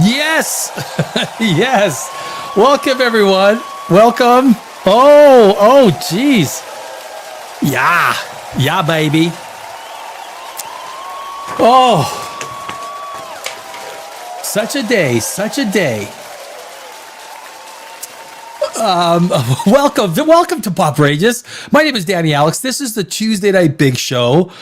Yes. Yes. Welcome, everyone. Welcome. Oh, geez. Yeah. Yeah, baby. Oh, such a day. Such a day. Welcome to POPRAGEOUS. My name is Danny Alex. This is the Tuesday Night Big Show.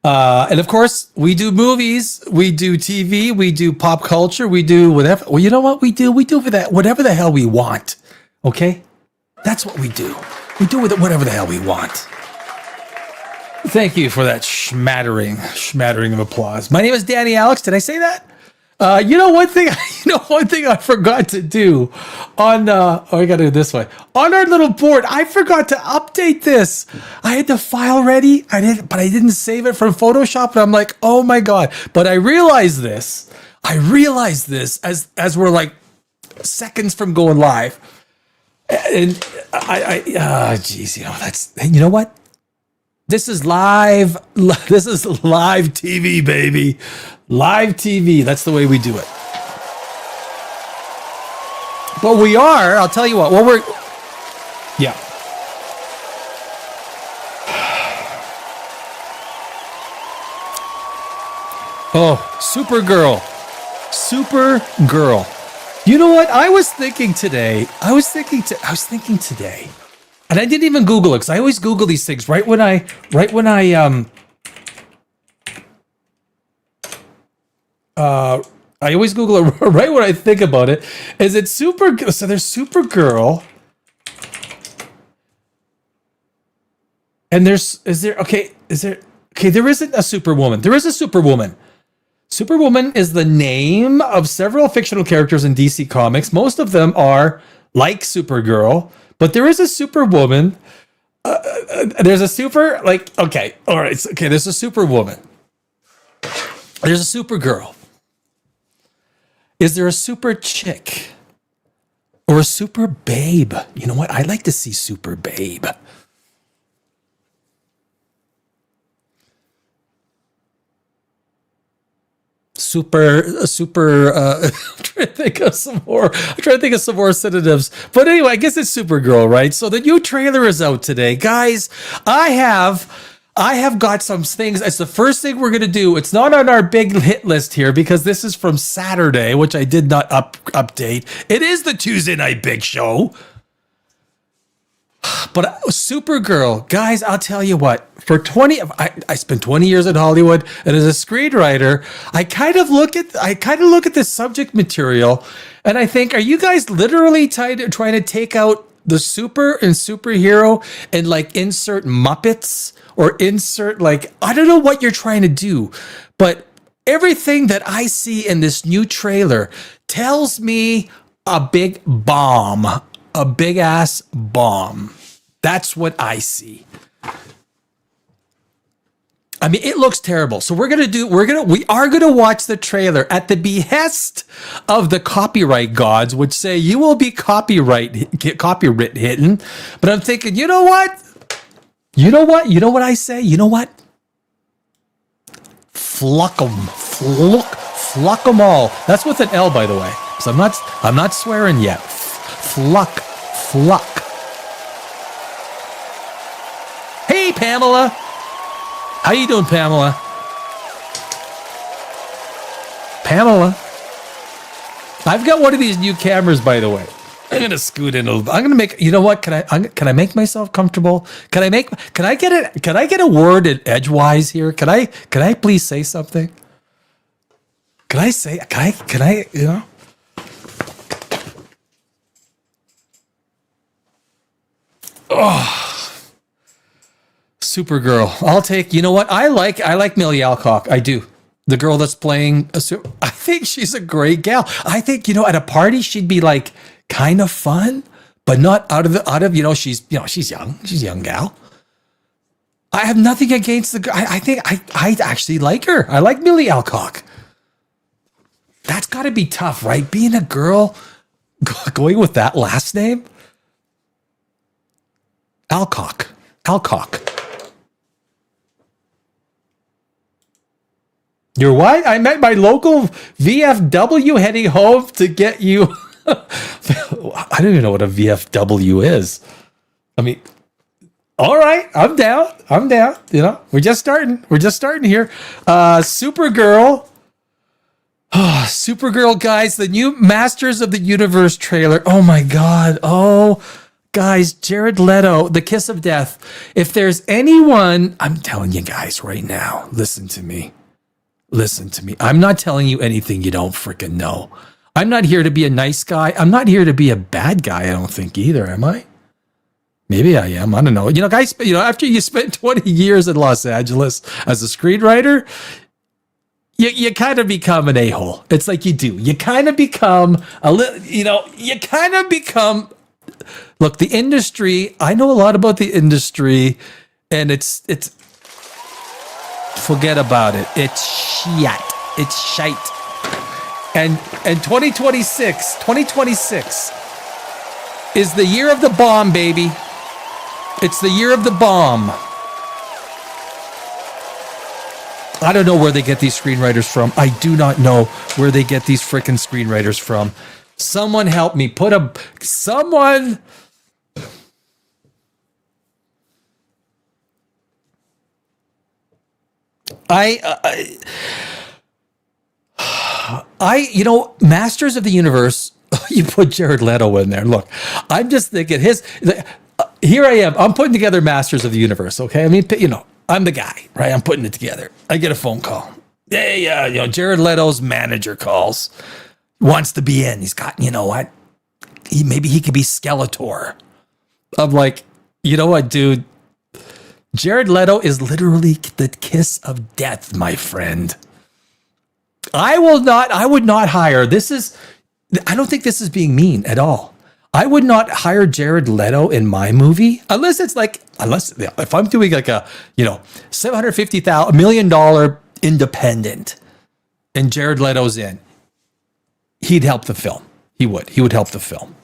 And of course, we do movies, we do TV, we do pop culture, we do whatever. Well, you know what we do? We do whatever the hell we want. Okay? That's what we do. We do with it whatever the hell we want. Thank you for that smattering of applause. My name is Danny Alex. Did I say that? One thing I forgot to do on, I got to do it this way. On our little board, I forgot to update this. I had the file ready, but I didn't save it from Photoshop, and I'm like, oh my God. But I realized this as we're like seconds from going live. And geez, you know what? This is live TV, baby. Live TV. That's the way we do it. But we are, I'll tell you what, yeah. Oh, Supergirl. You know what? I was thinking today, and I didn't even Google it because I always Google these things I always Google it right when I think about it. Is it Supergirl? So there's Supergirl. And there isn't a Superwoman. There is a Superwoman. Superwoman is the name of several fictional characters in DC Comics. Most of them are like Supergirl, but there is a Superwoman. There's a there's a Superwoman. There's a Supergirl. Is there a super chick or a super babe? You know what? I'd like to see super babe. I'm trying to think of some more synonyms. But anyway, I guess it's Supergirl, right? So the new trailer is out today. Guys, I have got some things. It's the first thing we're going to do. It's not on our big hit list here because this is from Saturday, which I did not update. It is the Tuesday Night Big Show. But Supergirl, guys, I'll tell you what. I spent 20 years in Hollywood, and as a screenwriter, I kind of look at this subject material, and I think, are you guys literally trying to take out the super and superhero and like insert Muppets or insert I don't know what you're trying to do, but everything that I see in this new trailer tells me a big bomb. A big ass bomb. That's what I see. I mean, it looks terrible. So we are gonna watch the trailer at the behest of the copyright gods, which say you will be copyright hidden. But I'm thinking, you know what I say? You know what? Fluck them all. That's with an L, by the way. So I'm not swearing yet. Fluck. Hey, Pamela. How you doing, Pamela? I've got one of these new cameras, by the way. I'm gonna scoot in a little. I'm gonna make. You know what? Can I make myself comfortable? Can I get a word in edgewise here? Can I please say something? Can I? You know. Oh, Supergirl. I'll take. You know what? I like Millie Alcock. I do. The girl that's playing I think she's a great gal. I think at a party she'd be like kind of fun, but not out of she's young. She's a young gal. I have nothing against the girl. I think I actually like her. I like Millie Alcock. That's got to be tough, right? Being a girl, going with that last name. Alcock. You're what? I met my local VFW heading home to get you. I don't even know what a VFW is. I mean, all right, I'm down. You know, we're just starting here. Supergirl. Oh, Supergirl, guys, the new Masters of the Universe trailer. Oh my God. Oh, guys, Jared Leto, the kiss of death. If there's anyone, I'm telling you guys right now, listen to me. I'm not telling you anything you don't freaking know. I'm not here to be a nice guy. I'm not here to be a bad guy, I don't think either, am I? Maybe I am. I don't know. You know, guys, after you spent 20 years in Los Angeles as a screenwriter, you kind of become an a-hole. It's like you do. You kind of become a little, look, the industry, I know a lot about the industry, and it's forget about it. It's shit. And 2026 is the year of the bomb, baby. It's the year of the bomb. I don't know where they get these screenwriters from. I do not know where they get these freaking screenwriters from. Someone help me. Someone. Masters of the Universe, you put Jared Leto in there. Look, I'm just thinking here I am. I'm putting together Masters of the Universe, okay? I mean, I'm the guy, right? I'm putting it together. I get a phone call. Hey, Jared Leto's manager calls. Wants to be in. He's got, you know what? Maybe he could be Skeletor. I'm like, you know what, dude? Jared Leto is literally the kiss of death, my friend. I would not hire. I don't think this is being mean at all. I would not hire Jared Leto in my movie unless if I'm doing like a, $750,000 million independent and Jared Leto's in, he'd help the film. He would help the film.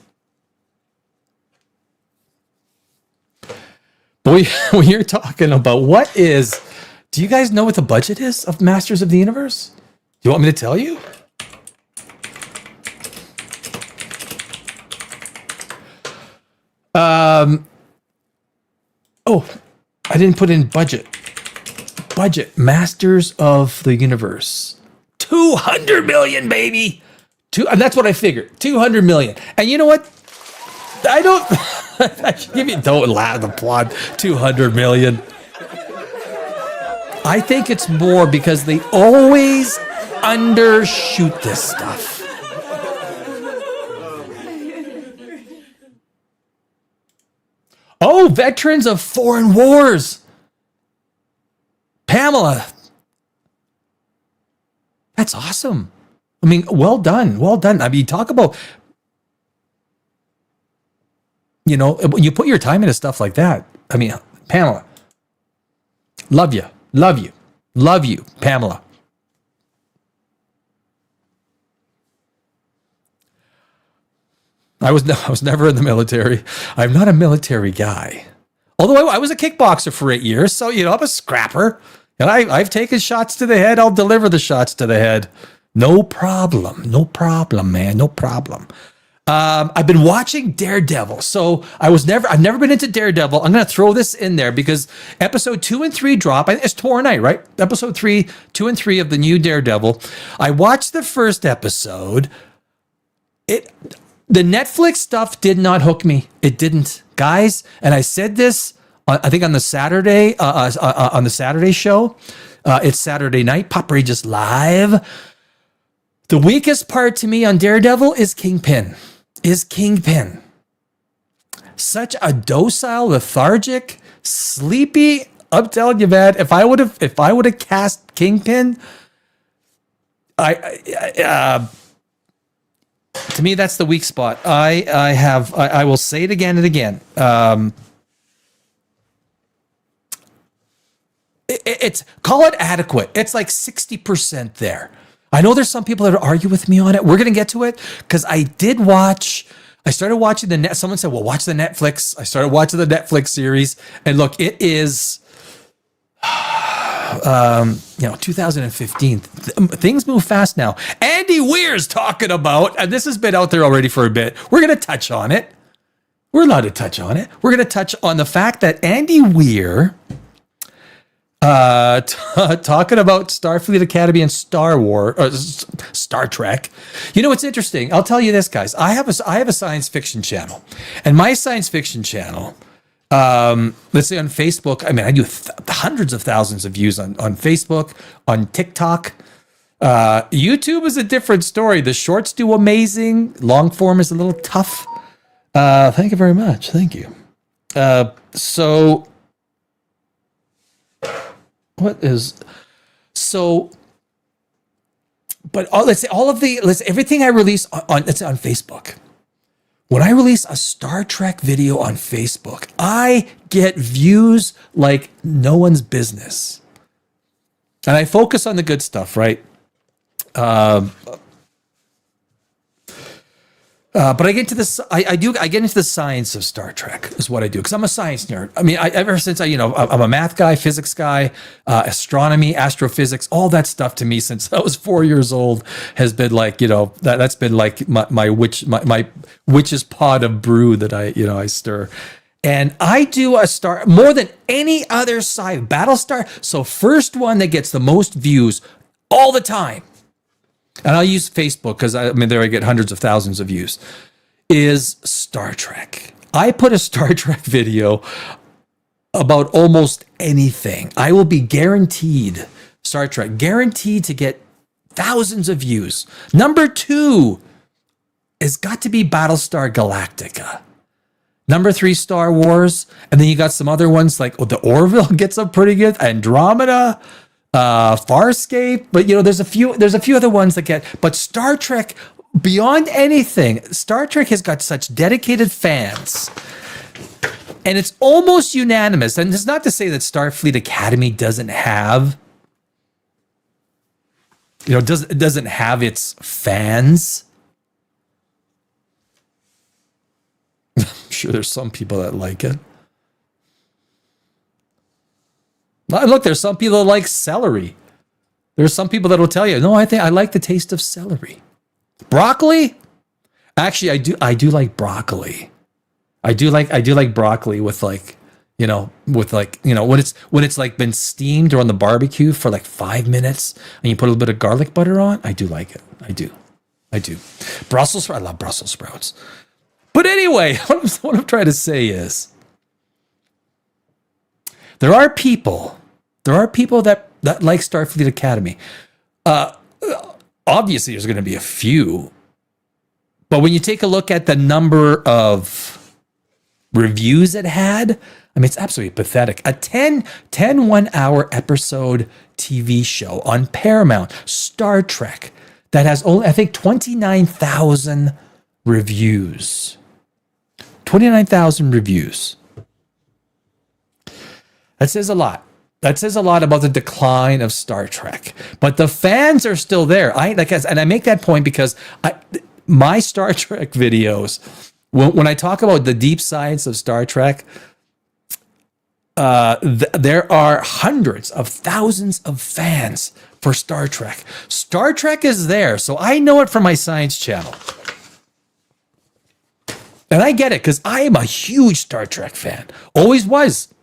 But when you're talking about do you guys know what the budget is of Masters of the Universe? You want me to tell you? I didn't put in budget. Masters of the Universe. 200 million, baby. And that's what I figured. 200 million. And you know what? Don't laugh, applaud 200 million. I think it's more because they always undershoot this stuff. Oh, veterans of foreign wars. Pamela. That's awesome. I mean, well done. I mean, talk about, when you put your time into stuff like that. I mean, Pamela. Love you, Pamela. I was never in the military. I'm not a military guy. Although I was a kickboxer for 8 years, so I'm a scrapper. And I've taken shots to the head. I'll deliver the shots to the head. No problem, man. No problem. I've been watching Daredevil. So I've never been into Daredevil. I'm going to throw this in there because episode 2 and 3 drop. It's tomorrow night, right? Episode 2 and 3 of the new Daredevil. I watched the first episode. The Netflix stuff did not hook me. It didn't, guys. And I said this, I think on the Saturday, on the Saturday show. It's Saturday night, POPRAGEOUS Live. The weakest part to me on Daredevil is Kingpin. Such a docile, lethargic, sleepy. I'm telling you, man. If I would have cast Kingpin, to me, that's the weak spot. I will say it again and again. Call it adequate. It's like 60% there. I know there's some people that argue with me on it. We're going to get to it because I started watching someone said, well, watch the Netflix. I started watching the Netflix series and look, it is, 2015. Things move fast now. Andy Weir's talking about, and this has been out there already for a bit. We're going to touch on it. We're allowed to touch on it. We're going to touch on the fact that Andy Weir, talking about Starfleet Academy and Star Trek. You know, it's interesting. I'll tell you this, guys. I have a science fiction channel, and my science fiction channel, let's say on Facebook, I mean, I do hundreds of thousands of views on Facebook, on TikTok. YouTube is a different story. The shorts do amazing. Long form is a little tough. Thank you very much. Thank you. Everything I release on Facebook. When I release a Star Trek video on Facebook, I get views like no one's business. And I focus on the good stuff, right? But I get into this. I get into the science of Star Trek is what I do, because I'm a science nerd. I mean, ever since I'm a math guy, physics guy, astronomy, astrophysics, all that stuff to me since I was 4 years old has been like, that's been like my witch's pot of brew that I stir. And I do a star more than any other Battlestar. So first one that gets the most views all the time. And I'll use Facebook because there I get hundreds of thousands of views, is Star Trek. I put a Star Trek video about almost anything. I will be guaranteed, Star Trek, guaranteed to get thousands of views. Number 2 has got to be Battlestar Galactica. Number 3, Star Wars. And then you got some other ones like the Orville gets up pretty good. Andromeda. Farscape, but there's a few other ones that get, but Star Trek, beyond anything, Star Trek has got such dedicated fans, and it's almost unanimous. And it's not to say that Starfleet Academy doesn't have its fans. I'm sure there's some people that like it. Look, there's some people that like celery. There's some people that will tell you, no, I think I like the taste of celery. Broccoli? Actually, I do like broccoli. I do like broccoli with when it's like been steamed or on the barbecue for like 5 minutes and you put a little bit of garlic butter on. I do like it. I do. I love Brussels sprouts. But anyway, what I'm trying to say is there are people that like Starfleet Academy. Obviously, there's going to be a few. But when you take a look at the number of reviews it had, it's absolutely pathetic. A 10 1-hour episode TV show on Paramount, Star Trek, that has only, I think, 29,000 reviews. 29,000 reviews. That says a lot. That says a lot about the decline of Star Trek. But the fans are still there. And I make that point because my Star Trek videos, when I talk about the deep science of Star Trek, there are hundreds of thousands of fans for Star Trek. Star Trek is there, so I know it from my science channel. And I get it because I am a huge Star Trek fan. Always was,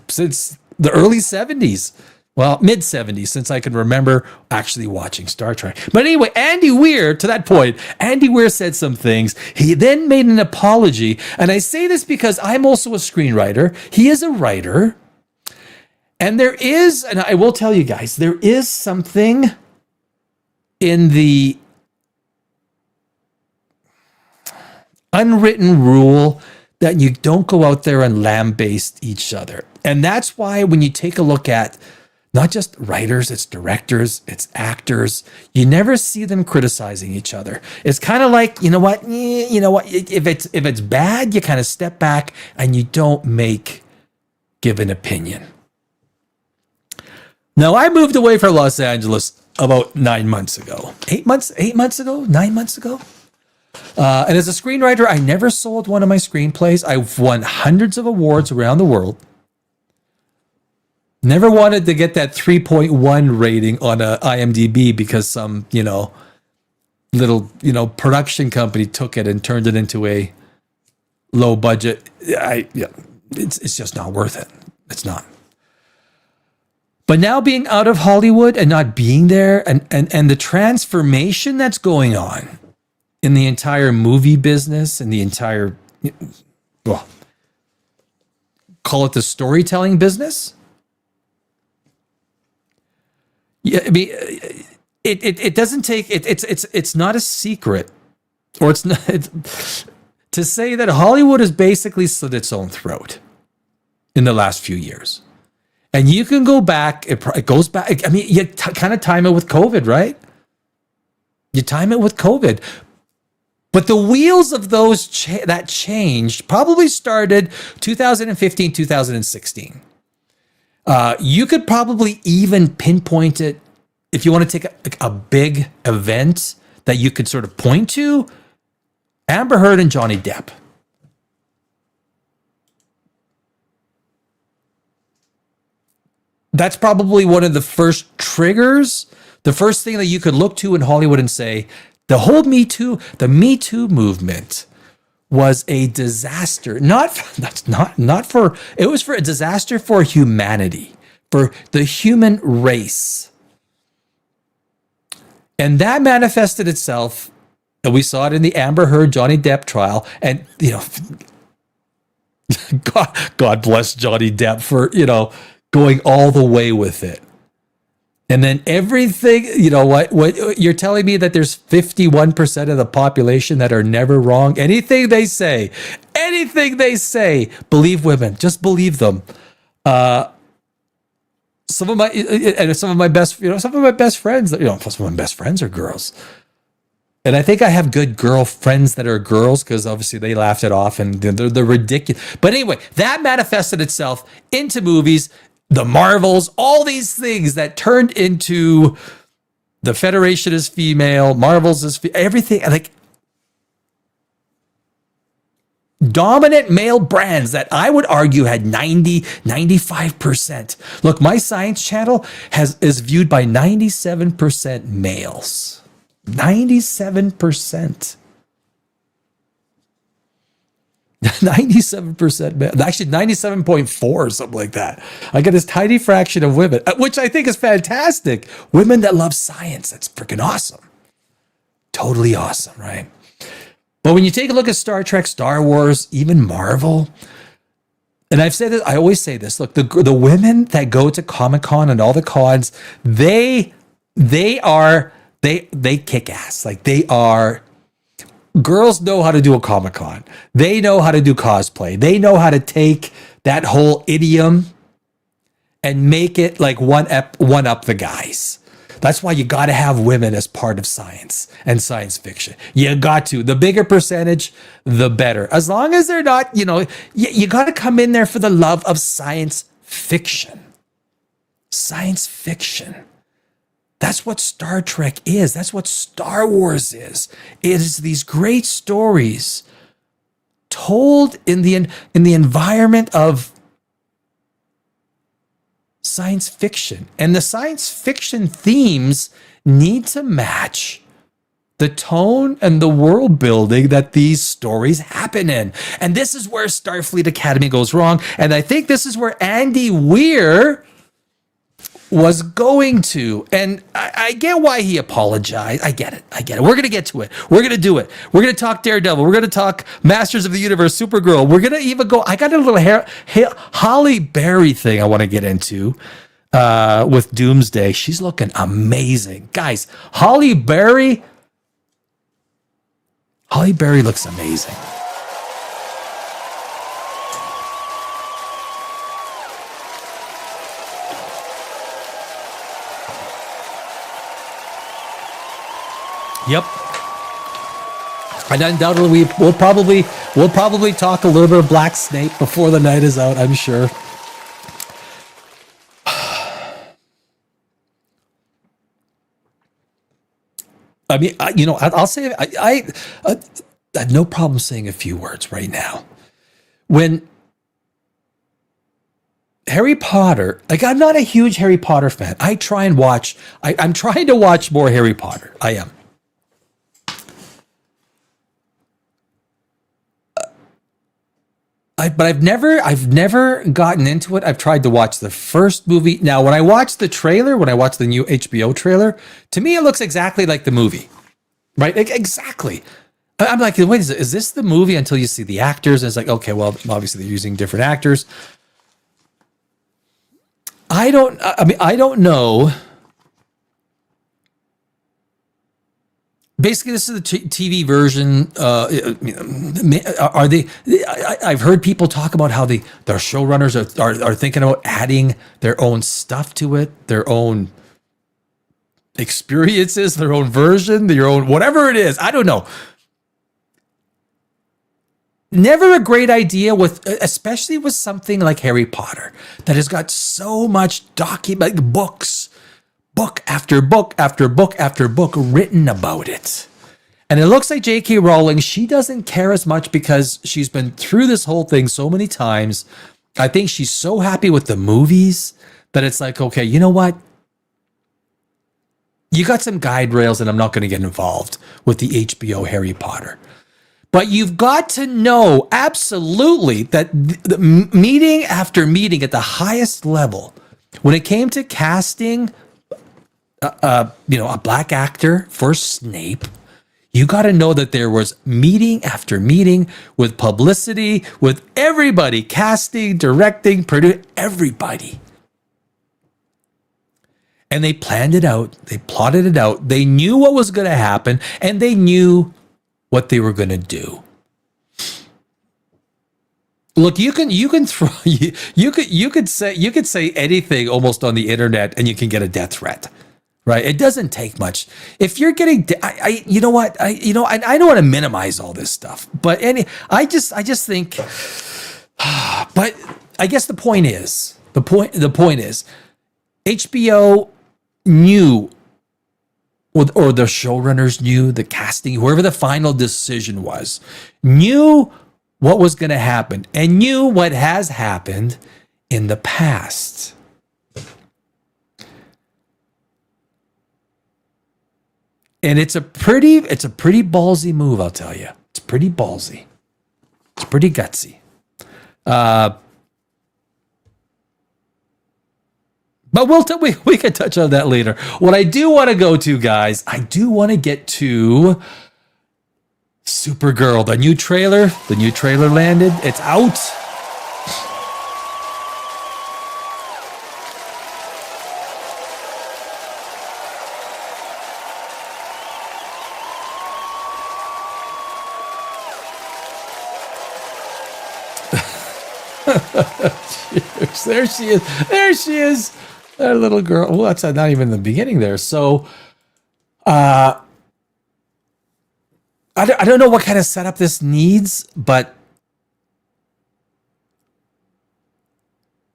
since the early 70s. Well, mid 70s, since I can remember actually watching Star Trek. But anyway, Andy Weir, to that point, Andy Weir said some things. He then made an apology. And I say this because I'm also a screenwriter. He is a writer. And there is, and I will tell you guys, there is something in the unwritten rule that you don't go out there and lambaste each other. And that's why when you take a look at not just writers, it's directors, it's actors, you never see them criticizing each other. It's kind of like, you know what, if it's bad, you kind of step back and you don't give an opinion. Now, I moved away from Los Angeles about 9 months ago. 8 months ago? 9 months ago? And as a screenwriter, I never sold one of my screenplays. I've won hundreds of awards around the world. Never wanted to get that 3.1 rating on a IMDb because some, little, production company took it and turned it into a low budget. It's just not worth it. It's not. But now being out of Hollywood and not being there and the transformation that's going on in the entire movie business and the entire, well, call it the storytelling business. Yeah, I mean, it doesn't take it's not a secret, or it's not to say that Hollywood has basically slit its own throat in the last few years. And you can go back, it goes back. I mean, you kind of time it with COVID, right? You time it with COVID. But the wheels of those that changed probably started 2015, 2016. You could probably even pinpoint it if you want to take a big event that you could sort of point to. Amber Heard and Johnny Depp. That's probably one of the first triggers, the first thing that you could look to in Hollywood and say, the whole the Me Too movement was a disaster. It was for a disaster for humanity, for the human race. And that manifested itself, and we saw it in the Amber Heard, Johnny Depp trial. And, God bless Johnny Depp for, going all the way with it. And then everything, what you're telling me that there's 51% of the population that are never wrong. Anything they say, believe women, just believe them. Some of my best friends, some of my best friends are girls. And I think I have good girl friends that are girls because obviously they laughed it off and they're ridiculous. But anyway, that manifested itself into movies, the Marvels, all these things that turned into the Federation is female, Marvels is everything. Like dominant male brands that I would argue had 95%. Look, my science channel is viewed by 97% males. 97%. 97%, actually 97.4 or something like that. I get this tiny fraction of women, which I think is fantastic. Women that love science. That's freaking awesome. Totally awesome, right? But when you take a look at Star Trek, Star Wars, even Marvel, and I've said this, I always say this, look, the women that go to Comic-Con and all the cons, they kick ass. Like they are. Girls know how to do a Comic-Con. They know how to do cosplay. They know how to take that whole idiom and make it like one up the guys. That's why you got to have women as part of science and science fiction. You got to. The bigger percentage, the better. As long as they're not, you got to come in there for the love of science fiction. Science fiction. That's what Star Trek is. That's what Star Wars is. It is these great stories told in the environment of science fiction. And the science fiction themes need to match the tone and the world building that these stories happen in. And this is where Starfleet Academy goes wrong. And I think this is where Andy Weir was going to. And I get why he apologized. I get it. We're going to get to it. We're going to do it. We're going to talk Daredevil. We're going to talk Masters of the Universe, Supergirl. We're going to even go. I got a little Halle Berry thing I want to get into with Doomsday. She's looking amazing. Guys, Halle Berry looks amazing. Yep. And undoubtedly we'll probably talk a little bit of Black Snape before the night is out, I'm sure. I mean, I'll say I have no problem saying a few words right now. When Harry Potter, like I'm not a huge Harry Potter fan. I try and watch, I'm trying to watch more Harry Potter. I am. But I've never gotten into it. I've tried to watch the first movie. Now, when I watch the trailer, when I watch the new HBO trailer, to me, it looks exactly like the movie, right? Exactly. I'm like, wait, is this the movie until you see the actors? And it's like, okay, well, obviously they're using different actors. I don't know. Basically, this is the TV version. Are they? I've heard people talk about how their showrunners are thinking about adding their own stuff to it, their own experiences, their own version, their own whatever it is. I don't know. Never a great idea especially with something like Harry Potter that has got so much like books. Book after book after book after book written about it. And it looks like J.K. Rowling, she doesn't care as much because she's been through this whole thing so many times. I think she's so happy with the movies that it's like, okay, you know what? You got some guide rails and I'm not going to get involved with the HBO Harry Potter. But you've got to know absolutely that the meeting after meeting at the highest level, when it came to casting a black actor for Snape, you got to know that there was meeting after meeting with publicity, with everybody, casting, directing, producing, everybody. And they planned it out. They plotted it out. They knew what was going to happen, and they knew what they were going to do. Look, you could say anything almost on the internet, and you can get a death threat. Right, it doesn't take much. If you're getting, I don't want to minimize all this stuff, but I just think. But I guess the point is, HBO knew, or the showrunners knew, the casting, whoever the final decision was, knew what was going to happen and knew what has happened in the past. And it's a pretty ballsy move, I'll tell you. It's pretty ballsy. It's pretty gutsy. But we can touch on that later. What I do want to go to, guys, I do want to get to Supergirl, the new trailer. The new trailer landed. It's out. There she is. There she is. That little girl. Well, that's not even the beginning there. So, I don't know what kind of setup this needs, but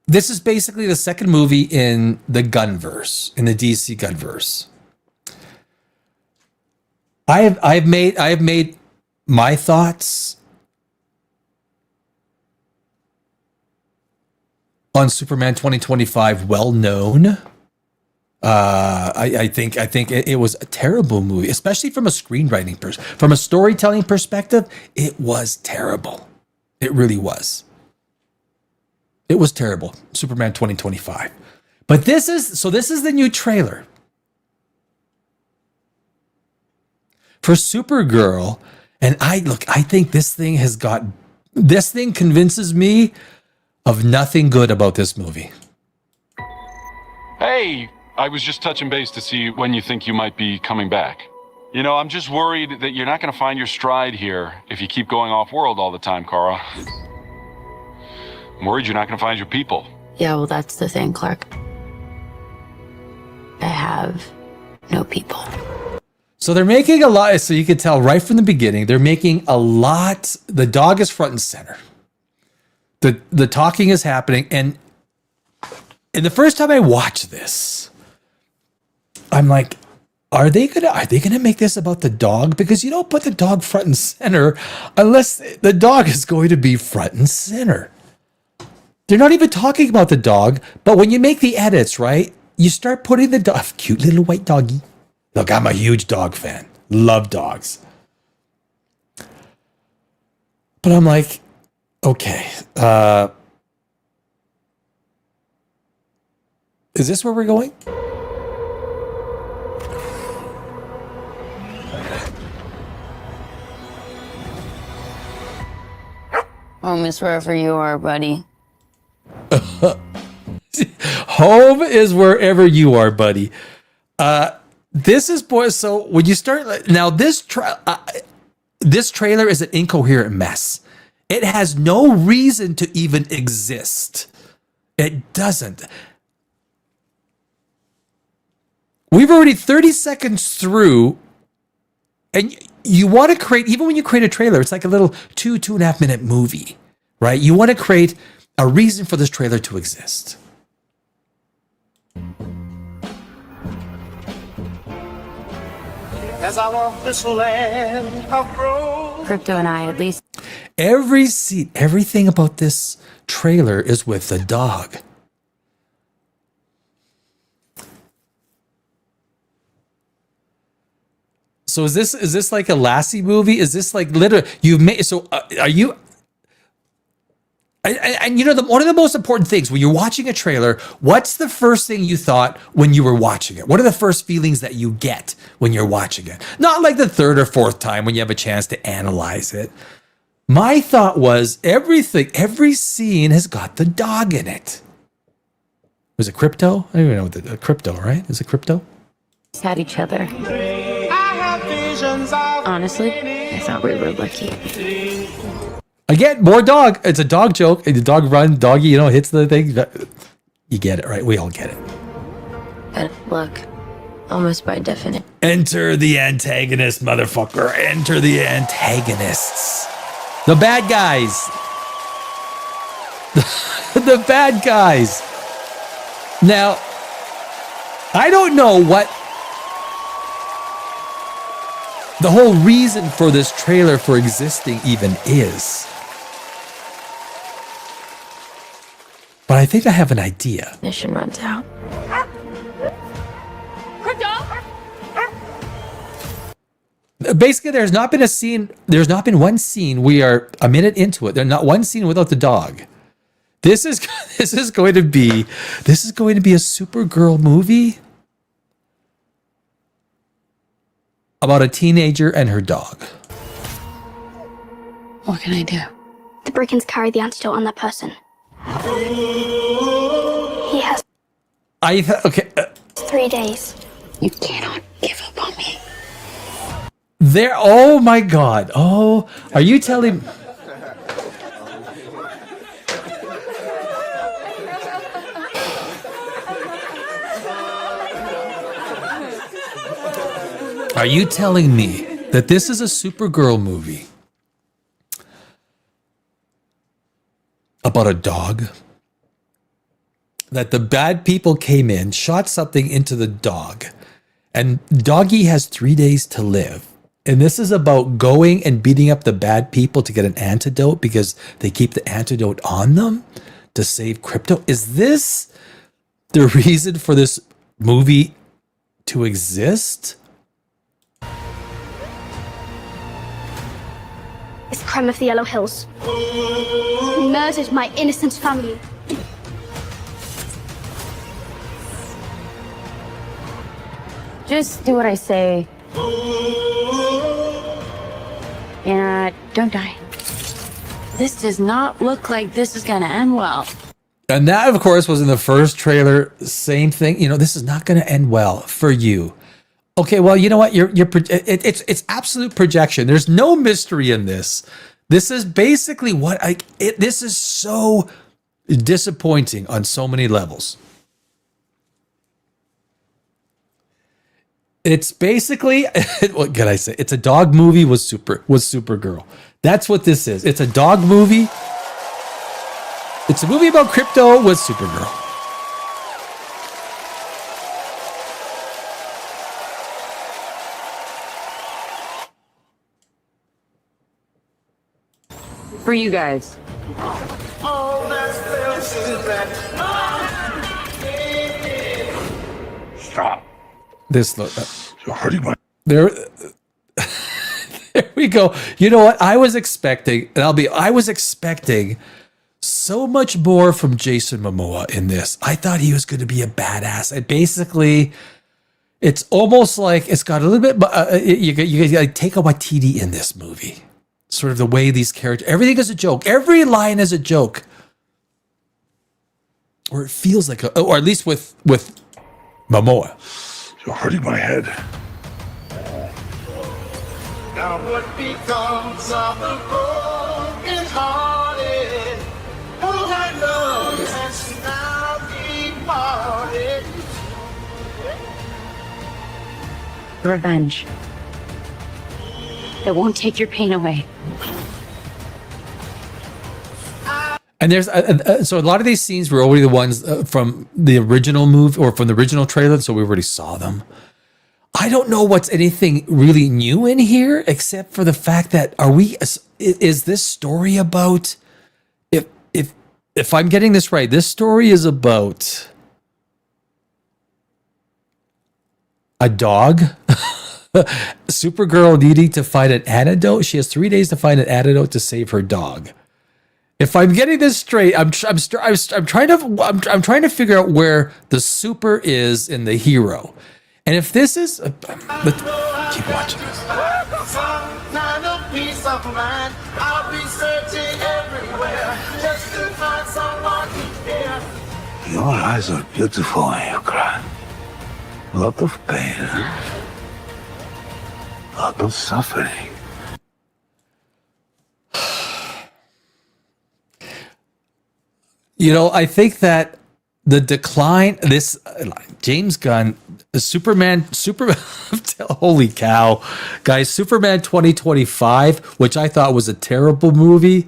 this is basically the second movie in the Gunverse, in the DC Gunverse. I have made my thoughts on Superman 2025 well known. I think it was a terrible movie, especially from a screenwriting from a storytelling perspective. It was terrible. It really was. It was terrible. Superman 2025. But this is the new trailer for Supergirl, and I think this thing convinces me of nothing good about this movie. Hey, I was just touching base to see when you think you might be coming back. You know, I'm just worried that you're not going to find your stride here if you keep going off-world all the time, Kara. I'm worried you're not going to find your people. Yeah, well, that's the thing, Clark. I have no people. So they're making a lot, so you can tell right from the beginning, they're making a lot. The dog is front and center. The talking is happening, and the first time I watched this, I'm like, are they gonna make this about the dog? Because you don't put the dog front and center unless the dog is going to be front and center. They're not even talking about the dog, but when you make the edits, right, you start putting the dog, cute little white doggy. Look, I'm a huge dog fan. Love dogs. But I'm like, okay, is this where we're going? Home is wherever you are, buddy. Home is wherever you are, buddy. This is boy. So when you start now, this trailer is an incoherent mess. It has no reason to even exist. It doesn't. We've already 30 seconds through, and you want to create, even when you create a trailer, it's like a little 2.5 minute movie, right? You want to create a reason for this trailer to exist. As I walk this land of road. Crypto and I, at least. Every scene, everything about this trailer is with the dog. So is this like a Lassie movie? Is this like literally you've made? So are you? And you know, one of the most important things when you're watching a trailer, what's the first thing you thought when you were watching it? What are the first feelings that you get when you're watching it? Not like the third or fourth time when you have a chance to analyze it. My thought was every scene has got the dog in it. Was it Crypto? I don't even know what the Crypto, right? Is it Crypto? Had each other. Honestly, I thought we were lucky. Again, more dog. It's a dog joke. The dog runs, doggy, hits the thing. You get it, right? We all get it. But look, almost by definition. Enter the antagonist, motherfucker. Enter the antagonists. The bad guys. The bad guys. Now, I don't know what the whole reason for this trailer for existing even is. But I think I have an idea. Mission runs out. Basically, there's not been one scene. We are a minute into it. There's not one scene without the dog. This is going to be a Supergirl movie about a teenager and her dog. What can I do? The Brickens carry the antidote on that person. He has Okay. 3 days. You cannot give up on me. Oh my God. Oh, are you telling? Are you telling me that this is a Supergirl movie about a dog? That the bad people came in, shot something into the dog, and doggy has 3 days to live. And this is about going and beating up the bad people to get an antidote because they keep the antidote on them to save Crypto. Is this the reason for this movie to exist? It's the crime of the Yellow Hills. He murdered my innocent family. Just do what I say. And don't die. This does not look like this is going to end well. And that, of course, was in the first trailer. Same thing. This is not going to end well for you. Okay, well, you know what? It's absolute projection. There's no mystery in this. This is basically this is so disappointing on so many levels. It's basically, what can I say? It's a dog movie with Supergirl. That's what this is. It's a dog movie. It's a movie about Crypto with Supergirl. For you guys. all that's felt is that stop. This look. You're hurting my. There, there we go. You know what? I was expecting, and I was expecting so much more from Jason Momoa in this. I thought he was going to be a badass. And basically, it's almost like it's got a little bit. You got to take a Waititi in this movie. Sort of the way these characters, everything is a joke. Every line is a joke, or it feels like, or at least with Momoa. You're hurting my head. Now what becomes of the broken hearted? Who had love has now departed? Revenge. It won't take your pain away. And there's so a lot of these scenes were already the ones from the original movie or from the original trailer, so we already saw them. I don't know what's anything really new in here, except for the fact that is this story about, if I'm getting this right, this story is about a dog. Supergirl needing to find an antidote. She has 3 days to find an antidote to save her dog. If I'm getting this straight, I'm trying to figure out where the super is in the hero, and if this is, keep watching this. Some kind of peace of mind. I'll be searching everywhere just to find someone to care. Your eyes are beautiful when you cry. A lot of pain. A lot of suffering. You know, I think that the decline, this James Gunn, holy cow, guys, Superman 2025, which I thought was a terrible movie,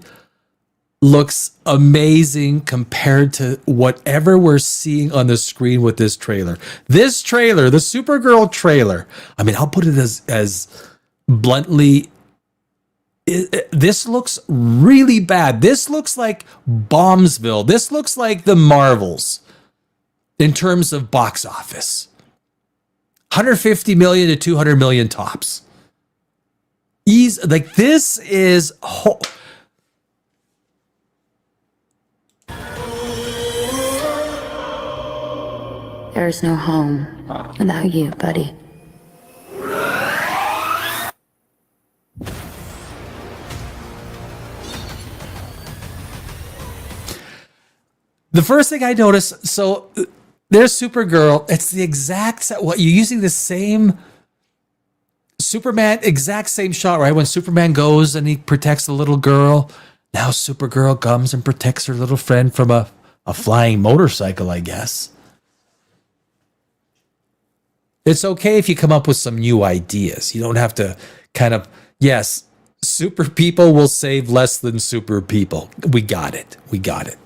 looks amazing compared to whatever we're seeing on the screen with this trailer. This trailer, the Supergirl trailer, I mean, I'll put it as bluntly, this looks really bad. This looks like Bombsville. This looks like the Marvels in terms of box office. 150 million to 200 million tops. Like this is There's no home without you, buddy. the first thing I noticed. So there's Supergirl. It's the exact what you're using the same Superman, exact same shot, right? When Superman goes and he protects the little girl. Now Supergirl comes and protects her little friend from a flying motorcycle, I guess. It's okay if you come up with some new ideas. You don't have to kind of, yes, super people will save less than super people. We got it. We got it.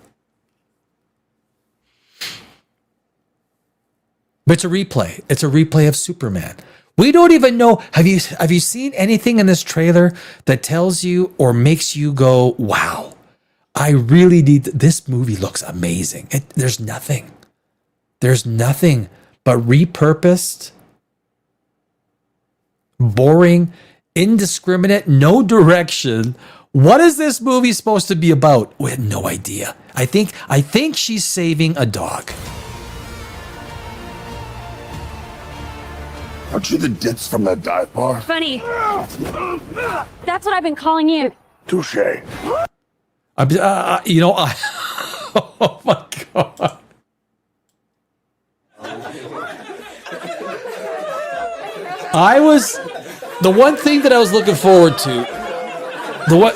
But it's a replay. It's a replay of Superman. We don't even know. Have you seen anything in this trailer that tells you or makes you go, wow, I really need this movie looks amazing. There's nothing. There's nothing but repurposed, boring, indiscriminate, no direction. What is this movie supposed to be about? We had no idea. I think she's saving a dog. Aren't you the ditz from that dive bar? Funny. That's what I've been calling you. Touche. Oh my God. The one thing that I was looking forward to, fuck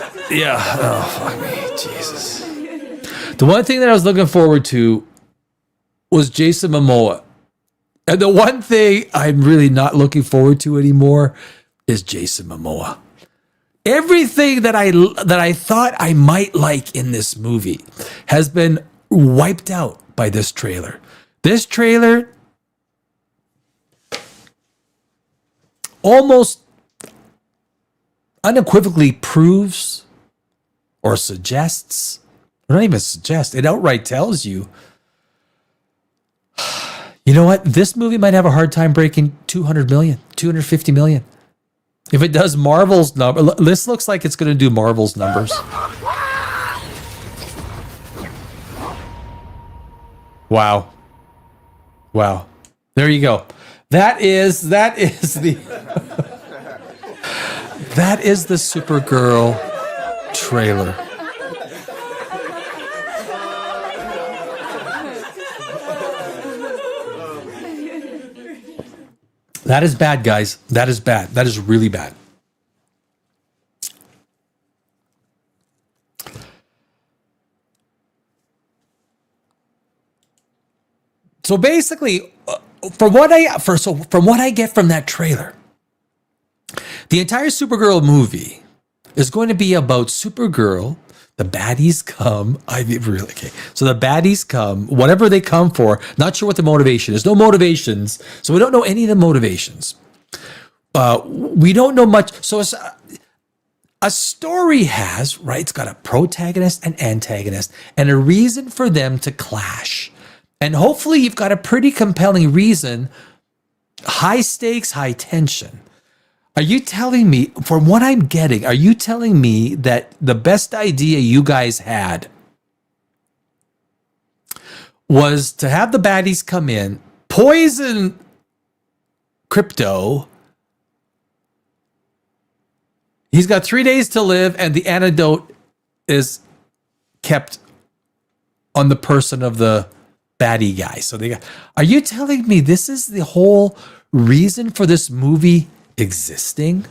me, Jesus. The one thing that I was looking forward to was Jason Momoa. And the one thing I'm really not looking forward to anymore is Jason Momoa. Everything that I thought I might like in this movie has been wiped out by this trailer. This trailer almost unequivocally proves or suggests not even suggest. It outright tells you. You know what? This movie might have a hard time breaking 200 million, 250 million. If it does Marvel's number, this looks like it's going to do Marvel's numbers. Wow. Wow. There you go. That is the that is the Supergirl trailer. That is bad, guys. That is bad. That is really bad. So basically, from what I get from that trailer, the entire Supergirl movie is going to be about Supergirl. The baddies come. So the baddies come, whatever they come for. Not sure what the motivation is. No motivations. So we don't know any of the motivations. We don't know much. So a story has, right? It's got a protagonist and antagonist and a reason for them to clash. And hopefully you've got a pretty compelling reason. High stakes, high tension. Are you telling me, from what I'm getting, are you telling me that the best idea you guys had was to have the baddies come in, poison Crypto? He's got 3 days to live, and the antidote is kept on the person of the baddie guy. So are you telling me this is the whole reason for this movie existing?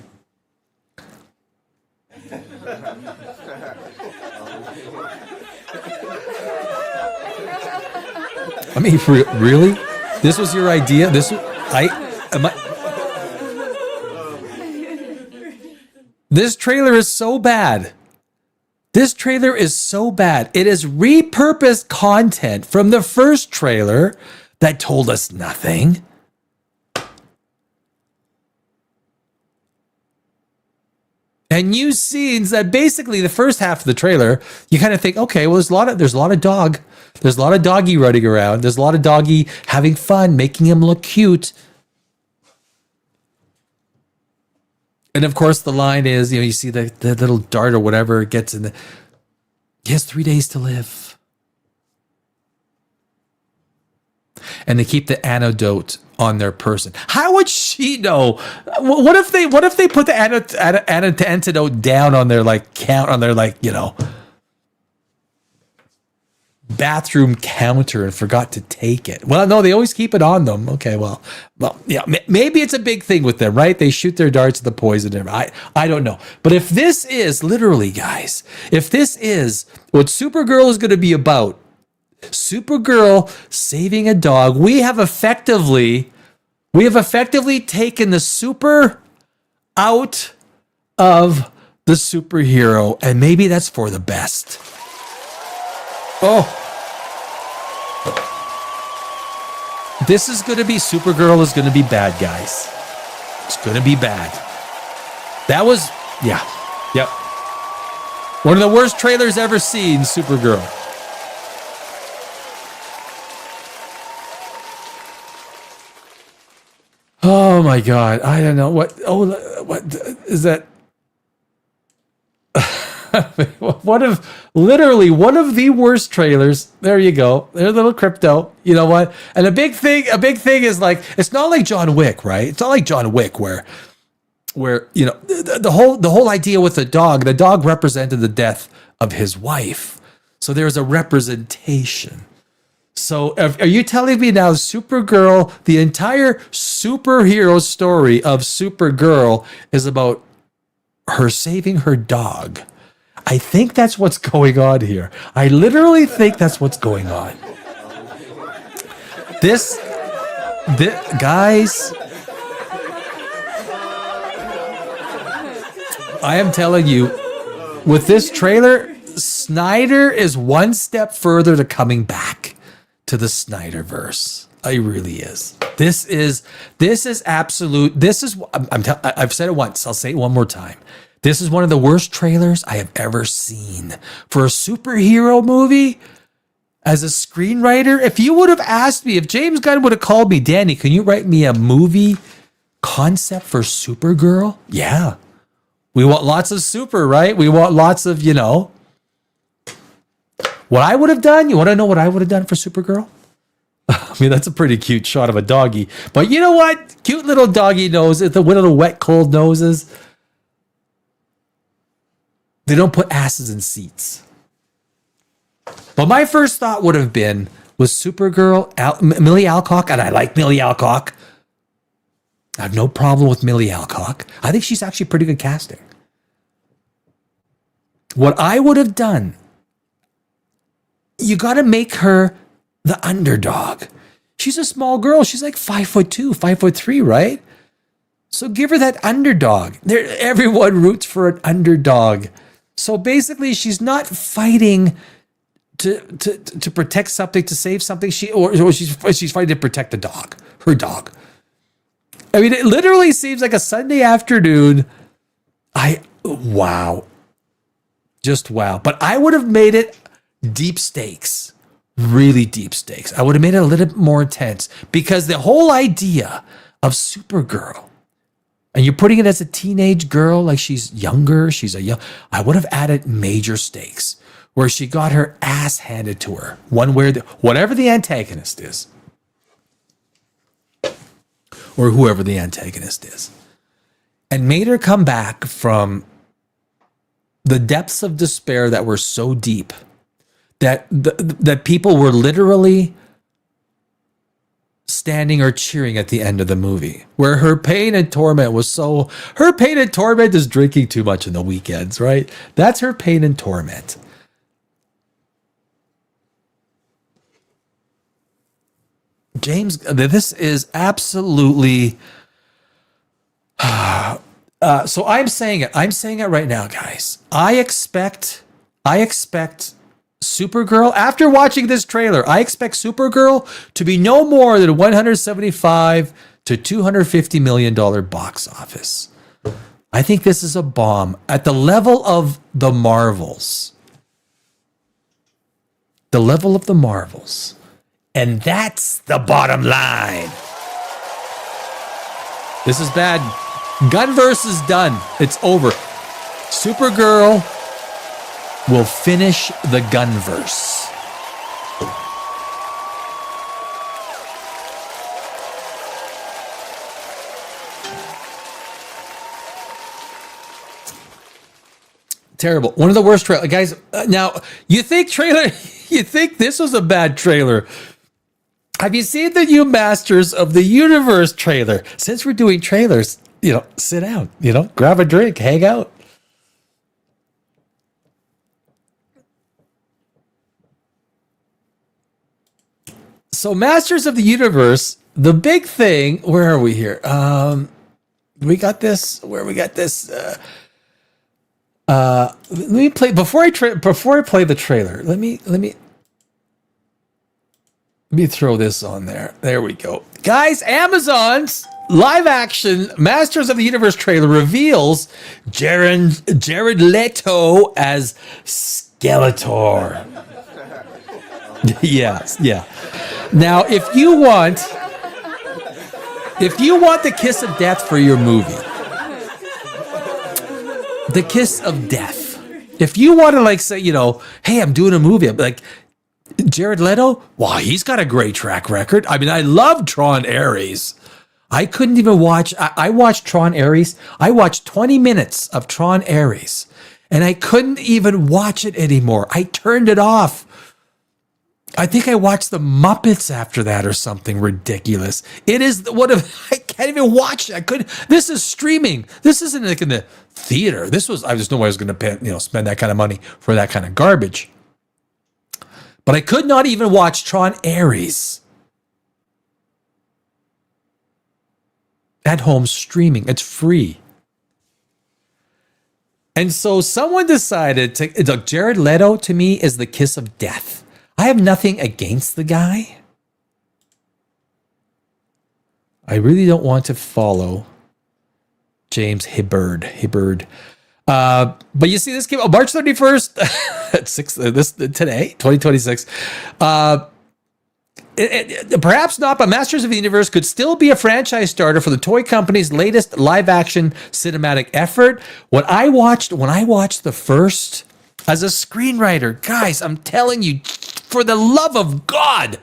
I mean, really? This was your idea? This trailer is so bad. This trailer is so bad. It is repurposed content from the first trailer that told us nothing. And new scenes that basically the first half of the trailer, you kind of think, okay, well, there's a lot of doggy running around. There's a lot of doggy having fun, making him look cute. And of course, the line is, you see the little dart or whatever gets in he has 3 days to live. And they keep the antidote on their person. How would she know? What if they put the antidote down on their bathroom counter and forgot to take it? Well, no, they always keep it on them. Okay, well, yeah, maybe it's a big thing with them, right? They shoot their darts at the poison. I don't know. But if this is literally, guys, if this is what Supergirl is going to be about, Supergirl saving a dog, we have effectively taken the super out of the superhero, and maybe that's for the best. Oh, this is going to be, Supergirl is going to be bad, guys. It's going to be bad. That was, yep. One of the worst trailers ever seen, Supergirl. Oh my God. I don't know what is that? One of the worst trailers. There you go. There's a little Crypto. You know what? And a big thing is like, it's not like John Wick, right? It's not like John Wick where the whole idea with the dog represented the death of his wife. So there's a representation. So are you telling me now Supergirl, the entire superhero story of Supergirl is about her saving her dog? I think that's what's going on here. I literally think that's what's going on. This guys, I am telling you, with this trailer, Snyder is one step further to coming back to the Snyderverse. He really is. This is absolute. I've said it once. I'll say it one more time. This is one of the worst trailers I have ever seen for a superhero movie. As a screenwriter, if you would have asked me, if James Gunn would have called me, Danny, can you write me a movie concept for Supergirl? Yeah. We want lots of super, right? We want lots of, what I would have done. You want to know what I would have done for Supergirl? I mean, that's a pretty cute shot of a doggy. But you know what? Cute little doggy noses, the little wet, cold noses. They don't put asses in seats. But my first thought would have been, was Supergirl, Millie Alcock, and I like Millie Alcock. I have no problem with Millie Alcock. I think she's actually pretty good casting. What I would have done, you got to make her the underdog. She's a small girl. She's like 5'2", 5'3", right? So give her that underdog. Everyone roots for an underdog. So basically, she's not fighting to protect something, to save something. She's fighting to protect the dog, her dog. I mean, it literally seems like a Sunday afternoon. Wow. Just wow. But I would have made it deep stakes, really deep stakes. I would have made it a little bit more intense, because the whole idea of Supergirl, and you're putting it as a teenage girl, like she's younger, I would have added major stakes, where she got her ass handed to her, whatever the antagonist is, or whoever the antagonist is, and made her come back from the depths of despair that were so deep that people were literally standing or cheering at the end of the movie, where her pain and torment is drinking too much in the weekends, right? That's her pain and torment. James, this is absolutely. So I'm saying it. I'm saying it right now, guys. I expect Supergirl, after watching this trailer, I expect Supergirl to be no more than $175 to $250 million box office. I think this is a bomb at the level of the Marvels. The level of the Marvels. And that's the bottom line. This is bad. Gunverse is done. It's over. Supergirl will finish the Gunverse. Terrible. One of the worst trailers. Guys, now, you think this was a bad trailer? Have you seen the new Masters of the Universe trailer? Since we're doing trailers, sit down, grab a drink, hang out. So Masters of the Universe, the big thing, where are we here? We got this, let me play, before I play the trailer, let me throw this on there. There we go. Guys, Amazon's live action Masters of the Universe trailer reveals Jared Leto as Skeletor. Yes, yeah. Now, if you want the kiss of death for your movie, the kiss of death. If you want to say, hey, I'm doing a movie, I'm like, Jared Leto, wow, he's got a great track record. I mean, I love Tron Ares. I couldn't even watch. I watched Tron Ares. I watched 20 minutes of Tron Ares, and I couldn't even watch it anymore. I turned it off. I think I watched the Muppets after that or something ridiculous. It is I can't even watch it. I couldn't. This is streaming. This isn't like in the theater. I just knew I was going to pay, spend that kind of money for that kind of garbage. But I could not even watch Tron Ares at home streaming. It's free. And so someone decided Jared Leto to me is the kiss of death. I have nothing against the guy. I really don't want to follow James Hibberd. But you see, this came out March 31st at 6 today, 2026. Perhaps not, but Masters of the Universe could still be a franchise starter for the toy company's latest live-action cinematic effort. When I watched the first, as a screenwriter, guys, I'm telling you, for the love of God,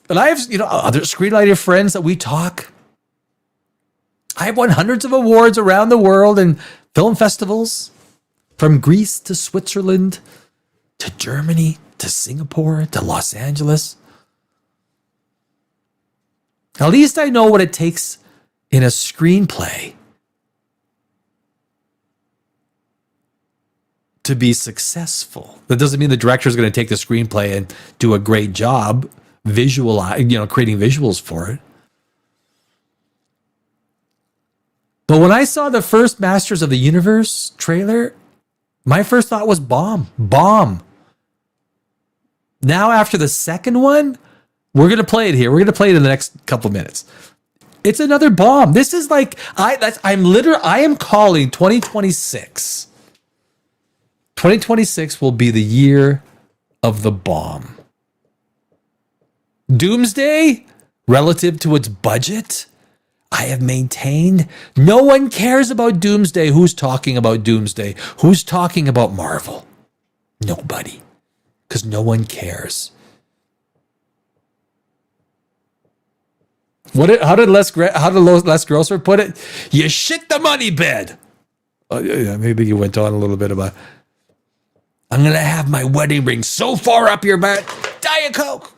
and I have other screenwriter friends that we talk. I have won hundreds of awards around the world in film festivals, from Greece to Switzerland to Germany to Singapore to Los Angeles. At least I know what it takes in a screenplay to be successful. That doesn't mean the director is going to take the screenplay and do a great job creating visuals for it. But when I saw the first Masters of the Universe trailer, my first thought was bomb. Now, after the second one, we're going to play it here. We're going to play it in the next couple of minutes. It's another bomb. This is like, I am calling 2026. 2026 will be the year of the bomb. Doomsday, relative to its budget, I have maintained no one cares about Doomsday. Who's talking about Doomsday? Who's talking about Marvel? Nobody. Because no one cares. How did Les Grossman put it? You shit the money bed. Maybe you went on a little bit about, I'm going to have my wedding ring so far up your butt. Diet Coke.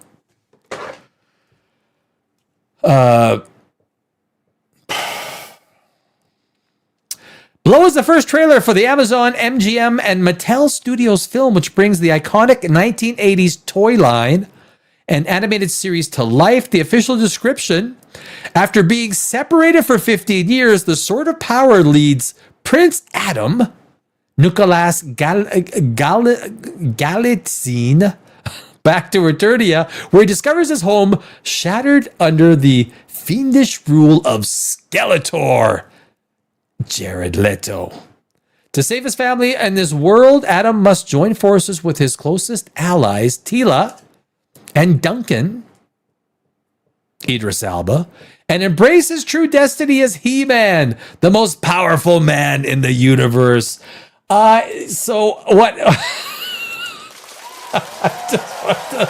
Blow is the first trailer for the Amazon, MGM, and Mattel Studios film, which brings the iconic 1980s toy line and animated series to life. The official description: after being separated for 15 years, the Sword of Power leads Prince Adam, Nicholas Galitzine, back to Eternia, where he discovers his home shattered under the fiendish rule of Skeletor, Jared Leto. To save his family and this world, Adam must join forces with his closest allies, Tila and Duncan, Idris Elba, and embrace his true destiny as He-Man, the most powerful man in the universe. So what? I just want to...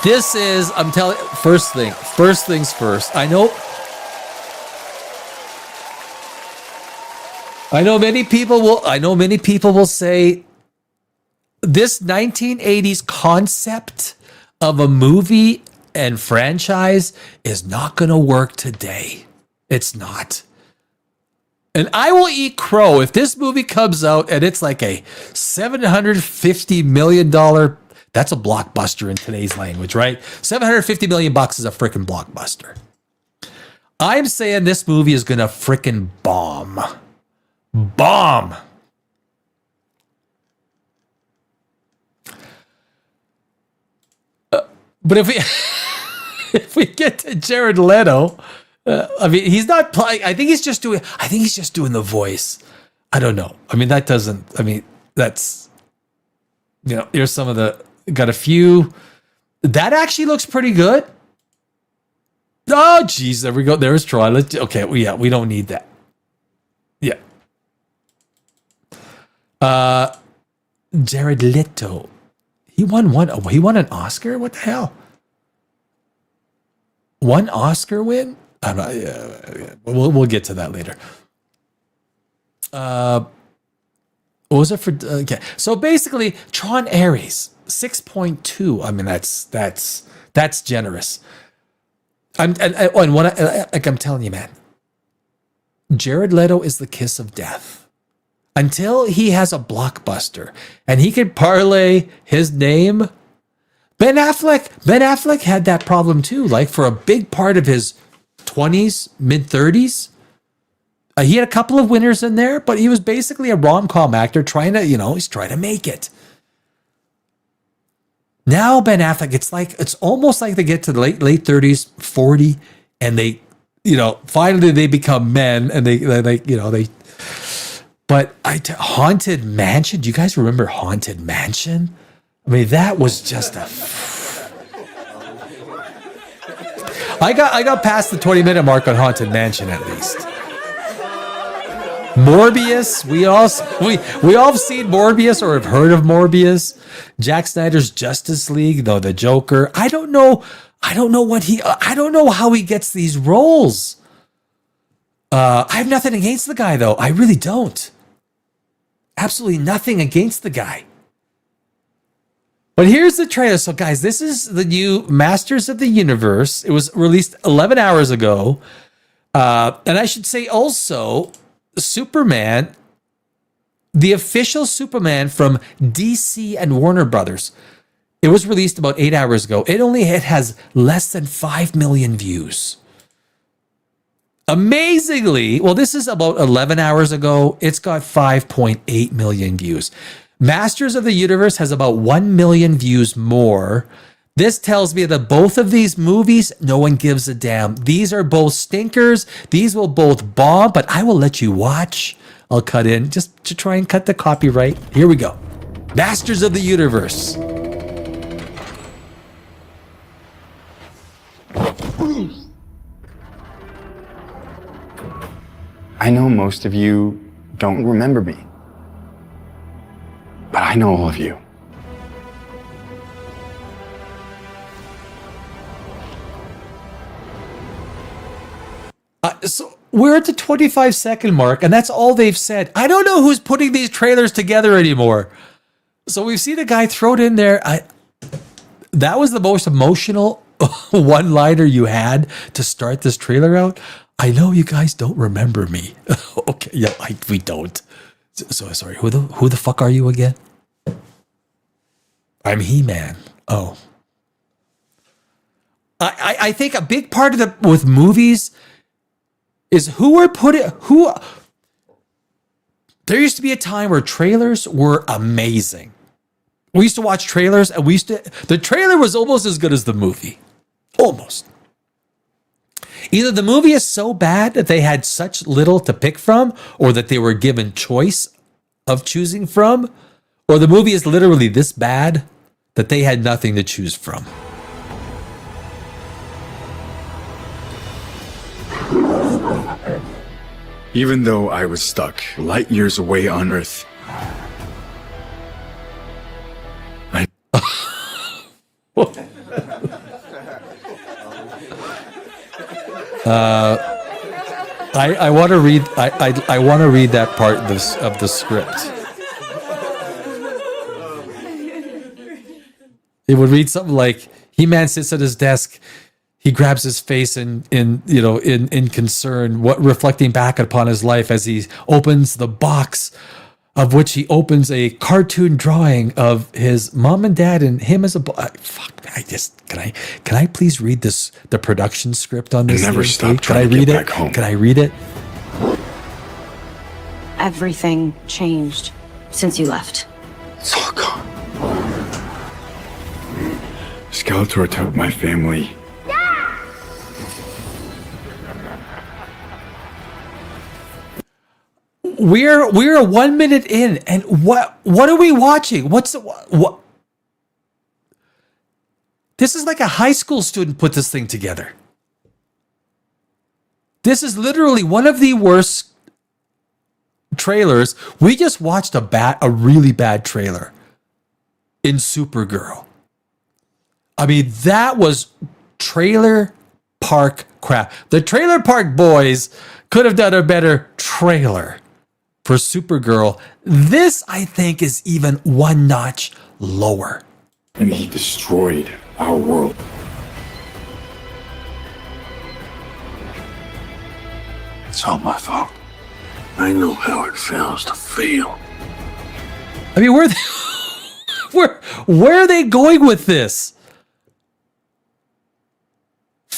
This is, I'm telling you, first things first. I know many people will say this 1980s concept of a movie and franchise is not going to work today. It's not. And I will eat crow if this movie comes out and it's like a $750 million. That's a blockbuster in today's language, right? $750 million is a freaking blockbuster. I'm saying this movie is going to freaking bomb. Bomb. But if we get to Jared Leto, I mean, he's not playing. I think he's just doing the voice. I don't know. I mean, that's, here's some of the, got a few. That actually looks pretty good. Oh, geez, there we go. There's Troy. We don't need that. Yeah. Jared Leto. He won an Oscar? What the hell? One Oscar win? I'm not, we'll get to that later. What was it for? Okay. So basically, Tron Ares, 6.2. I mean, that's generous. I'm telling you, man, Jared Leto is the kiss of death. Until he has a blockbuster and he can parlay his name. Ben Affleck had that problem too. Like for a big part of his 20s, mid 30s, he had a couple of winners in there, but he was basically a rom-com actor trying to, he's trying to make it. Now Ben Affleck, it's almost like they get to the late 30s, 40, and they, finally they become men, and But Haunted Mansion. Do you guys remember Haunted Mansion? I mean, that was just I got past the 20-minute mark on Haunted Mansion at least. Morbius, we all have seen Morbius or have heard of Morbius. Zack Snyder's Justice League, though, the Joker. I don't know how he gets these roles. I have nothing against the guy, though. I really don't. Absolutely nothing against the guy. But here's the trailer. So, guys, this is the new Masters of the Universe. It was released 11 hours ago. And I should say also, Superman, the official Superman from DC and Warner Brothers. It was released about 8 hours ago. It has less than 5 million views. Amazingly, well, this is about 11 hours ago. It's got 5.8 million views. Masters of the Universe has about 1 million views more. This tells me that both of these movies, no one gives a damn. These are both stinkers. These will both bomb, but I will let you watch. I'll cut in just to try and cut the copyright. Here we go. Masters of the Universe. I know most of you don't remember me, but I know all of you. So we're at the 25-second mark, and that's all they've said. I don't know who's putting these trailers together anymore. So we've seen a guy throw it in there. That was the most emotional one-liner you had to start this trailer out. I know you guys don't remember me. Okay, yeah, we don't. So sorry. Who the fuck are you again? I'm He-Man. Oh, I think a big part of with movies is There used to be a time where trailers were amazing. We used to watch trailers, and the trailer was almost as good as the movie, almost. Either the movie is so bad that they had such little to pick from, or that they were given choice of choosing from, or the movie is literally this bad that they had nothing to choose from. Even though I was stuck light years away on Earth, I want to read. I want to read that part of the script. It would read something like, He-Man sits at his desk. He grabs his face in concern, reflecting back upon his life as he opens the box, of which he opens a cartoon drawing of his mom and dad and him as a boy. Can I please read the production script on this? I never stopped Can I trying to read get it? back home. Can I read it? Everything changed since you left. it's all gone. Skeletor took my family. We're 1 minute in, and what are we watching? What? This is like a high school student put this thing together. This is literally one of the worst trailers. We just watched a really bad trailer in Supergirl. I mean, that was trailer park crap. The Trailer Park Boys could have done a better trailer for Supergirl. This, I think, is even one notch lower. And he destroyed our world. It's all my fault. I know how it feels to fail. I mean, where are they going with this?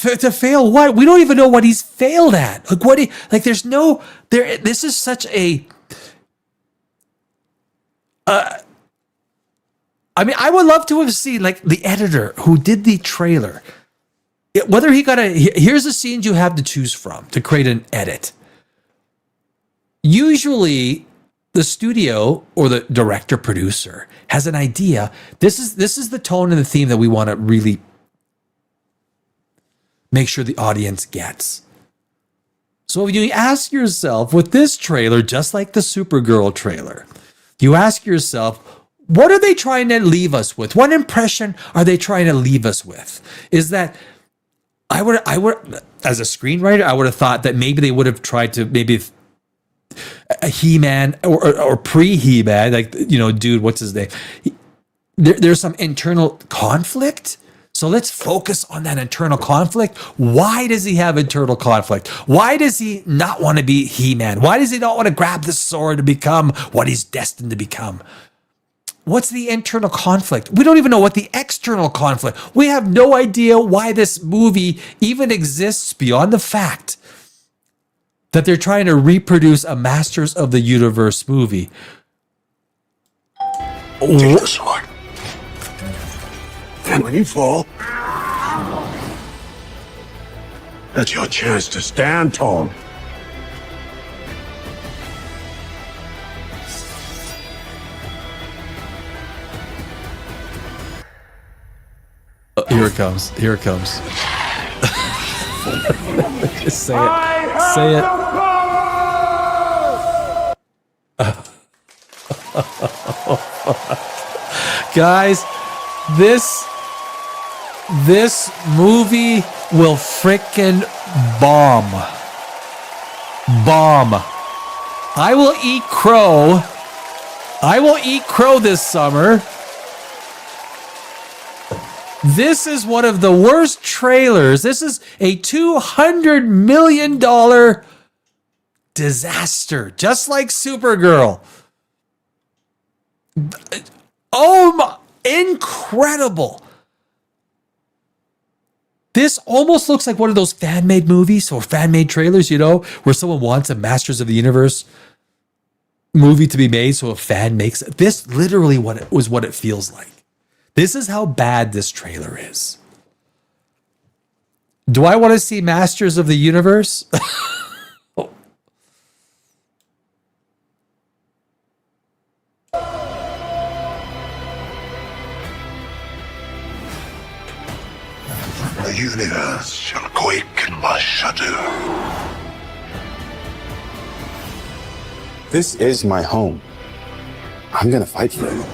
To fail what? We don't even know what he's failed at. This is such a I mean, I would love to have seen like the editor who did the trailer. Whether he got here's the scenes you have to choose from to create an edit. Usually the studio or the director producer has an idea. This is the tone and the theme that we want to really make sure the audience gets. So if you ask yourself with this trailer, just like the Supergirl trailer, you ask yourself, what are they trying to leave us with? What impression are they trying to leave us with? Is that I would, as a screenwriter, I would have thought that maybe they would have tried to maybe a He-Man or pre-He-Man, like, you know, dude, what's his name? There's some internal conflict. So let's focus on that internal conflict. Why does he have internal conflict? Why does he not want to be He-Man? Why does he not want to grab the sword to become what he's destined to become? What's the internal conflict? We don't even know what the external conflict. We have no idea why this movie even exists beyond the fact that they're trying to reproduce a Masters of the Universe movie. Take the sword. And when you fall, that's your chance to stand tall. Here it comes. Here it comes. Just say it. Say it. Guys, this movie will frickin' bomb. Bomb. I will eat crow. I will eat crow this summer. This is one of the worst trailers. This is a $200 million disaster, just like Supergirl. Oh my, incredible. This almost looks like one of those fan-made movies or fan-made trailers, you know, where someone wants a Masters of the Universe movie to be made, so a fan makes it. This literally what it feels like. This is how bad this trailer is. Do I want to see Masters of the Universe? The universe shall quake in my shadow. This is my home. I'm gonna fight for it.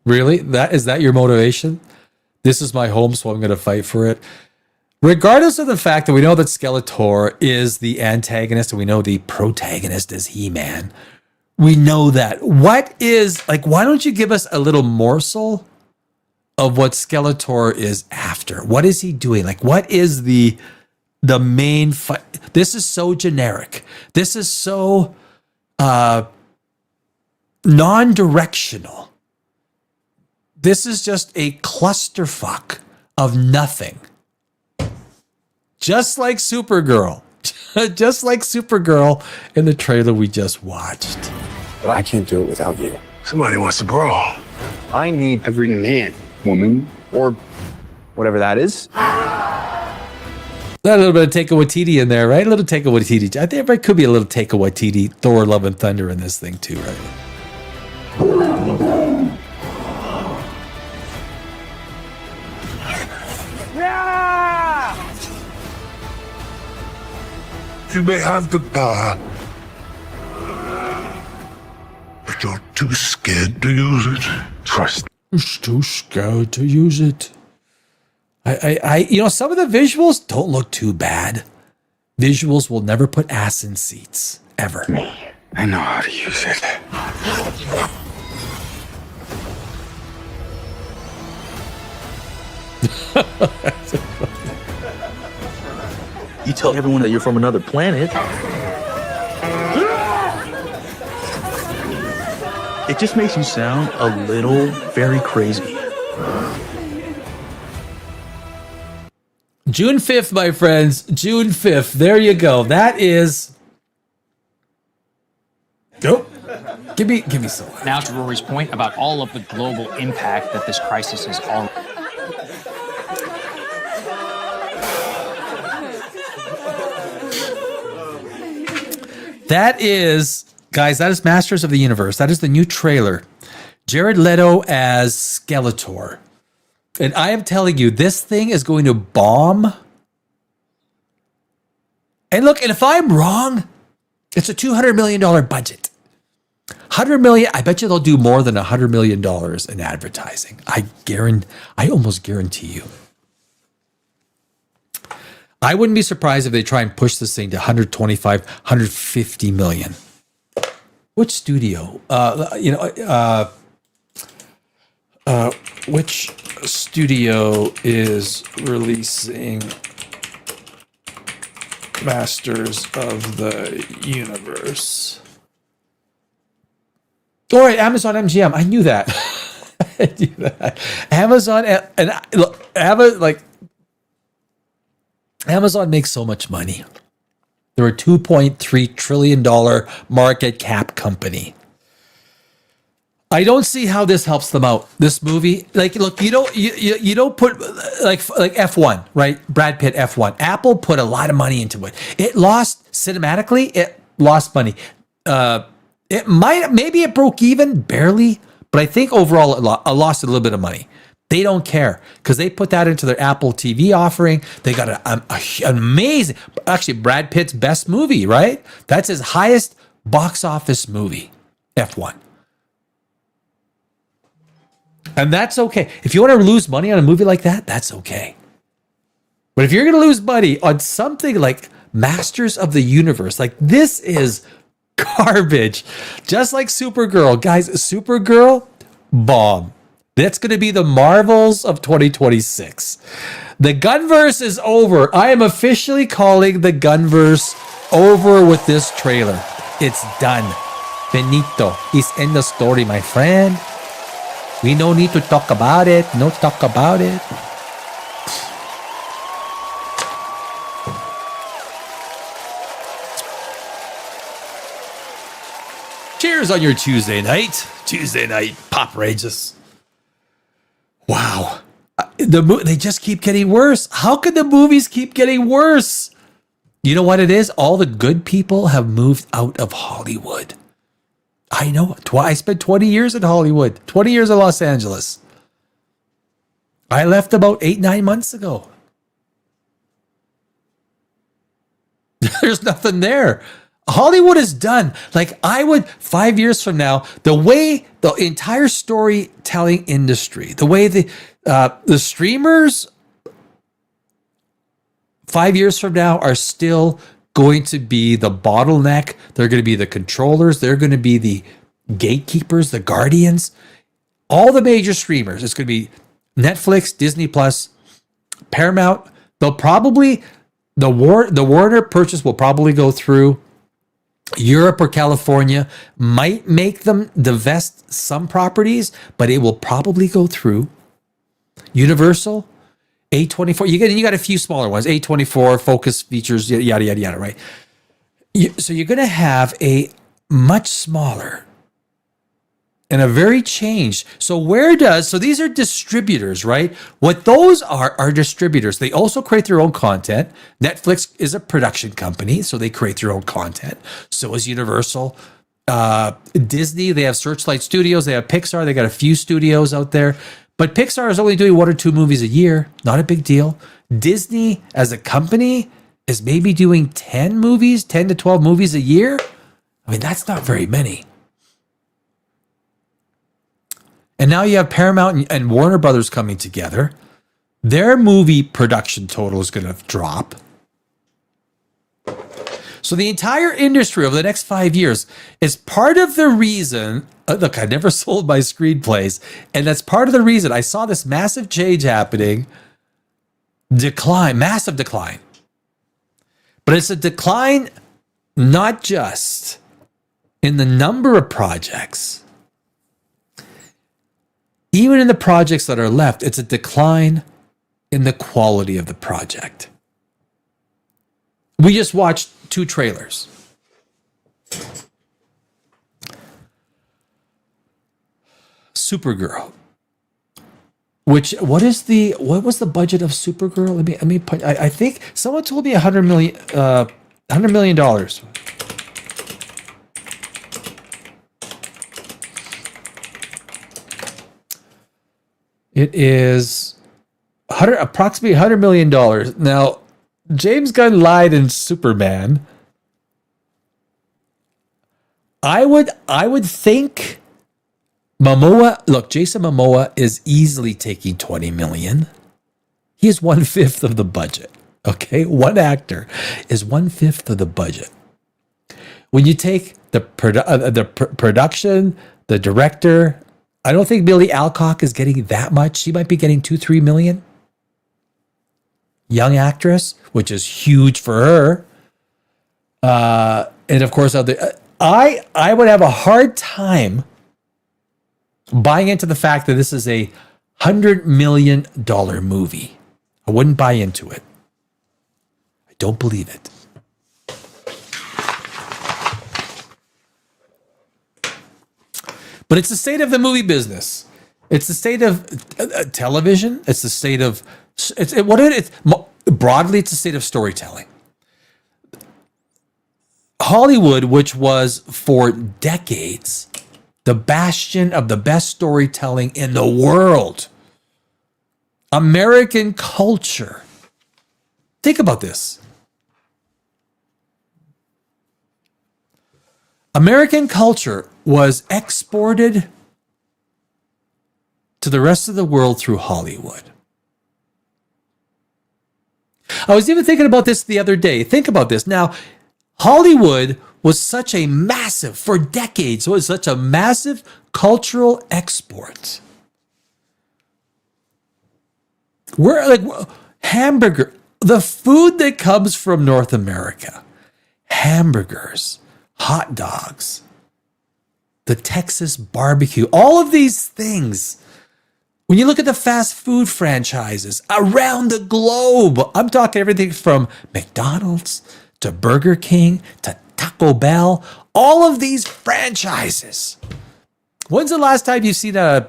Really? Is that your motivation? This is my home, so I'm going to fight for it. Regardless of the fact that we know that Skeletor is the antagonist and we know the protagonist is He-Man, we know that. What is, like, why don't you give us a little morsel of what Skeletor is after? What is he doing? Like, what is the main fight? This is so generic. This is so non-directional. This is just a clusterfuck of nothing. Just like Supergirl. Just like Supergirl in the trailer we just watched. But I can't do it without you. Somebody wants to brawl. I need every man, woman, or whatever that is. That a little bit of Taika Waititi in there, right? A little Taika Waititi. I think there could be a little Taika Waititi, Thor, Love and Thunder in this thing too, right? You may have the power, but you're too scared to use it. Trust. It's too scared to use it. I you know, some of the visuals don't look too bad. Visuals will never put ass in seats, ever. I know how to use it. You tell everyone that you're from another planet. It just makes you sound a little very crazy. June 5th, my friends. June 5th. There you go. That is... Go. Give me some. Now to Rory's point about all of the global impact that this crisis has already. That is, guys, that is Masters of the Universe. That is the new trailer. Jared Leto as Skeletor. And I am telling you, this thing is going to bomb. And look, and if I'm wrong, it's a $200 million budget. 100 million, I bet you they'll do more than $100 million in advertising. I almost guarantee you. I wouldn't be surprised if they try and push this thing to 125, 150 million. Which studio? Which studio is releasing Masters of the Universe? All right, Amazon MGM. I knew that. I knew that. Amazon and look, Amazon makes so much money. They're a $2.3 trillion market cap company. I don't see how this helps them out. This movie, like, look, you don't put like F1, right? Brad Pitt F1. Apple put a lot of money into it. It lost cinematically. It lost money. Maybe it broke even barely, but I think overall it lost a little bit of money. They don't care because they put that into their Apple TV offering. They got an amazing, actually Brad Pitt's best movie, right? That's his highest box office movie, F1. And that's okay. If you want to lose money on a movie like that, that's okay. But if you're going to lose money on something like Masters of the Universe, like this is garbage. Just like Supergirl. Guys, Supergirl, bomb. That's going to be the Marvels of 2026. The Gunverse is over. I am officially calling the Gunverse over with this trailer. It's done. Finito. It's in the story, my friend. We no need to talk about it. No talk about it. Cheers on your Tuesday night. Tuesday night, POPRAGEOUS. Wow. They just keep getting worse. How could the movies keep getting worse? You know what it is? All the good people have moved out of Hollywood. I know. I spent 20 years in Hollywood, 20 years in Los Angeles. I left about 8-9 months ago. There's nothing there. Hollywood is done. Like 5 years from now, the way the entire storytelling industry, the way the streamers 5 years from now are still going to be the bottleneck. They're going to be the controllers. They're going to be the gatekeepers, the guardians. All the major streamers. It's going to be Netflix, Disney Plus, Paramount. They'll probably the Warner purchase will probably go through. Europe or California might make them divest some properties, but it will probably go through. Universal, A24. You got a few smaller ones. A24, Focus Features, yada yada yada. Right. So you're going to have a much smaller and a very changed. So these are distributors, right? What those are distributors. They also create their own content. Netflix is a production company, so they create their own content. So is Universal. Disney, they have Searchlight Studios. They have Pixar. They got a few studios out there. But Pixar is only doing 1 or 2 movies a year. Not a big deal. Disney as a company is maybe doing 10 to 12 movies a year. I mean, that's not very many. And now you have Paramount and Warner Brothers coming together. Their movie production total is going to drop. So the entire industry over the next 5 years is part of the reason. Look, I never sold my screenplays. And that's part of the reason I saw this massive change happening. Massive decline. But it's a decline not just in the number of projects. Even in the projects that are left, it's a decline in the quality of the project. We just watched 2 trailers. Supergirl. What was the budget of Supergirl? Let me put. I think someone told me $100 million. It is approximately $100 million. Now, James Gunn lied in Superman. I would think Jason Momoa is easily taking $20 million. He is 1/5 of the budget. Okay, one actor is 1/5 of the budget. When you take the production, the director, I don't think Millie Alcock is getting that much. She might be getting $2-3 million. Young actress, which is huge for her. And of course, I would have a hard time buying into the fact that this is a $100 million movie. I wouldn't buy into it. I don't believe it. But it's the state of the movie business. It's the state of television. It's the state of broadly. It's the state of storytelling. Hollywood, which was for decades the bastion of the best storytelling in the world, American culture. Think about this. American culture was exported to the rest of the world through Hollywood. I was even thinking about this the other day. Think about this. Now, Hollywood was such a massive, for decades, was such a massive cultural export. We're like hamburger, the food that comes from North America, hamburgers, hot dogs, the Texas barbecue, all of these things. When you look at the fast food franchises around the globe, I'm talking everything from McDonald's to Burger King to Taco Bell, all of these franchises. When's the last time you've seen a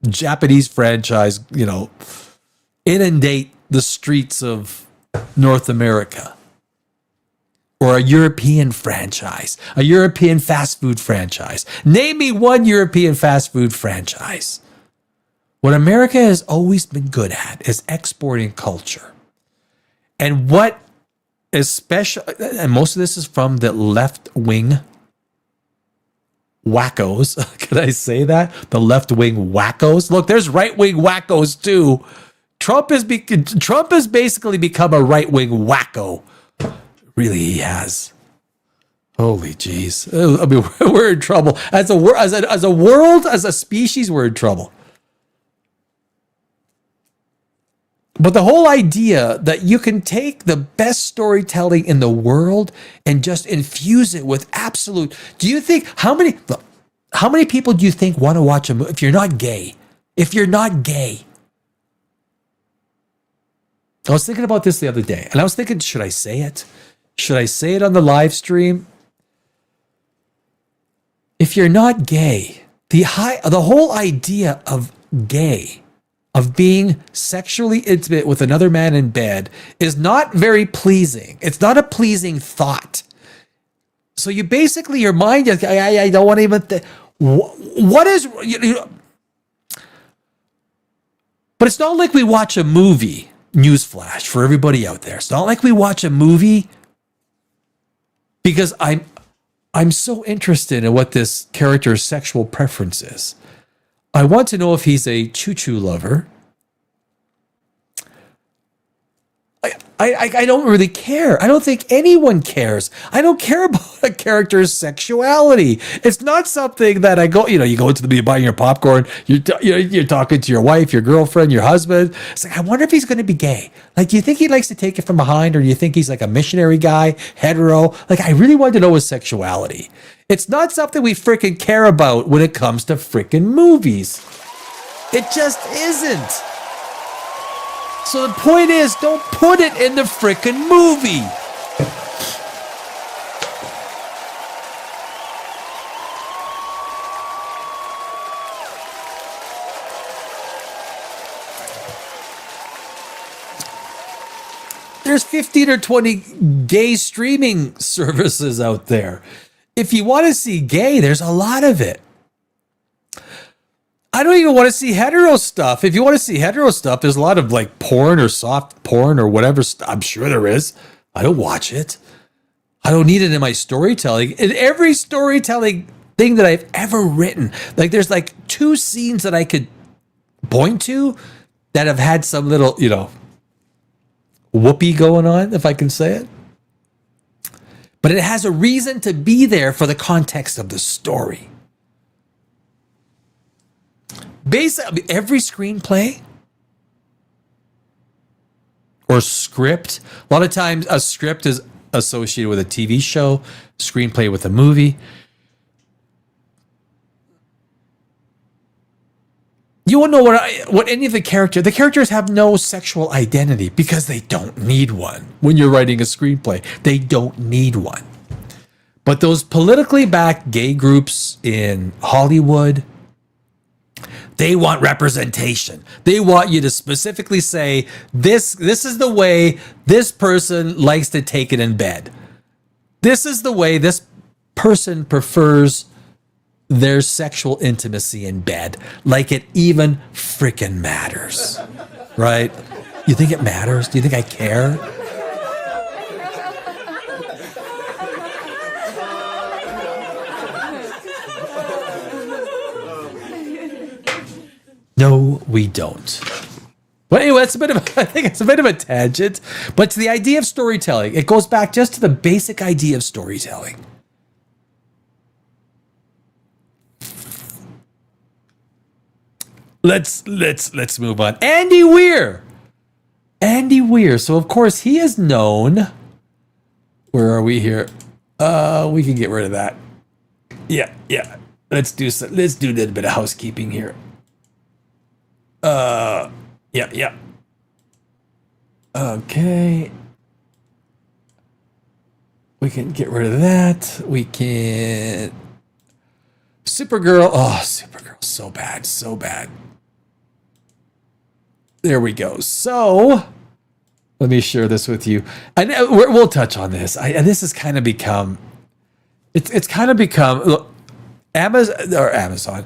Japanese franchise, inundate the streets of North America? Or a European franchise, a European fast food franchise. Name me one European fast food franchise. What America has always been good at is exporting culture. And what especially, and most of this is from the left-wing wackos. Can I say that? The left-wing wackos. Look, there's right-wing wackos too. Trump has basically become a right-wing wacko. Really, he has. Holy jeez. I mean, we're in trouble. As a world, as a species, we're in trouble. But the whole idea that you can take the best storytelling in the world and just infuse it with absolute... Do you think... How many people do you think want to watch a movie if you're not gay? If you're not gay. I was thinking about this the other day, and I was thinking, should I say it? Should I say it on the live stream? If you're not gay, the whole idea of gay, of being sexually intimate with another man in bed, is not very pleasing. It's not a pleasing thought. So you basically, your mind, I don't want to even think. What is... But it's not like we watch a movie. Newsflash for everybody out there. It's not like we watch a movie because I'm so interested in what this character's sexual preference is. I want to know if he's a choo-choo lover. I don't really care. I don't think anyone cares. I don't care about a character's sexuality. It's not something that I go, you go into the buying your popcorn, you're talking to your wife, your girlfriend, your husband. It's like, I wonder if he's going to be gay. Like, do you think he likes to take it from behind, or do you think he's like a missionary guy, hetero? Like, I really want to know his sexuality. It's not something we freaking care about when it comes to freaking movies. It just isn't. So the point is, don't put it in the frickin' movie. there's 15 or 20 gay streaming services out there. If you want to see gay, there's a lot of it. I don't even want to see hetero stuff. If you want to see hetero stuff, there's a lot of like porn or soft porn or whatever. I'm sure there is. I don't watch it. I don't need it in my storytelling. In every storytelling thing that I've ever written, like there's like 2 scenes that I could point to that have had some little, whoopee going on, if I can say it. But it has a reason to be there for the context of the story. Basically, every screenplay or script, a lot of times a script is associated with a TV show, screenplay with a movie. You won't know what any of the characters have no sexual identity because they don't need one. When you're writing a screenplay, they don't need one. But those politically backed gay groups in Hollywood, they want representation. They want you to specifically say, this is the way this person likes to take it in bed. This is the way this person prefers their sexual intimacy in bed. Like it even freaking matters. Right? You think it matters? Do you think I care? No, we don't. But anyway, I think it's a bit of a tangent. But to the idea of storytelling, it goes back just to the basic idea of storytelling. Let's move on. Andy Weir. So of course he is known. Where are we here? We can get rid of that. Yeah. Let's do a little bit of housekeeping here. Yeah. Okay. We can get rid of that. We can... Supergirl. Oh, Supergirl. So bad. There we go. So, let me share this with you. I know we'll touch on this. This has kind of become... It's kind of become... Look, Amazon...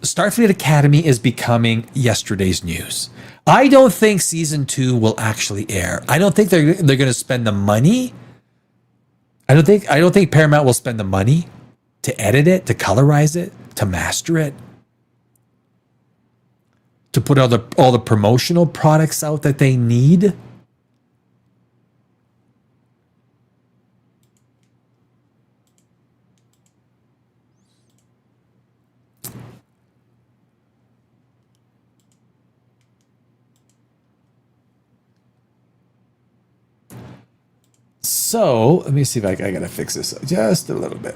Starfleet Academy is becoming yesterday's news. I don't think season 2 will actually air. I don't think they're going to spend the money. I don't think Paramount will spend the money to edit it, to colorize it, to master it, to put all the promotional products out that they need. So let me see if I gotta fix this up just a little bit.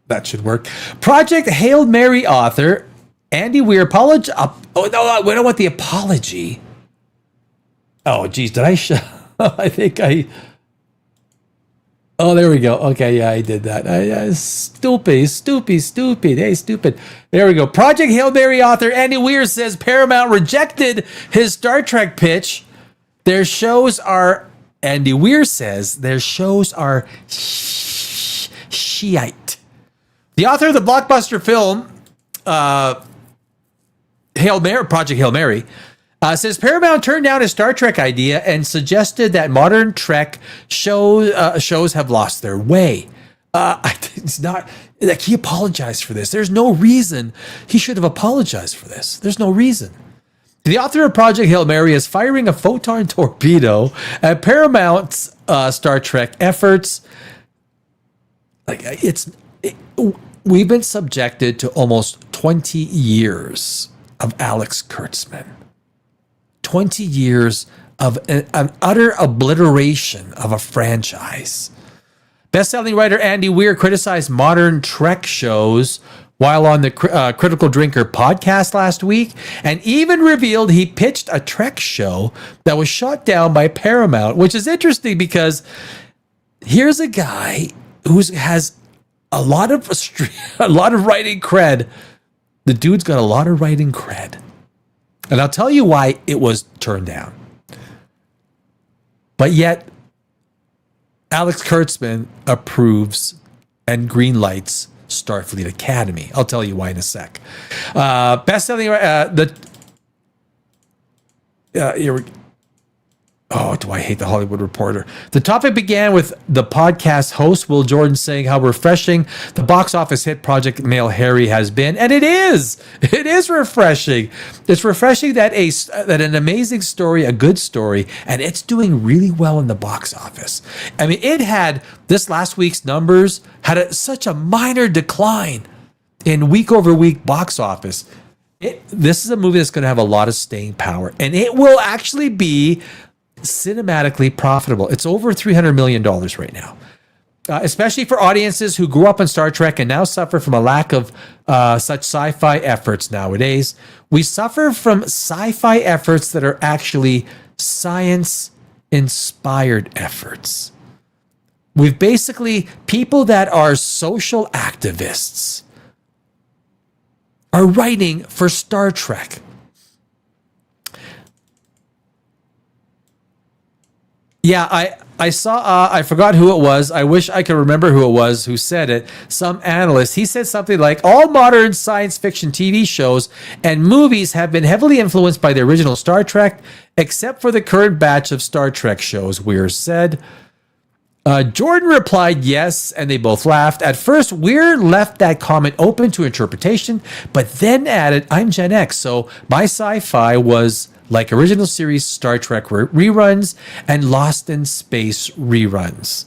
That should work. Project Hail Mary author Andy Weir apology. Oh no, we don't want the apology. Oh geez, did I? I think I. Oh, there we go. Okay, yeah, I did that. Stupid. Hey, stupid. There we go. Project Hail Mary author Andy Weir says Paramount rejected his Star Trek pitch. Their shows are, Andy Weir says, their shows are shite. The author of the blockbuster film, Project Hail Mary, says Paramount turned down his Star Trek idea and suggested that modern Trek shows have lost their way. It's not like he apologized for this. There's no reason he should have apologized for this. There's no reason. The author of Project Hail Mary is firing a photon torpedo at Paramount's Star Trek efforts. We've been subjected to almost 20 years of Alex Kurtzman. 20 years of an utter obliteration of a franchise. Best-selling writer Andy Weir criticized modern Trek shows while on the Critical Drinker podcast last week, and even revealed he pitched a Trek show that was shot down by Paramount, which is interesting because here's a guy who has a lot of writing cred. The dude's got a lot of writing cred. And I'll tell you why it was turned down. But yet, Alex Kurtzman approves and greenlights Starfleet Academy. I'll tell you why in a sec. Best-selling, oh, do I hate the Hollywood Reporter? The topic began with the podcast host, Will Jordan, saying how refreshing the box office hit Project Hail Mary has been. And it is. It is refreshing. It's refreshing that an amazing story, a good story, and it's doing really well in the box office. I mean, it had, this last week's numbers had such a minor decline in week-over-week box office. This is a movie that's going to have a lot of staying power, and it will actually be cinematically profitable. It's over $300 million right now, especially for audiences who grew up on Star Trek and now suffer from a lack of such sci-fi efforts nowadays. We suffer from sci-fi efforts that are actually science-inspired efforts. We've basically people that are social activists are writing for Star Trek. Yeah, I saw, I forgot who it was. I wish I could remember who it was who said it. Some analyst. He said something like, all modern science fiction TV shows and movies have been heavily influenced by the original Star Trek, except for the current batch of Star Trek shows, Weir said. Jordan replied yes, and they both laughed. At first, Weir left that comment open to interpretation, but then added, I'm Gen X, so my sci-fi was like original series Star Trek reruns and Lost in Space reruns.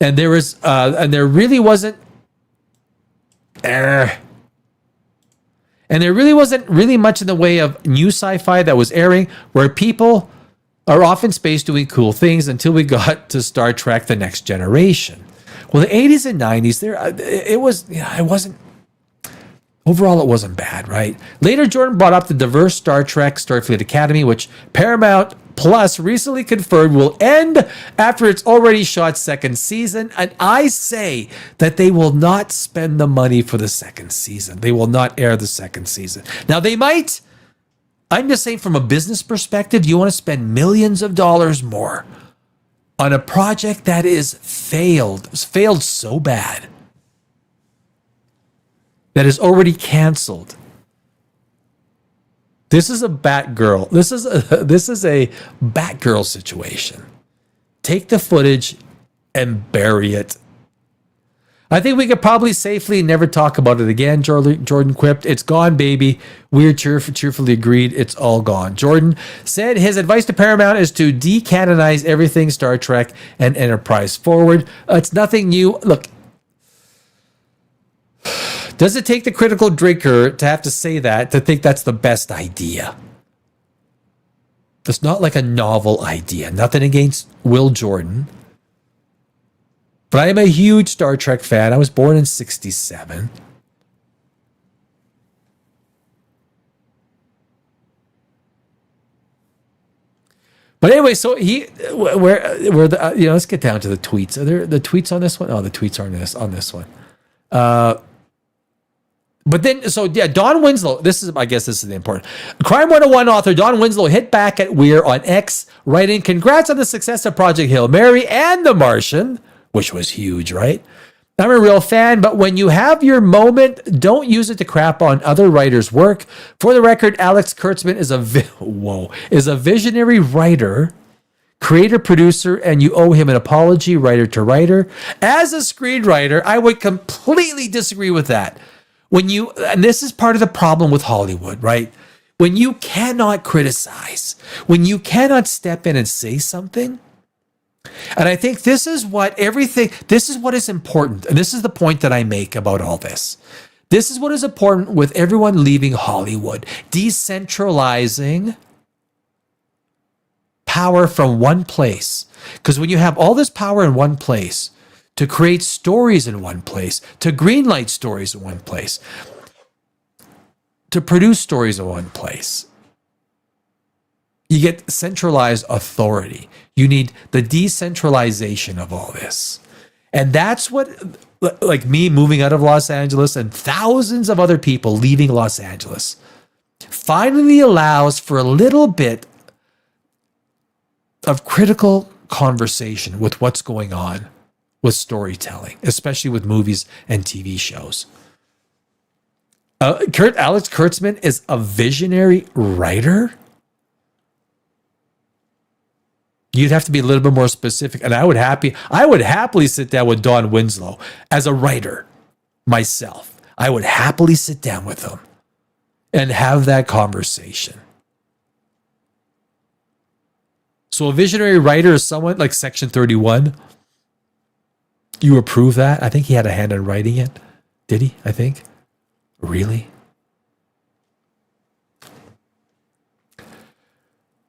And there was, and there really wasn't, and there really wasn't really much in the way of new sci-fi that was airing, where people are off in space doing cool things until we got to Star Trek: The Next Generation. Well, the 80s and 90s, it was, it wasn't, overall, it wasn't bad, right? Later, Jordan brought up the diverse Star Trek Starfleet Academy, which Paramount Plus recently confirmed will end after its already shot second season. And I say that they will not spend the money for the second season. They will not air the second season. Now, they might. I'm just saying, from a business perspective, you want to spend millions of dollars more on a project that is failed. It's failed so bad that is already canceled. This is a Batgirl. This is a Batgirl situation. Take the footage and bury it. I think we could probably safely never talk about it again, Jordan quipped. It's gone, baby. Weir cheerfully agreed. It's all gone. Jordan said his advice to Paramount is to decanonize everything Star Trek and Enterprise forward. It's nothing new. Look, does it take the critical drinker to have to say that, to think that's the best idea? It's not like a novel idea. Nothing against Will Jordan. But I am a huge Star Trek fan. I was born in 1967. But anyway, so where the let's get down to the tweets. Are there the tweets on this one? Oh, the tweets aren't on this one. But then, so yeah, Don Winslow, I guess this is the important. Crime 101 author Don Winslow hit back at Weir on X, writing, congrats on the success of Project Hail Mary and The Martian, which was huge, right? I'm a real fan, but when you have your moment, don't use it to crap on other writers' work. For the record, Alex Kurtzman is a visionary writer, creator, producer, and you owe him an apology, writer to writer. As a screenwriter, I would completely disagree with that. And this is part of the problem with Hollywood, right? When you cannot criticize, when you cannot step in and say something, and I think this is what is important. And this is the point that I make about all this. This is what is important with everyone leaving Hollywood, decentralizing power from one place. Because when you have all this power in one place, to create stories in one place, to greenlight stories in one place, to produce stories in one place, you get centralized authority. You need the decentralization of all this. And that's what, like me moving out of Los Angeles and thousands of other people leaving Los Angeles. finally allows for a little bit of critical conversation with what's going on with storytelling, especially with movies and TV shows. Alex Kurtzman is a visionary writer. You'd have to be a little bit more specific, and I would happily sit down with Don Winslow as a writer myself. I would happily sit down with him and have that conversation. So a visionary writer is someone like Section 31. You approve that? I think he had a hand in writing it. Did he? I think. Really?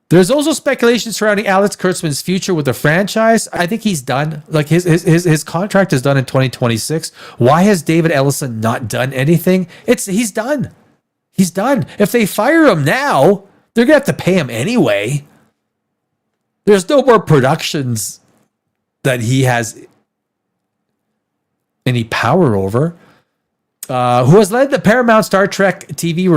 There's also speculation surrounding Alex Kurtzman's future with the franchise. I think he's done. Like his contract is done in 2026. Why has David Ellison not done anything? He's done. He's done. If they fire him now, they're gonna have to pay him anyway. There's no more productions that he has any power over. Who has led the Paramount Star Trek TV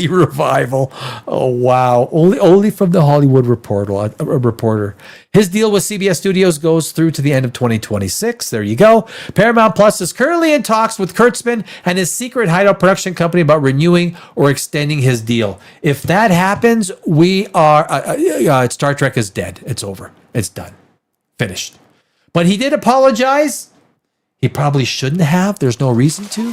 revival? Oh wow! Only from the Hollywood Reporter. His deal with CBS Studios goes through to the end of 2026. There you go. Paramount Plus is currently in talks with Kurtzman and his secret hideout production company about renewing or extending his deal. If that happens, we are Star Trek is dead. It's over. It's done. Finished. But he did apologize. He probably shouldn't have. There's no reason to.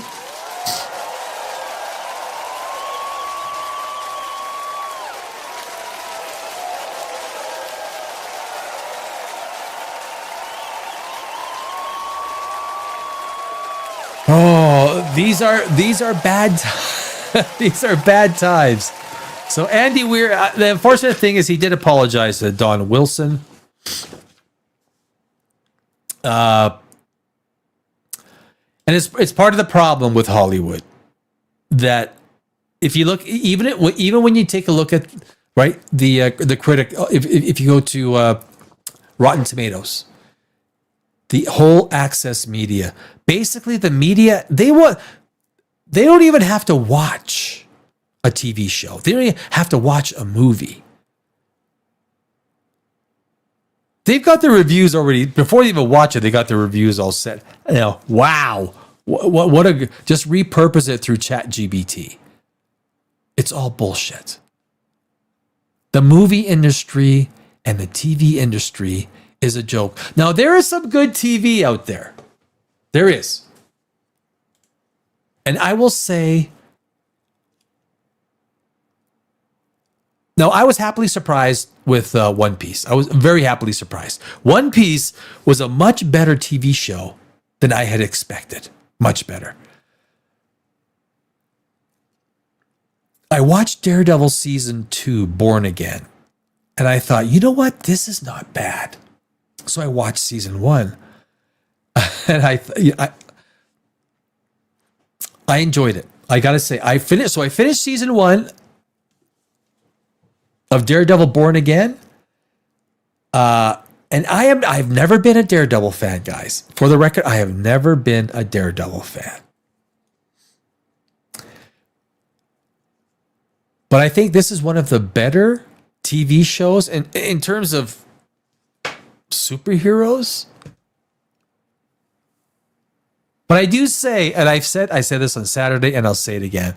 Oh, these are bad. These are bad times. So Andy Weir. The unfortunate thing is he did apologize to Don Wilson. And it's part of the problem with Hollywood that if you look, even when you take a look at the critic, if you go to Rotten Tomatoes, the whole access media, basically the media they don't even have to watch a TV show. They don't even have to watch a movie. They've got the reviews already before they even watch it. They got the reviews all set. You know, wow, what a just repurpose it through ChatGPT. It's all bullshit. The movie industry and the TV industry is a joke. Now there is some good TV out there. There is, and I will say. No, I was happily surprised with One Piece. I was very happily surprised. One Piece was a much better TV show than I had expected. Much better. I watched Daredevil Season 2, Born Again, and I thought, you know what? This is not bad. So I watched Season 1, and I enjoyed it. I got to say, I finished Season 1 of Daredevil Born Again. And I've never been a Daredevil fan, guys. For the record, I have never been a Daredevil fan. But I think this is one of the better TV shows in terms of superheroes. But I do say, and I said this on Saturday, and I'll say it again.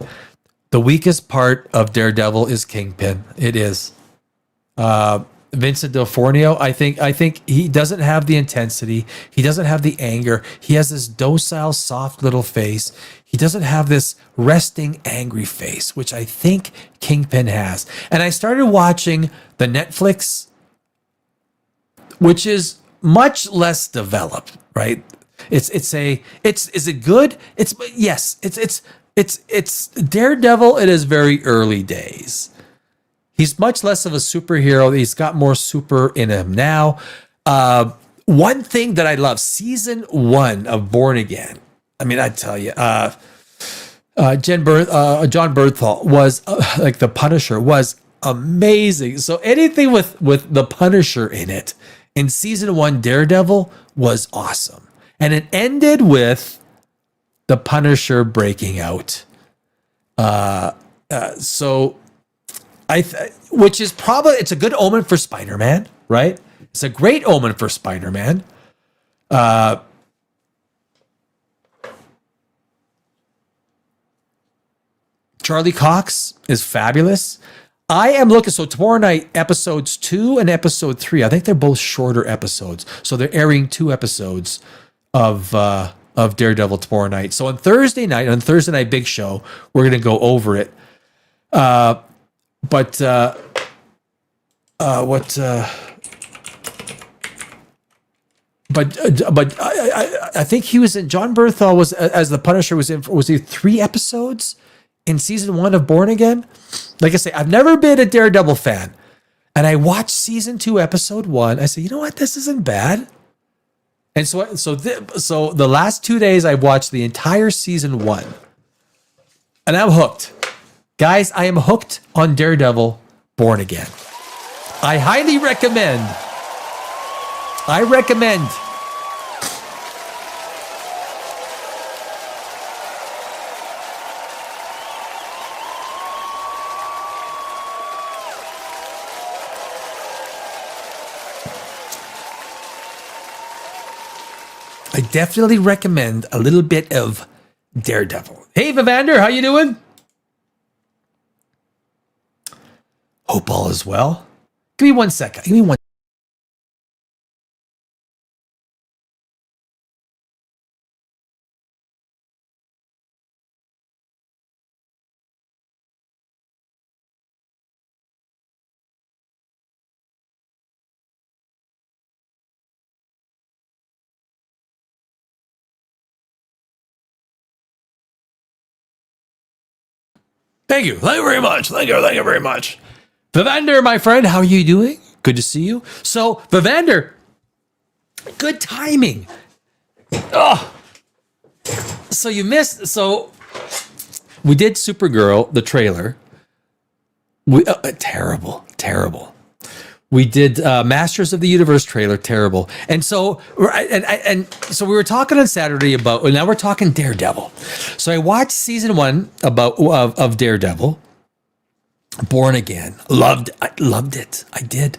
The weakest part of Daredevil is Kingpin. It is. Vincent D'Onofrio, I think he doesn't have the intensity. He doesn't have the anger. He has this docile, soft little face. He doesn't have this resting, angry face, which I think Kingpin has. And I started watching the Netflix, which is much less developed, right? Is it good? It's Daredevil. It is very early days. He's much less of a superhero. He's got more super in him now. One thing that I love, season 1 of Born Again. I mean, I tell you, John Bernthal was like the Punisher was amazing. So anything with the Punisher in it in season 1, Daredevil was awesome, and it ended with the Punisher breaking out. which is probably, it's a good omen for Spider-Man, right? It's a great omen for Spider-Man. Charlie Cox is fabulous. I am looking, so tomorrow night, episodes 2 and episode 3, I think they're both shorter episodes. So they're airing 2 episodes of Daredevil tomorrow night. So on Thursday night Big Show, we're going to go over it. But I think he was in, John Bernthal was, as the Punisher, was he 3 episodes in season 1 of Born Again? Like I say, I've never been a Daredevil fan. And I watched season 2, episode 1. I said, you know what? This isn't bad. And so the last 2 days, I watched the entire season 1. And I'm hooked. Guys, I am hooked on Daredevil Born Again. I highly recommend. I definitely recommend a little bit of Daredevil. Hey, Vivander, how you doing? Hope all is well. Give me 1 second. Give me one. Thank you. Thank you very much. Thank you very much. Vivander, my friend, how are you doing? Good to see you. So, Vivander, good timing. Oh. So you missed. So we did Supergirl, the trailer. Terrible. We did Masters of the Universe trailer, terrible. And so, so we were talking on Saturday about, now we're talking Daredevil. So I watched season 1 of Daredevil, Born Again. Loved it. I did.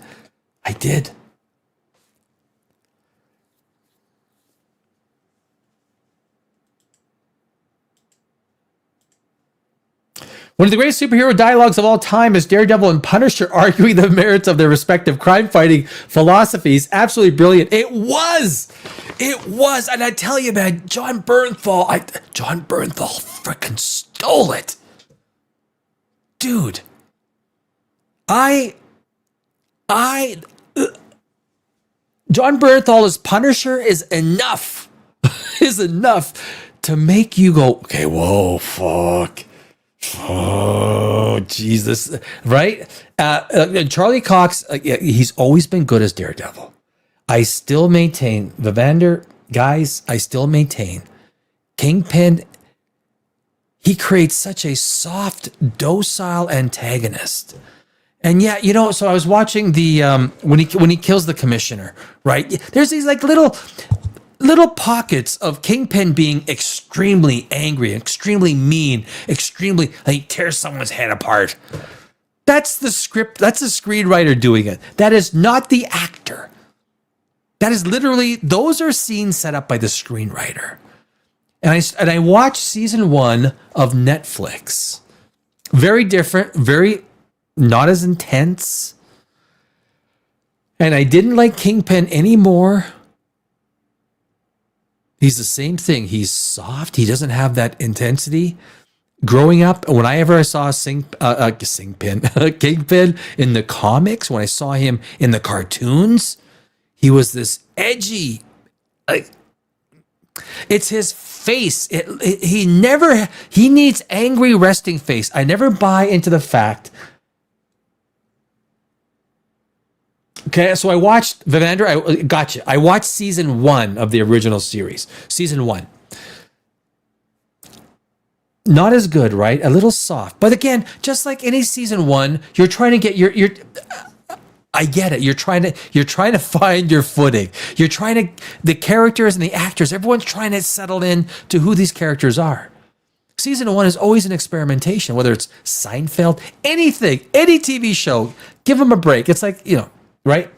One of the greatest superhero dialogues of all time is Daredevil and Punisher arguing the merits of their respective crime-fighting philosophies. Absolutely brilliant. It was. And I tell you, man, John Bernthal freaking stole it. Dude. John Bernthal as Punisher is enough. To make you go, okay, whoa, fuck. Oh, Jesus. Right? Charlie Cox, he's always been good as Daredevil. I still maintain, Vivander, guys, Kingpin, he creates such a soft, docile antagonist. And yeah, so I was watching the, when he kills the commissioner, right? There's these like little pockets of Kingpin being extremely angry, extremely mean, extremely, he tears someone's head apart. That's the script. That's the screenwriter doing it. That is not the actor. That is literally, those are scenes set up by the screenwriter. And I watched season 1 of Netflix. Very different, very not as intense. And I didn't like Kingpin anymore. He's the same thing. He's soft. He doesn't have that intensity. Growing up, whenever I saw Kingpin in the comics, when I saw him in the cartoons, he was this edgy, like, it's his face. He needs angry resting face. I never buy into the fact. Okay, so I watched Vivander. I watched season 1 of the original series. Season 1. Not as good, right? A little soft. But again, just like any season 1, you're trying to get your I get it. You're trying to find your footing. The characters and the actors, everyone's trying to settle in to who these characters are. season 1 is always an experimentation, whether it's Seinfeld, anything, any TV show, give them a break. It's like, right?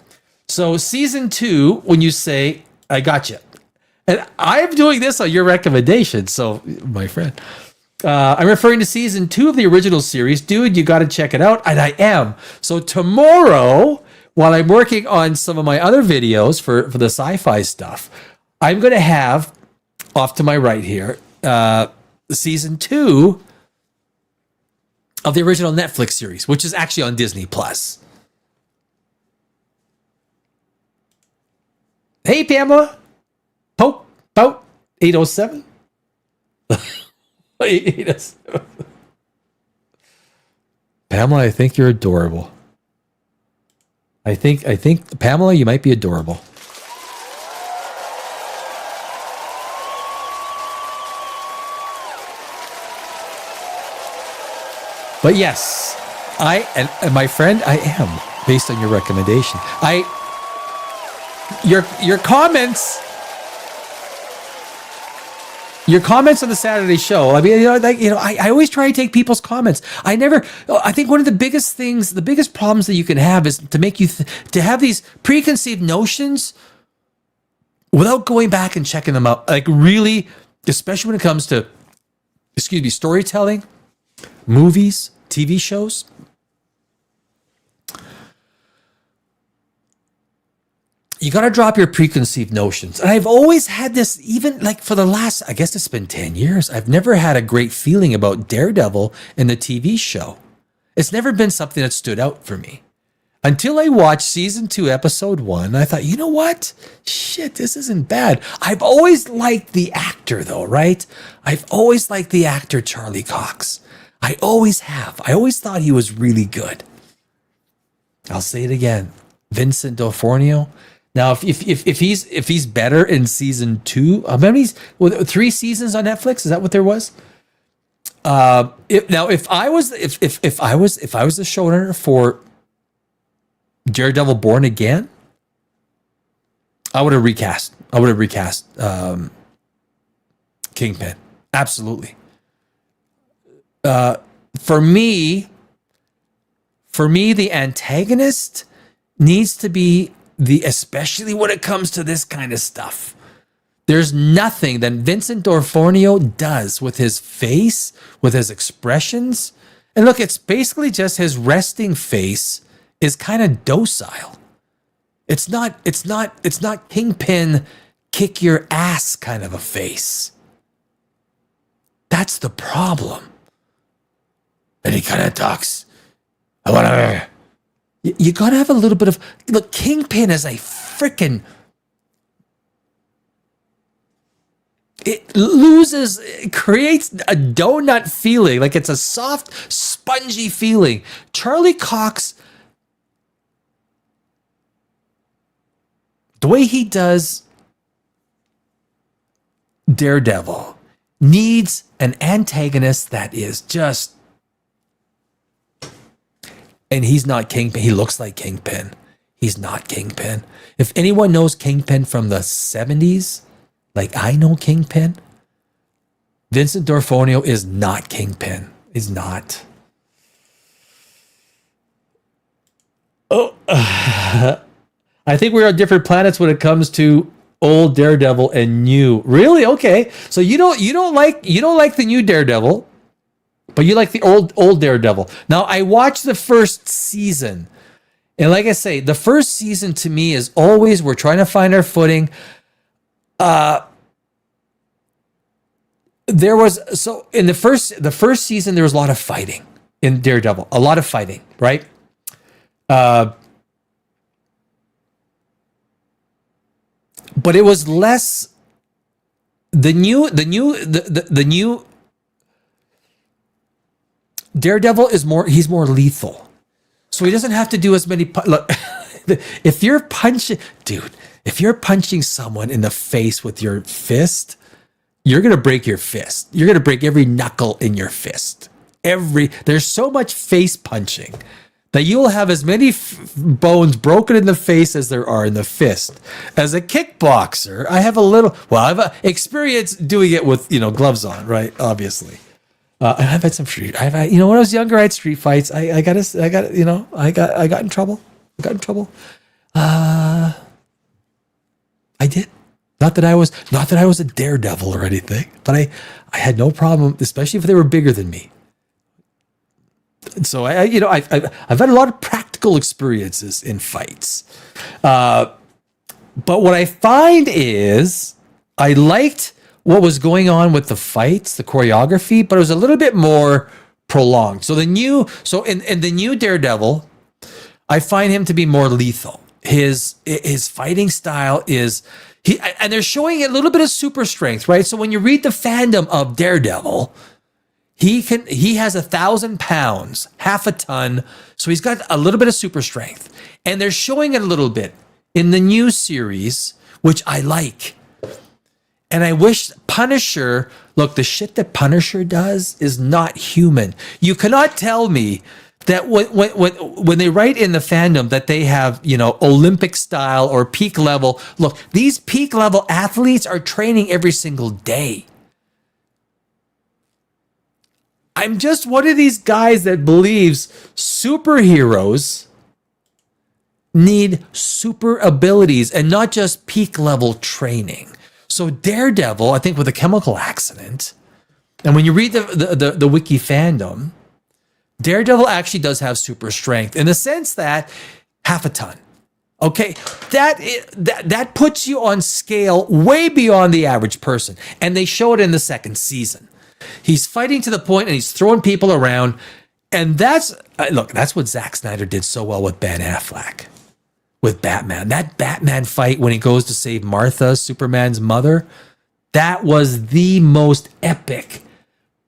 So season 2, when you say, I got you. And I'm doing this on your recommendation. So my friend, I'm referring to season 2 of the original series. Dude, you got to check it out. And I am. So tomorrow, while I'm working on some of my other videos for the sci-fi stuff, I'm going to have, off to my right here, season 2 of the original Netflix series, which is actually on Disney Plus. Hey, Pamela. Pope 807. 807. Pamela, I think you're adorable. I think Pamela, you might be adorable. But yes, and my friend, I am, based on your recommendation. Your comments on the Saturday show. I mean, I always try to take people's comments. I think one of the biggest things, the biggest problems that you can have is to make you to have these preconceived notions without going back and checking them out. Like really, especially when it comes to, storytelling, movies, TV shows. You got to drop your preconceived notions. And I've always had this, even like for the last, I guess it's been 10 years. I've never had a great feeling about Daredevil in the TV show. It's never been something that stood out for me. Until I watched season 2, episode 1, I thought, you know what? Shit, this isn't bad. I've always liked the actor though, right? I've always liked the actor Charlie Cox. I always have. I always thought he was really good. I'll say it again. Vincent D'Onofrio. Now, if he's better in season 2, how many? 3 seasons on Netflix? Is that what there was? If I was the showrunner for Daredevil Born Again, I would have recast. Kingpin. Absolutely. For me, the antagonist needs to be especially when it comes to this kind of stuff. There's nothing that Vincent D'Onofrio does with his face, with his expressions. And look, it's basically just his resting face is kind of docile. It's not Kingpin kick your ass kind of a face. That's the problem. And he kind of talks. You got to have a little bit of... Look, Kingpin is a freaking... It creates a donut feeling. Like it's a soft, spongy feeling. Charlie Cox, the way he does Daredevil, needs an antagonist that is just... And he's not Kingpin. He looks like Kingpin. He's not Kingpin. If anyone knows Kingpin from the 70s, like I know Kingpin, Vincent D'Onofrio is not Kingpin. He's not. Oh, I think we're on different planets when it comes to old Daredevil and new. Really? Okay. So you don't like the new Daredevil. But you like the old Daredevil. Now, I watched the first season. And like I say, the first season to me is always we're trying to find our footing. In the first season, there was a lot of fighting in Daredevil. A lot of fighting, right? But it was less the new Daredevil is he's more lethal. So he doesn't have to do as many look, if you're punching someone in the face with your fist, you're going to break your fist. You're going to break every knuckle in your fist. There's so much face punching that you'll have as many bones broken in the face as there are in the fist. As a kickboxer, I've experience doing it with, gloves on, right? Obviously. And I've had some street. I've had, when I was younger, I had street fights. I got in trouble. I did. Not that I was a daredevil or anything, but I had no problem, especially if they were bigger than me. And so I've had a lot of practical experiences in fights. But what I find is I liked what was going on with the fights, the choreography, but it was a little bit more prolonged. So in the new Daredevil, I find him to be more lethal. His fighting style is and they're showing a little bit of super strength, right? So when you read the fandom of Daredevil, he has 1,000 pounds, half a ton. So he's got a little bit of super strength, and they're showing it a little bit in the new series, which I like. And I wish Punisher, look, the shit that Punisher does is not human. You cannot tell me that when they write in the fandom that they have, Olympic style or peak level. Look, these peak level athletes are training every single day. I'm just one of these guys that believes superheroes need super abilities and not just peak level training. So Daredevil, I think with a chemical accident, and when you read the wiki fandom, Daredevil actually does have super strength in the sense that half a ton. Okay, that puts you on scale way beyond the average person, and they show it in the second season. He's fighting to the point, and he's throwing people around, and that's what Zack Snyder did so well with Ben Affleck, with Batman. That Batman fight when he goes to save Martha, Superman's mother, that was the most epic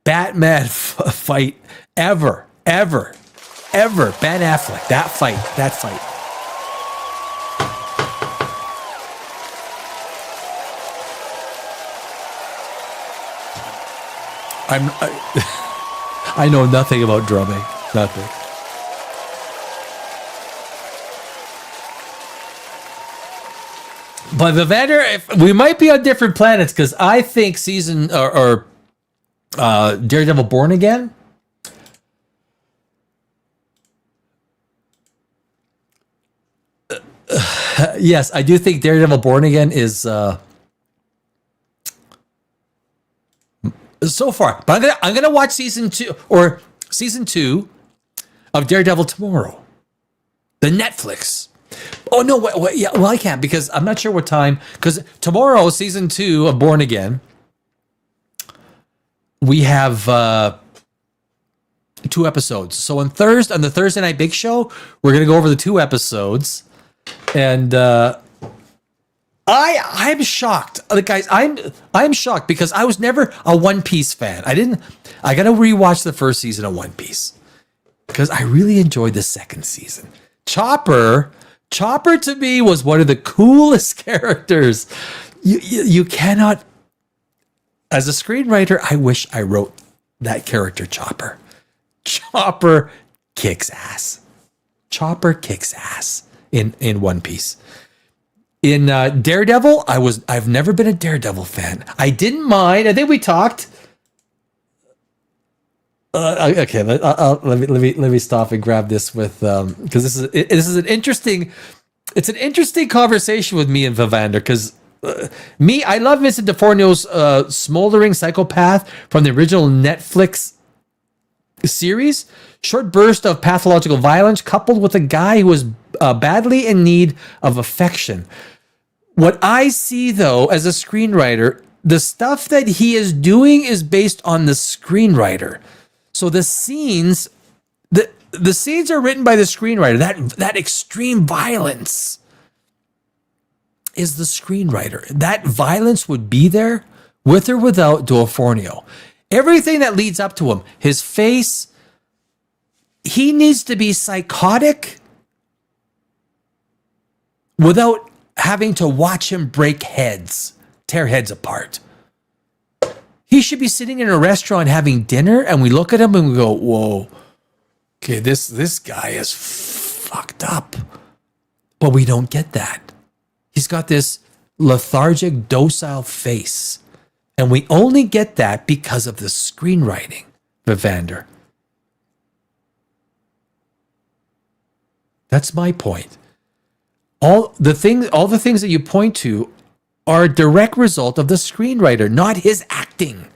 Batman fight ever. Ben Affleck, that fight. I know nothing about drumming. Nothing. But Vivander, we might be on different planets because I think Daredevil Born Again. Yes, I do think Daredevil Born Again is so far. But I'm gonna watch season 2 of Daredevil tomorrow. The Netflix. Oh no, wait, yeah, well I can't because I'm not sure what time. Because tomorrow, season 2 of Born Again, we have 2 episodes. So on the Thursday Night Big Show, we're gonna go over the 2 episodes. And I'm shocked, guys. I'm shocked because I was never a One Piece fan. I gotta rewatch the first season of One Piece because I really enjoyed the second season. Chopper to me was one of the coolest characters. You cannot, as a screenwriter, I wish I wrote that character. Chopper kicks ass. Chopper kicks ass in One Piece. In Daredevil, I've never been a Daredevil fan. I didn't mind. I think we talked. Okay, let me stop and grab this with because this is an interesting. It's an interesting conversation with me and Vivander because I love Vincent D'Onofrio's smoldering psychopath from the original Netflix series. Short burst of pathological violence coupled with a guy who was badly in need of affection. What I see, though, as a screenwriter, the stuff that he is doing is based on the screenwriter. So the scenes, the scenes are written by the screenwriter. That extreme violence is the screenwriter. That violence would be there with or without D'Onofrio. Everything that leads up to him, his face, he needs to be psychotic without having to watch him break heads, tear heads apart. He should be sitting in a restaurant having dinner and we look at him and we go, whoa, okay, this guy is fucked up. But we don't get that. He's got this lethargic, docile face. And we only get that because of the screenwriting. Vivander. That's my point. All the things that you point to are a direct result of the screenwriter, not his acting.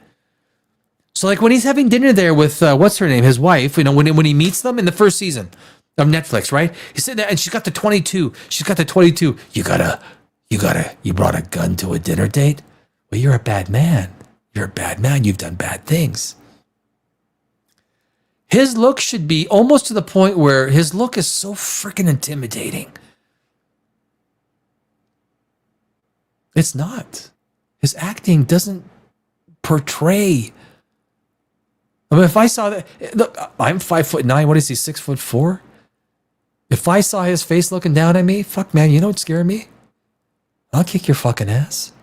So like when he's having dinner there with what's her name, his wife, you know, when he meets them in the first season of Netflix, right? He's sitting there and she's got the 22. She's got the 22. You brought a gun to a dinner date? Well, you're a bad man. You're a bad man. You've done bad things. His look should be almost to the point where his look is so freaking intimidating. It's not. His acting doesn't portray. I mean, if I saw that, look, I'm 5'9". What is he, 6'4"? If I saw his face looking down at me, fuck man, you know what'd scare me? I'll kick your fucking ass.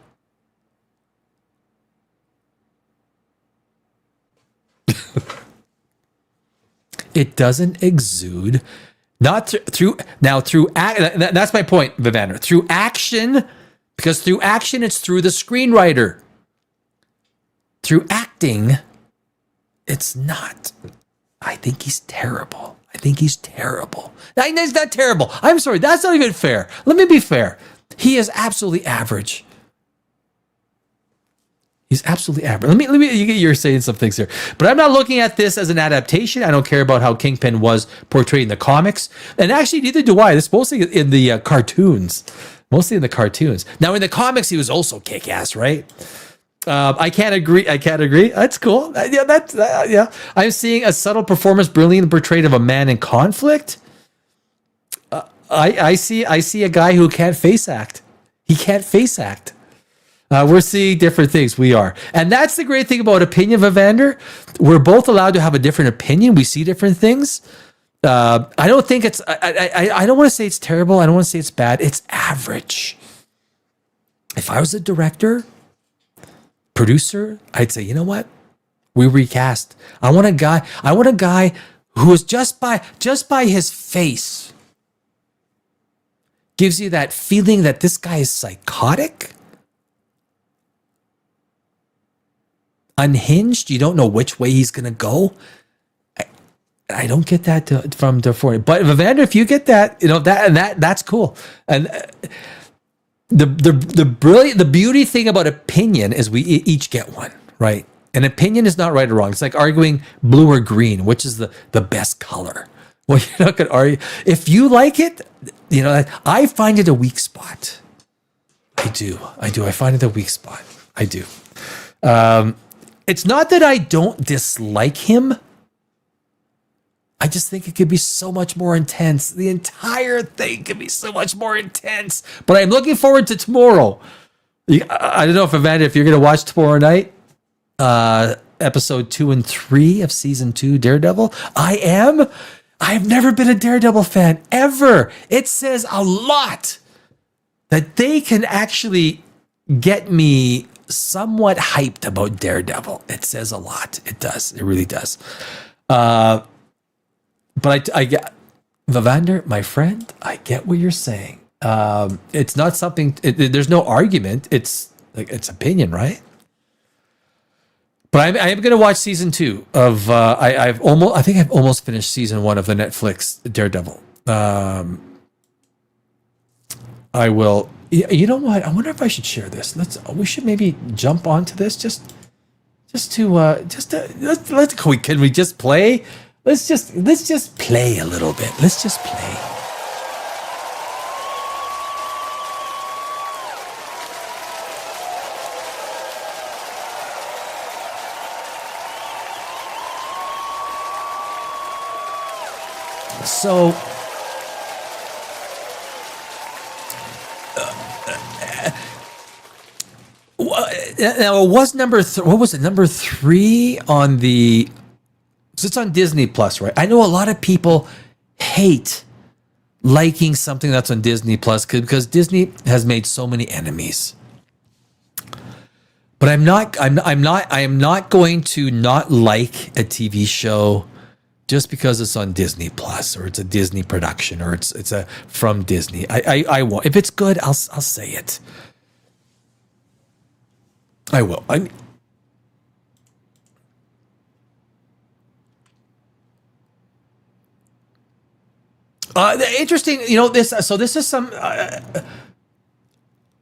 It doesn't exude, not through that's my point, Vivander. Through action, because through action, it's through the screenwriter. Through acting, it's not. I think he's terrible. He's not terrible. I'm sorry, that's not even fair. Let me be fair. He is absolutely average. He's absolutely average. Let me. You're saying some things here, but I'm not looking at this as an adaptation. I don't care about how Kingpin was portrayed in the comics, and actually, neither do I. It's mostly in the cartoons. Mostly in the cartoons. Now, in the comics, he was also kick-ass, right? I can't agree. That's cool. Yeah. I'm seeing a subtle performance, brilliant portrayal of a man in conflict. I see a guy who can't face act. He can't face act. We're seeing different things. We are. And that's the great thing about opinion, Vivander. We're both allowed to have a different opinion. We see different things. I don't think it's, I don't want to say it's terrible. I don't want to say it's bad. It's average. If I was a director, producer, I'd say, you know what? We recast. I want a guy who is just by his face gives you that feeling that this guy is psychotic, unhinged. You don't know which way he's going to go. I don't get that from DeForest. But Vivander, if you get that, you know, that's cool. And the beauty thing about opinion is we each get one, right? An opinion is not right or wrong. It's like arguing blue or green, which is the best color. Well, you're not going to argue. If you like it, you know, I find it a weak spot. I do. I find it a weak spot. I do. It's not that I don't dislike him. I just think it could be so much more intense. The entire thing could be so much more intense. But I'm looking forward to tomorrow. I don't know if Amanda, if you're going to watch tomorrow night, episode 2 and 3 of season 2, Daredevil. I am. I've never been a Daredevil fan ever. It says a lot that they can actually get me somewhat hyped about Daredevil. It says a lot. It does. It really does. But I get, Vivander, my friend, I get what you're saying. It's not something, there's no argument. It's like, it's opinion, right? But I am going to watch season 2 of, I think I've almost finished season 1 of the Netflix Daredevil. I will, you know what? I wonder if I should share this. We should maybe jump onto this let's can we just play? Let's just play a little bit. Let's just play. So now it was what was it? Number 3 on the. So it's on Disney Plus, right? I know a lot of people hate liking something that's on Disney Plus because Disney has made so many enemies. But I am not going to not like a TV show just because it's on Disney Plus or it's a Disney production or it's a from Disney. I won't. If it's good, I'll say it. I will. Interesting. This. So this is some.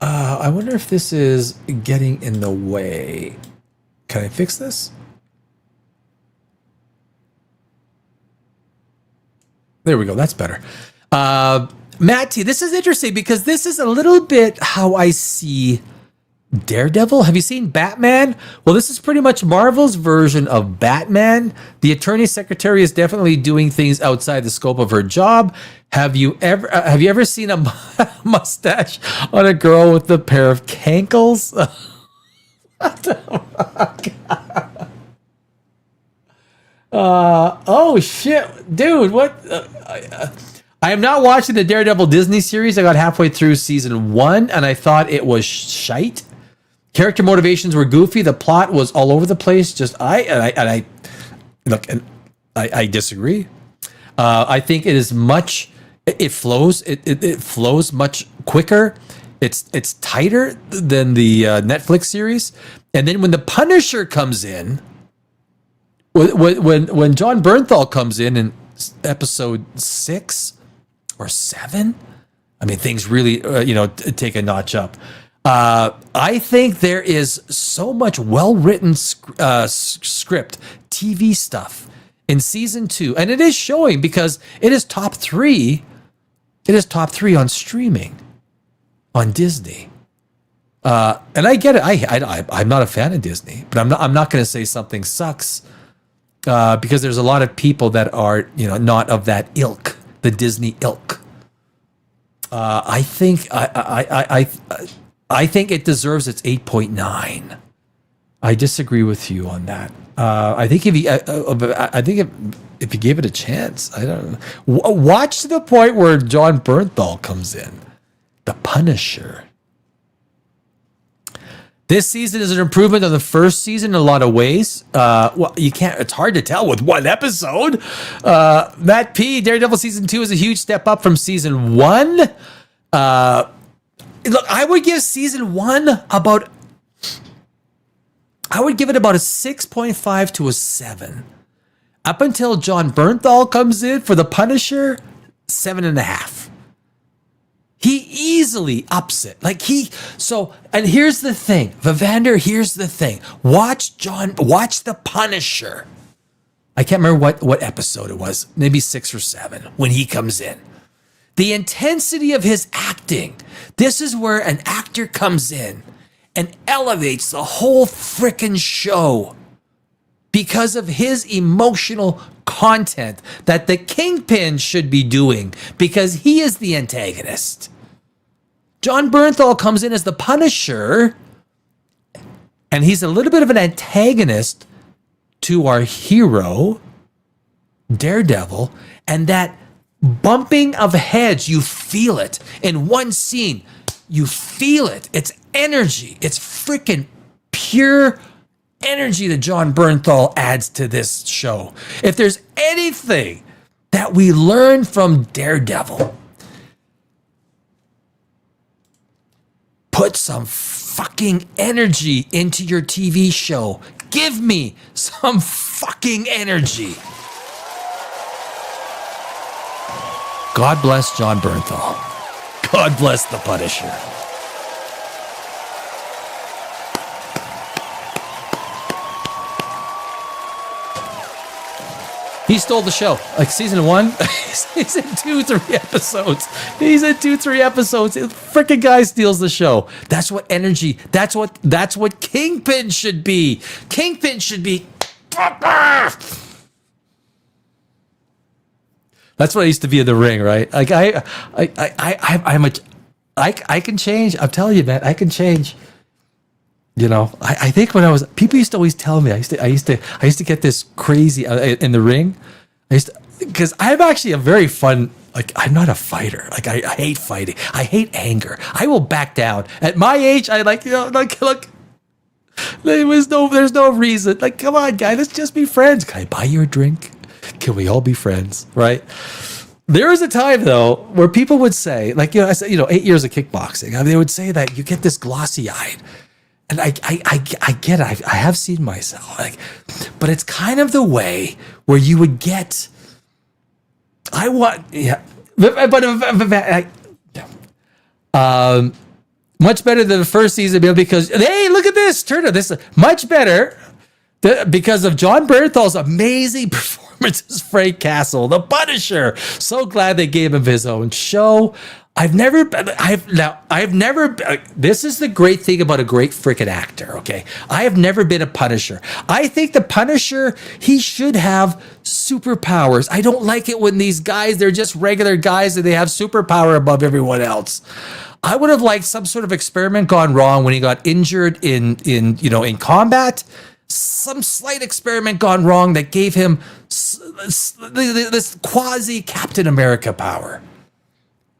I wonder if this is getting in the way. Can I fix this? There we go. That's better. Matt T, this is interesting because this is a little bit how I see Daredevil. Have you seen Batman? Well, this is pretty much Marvel's version of Batman. The attorney secretary is definitely doing things outside the scope of her job. Have you ever seen a mustache on a girl with a pair of cankles? Oh shit, dude! What? I am not watching the Daredevil Disney series. I got halfway through season 1 and I thought it was shite. Character motivations were goofy. The plot was all over the place. I disagree. I think it is much. It flows. It flows much quicker. It's tighter than the Netflix series. And then when the Punisher comes in, when John Bernthal comes in episode 6 or 7, I mean things really take a notch up. I think there is so much well-written script, TV stuff in season 2, and it is showing because it is top 3. It is top 3 on streaming on Disney. And I get it. I'm not a fan of Disney, but I'm not going to say something sucks because there's a lot of people that are not of that ilk, the Disney ilk. I think it deserves its 8.9. I disagree with you on that. I think if you gave it a chance, I don't know. Watch to the point where John Bernthal comes in, the Punisher. This season is an improvement on the first season in a lot of ways. Well, you can't. It's hard to tell with one episode. Matt P. Daredevil season 2 is a huge step up from season 1. Look, I would give season 1 about. I would give it about a 6.5 to a 7. Up until John Bernthal comes in for the Punisher, 7.5. He easily ups it. And here's the thing, Vivander, here's the thing. Watch the Punisher. I can't remember what episode it was, maybe 6 or 7, when he comes in. The intensity of his acting. This is where an actor comes in and elevates the whole frickin' show because of his emotional content that the Kingpin should be doing because he is the antagonist. John Bernthal comes in as the Punisher, and he's a little bit of an antagonist to our hero, Daredevil, and that bumping of heads, you feel it. In one scene, you feel it. It's energy. It's freaking pure energy that John Bernthal adds to this show. If there's anything that we learn from Daredevil, put some fucking energy into your TV show. Give me some fucking energy. God bless John Bernthal. God bless the Punisher. He stole the show. Like season 1, he's in 2-3 episodes. He's in 2-3 episodes. The freaking guy steals the show. That's what energy. That's what Kingpin should be. Kingpin should be. That's what I used to be in the ring, right? Like I can change. I'm telling you, man, I can change. I think when people used to always tell me, I used to get this crazy in the ring. Because I'm actually a very fun, I'm not a fighter. I hate fighting. I hate anger. I will back down. At my age, look, there's no reason. Come on, guy, let's just be friends. Can I buy you a drink? Can we all be friends? Right? There was a time though where people would say, I said, 8 years of kickboxing. I mean, they would say that you get this glossy-eyed. And I get it. I have seen myself. But it's kind of the way where you would get. Much better than the first season because, hey, look at this. Turn out this is much better because of John Bernthal's amazing performance as Frank Castle, the Punisher. So glad they gave him his own show. This is the great thing about a great freaking actor, okay? I have never been a Punisher. I think the Punisher, he should have superpowers. I don't like it when these guys, they're just regular guys and they have superpower above everyone else. I would have liked some sort of experiment gone wrong when he got injured in combat. Some slight experiment gone wrong that gave him this quasi Captain America power.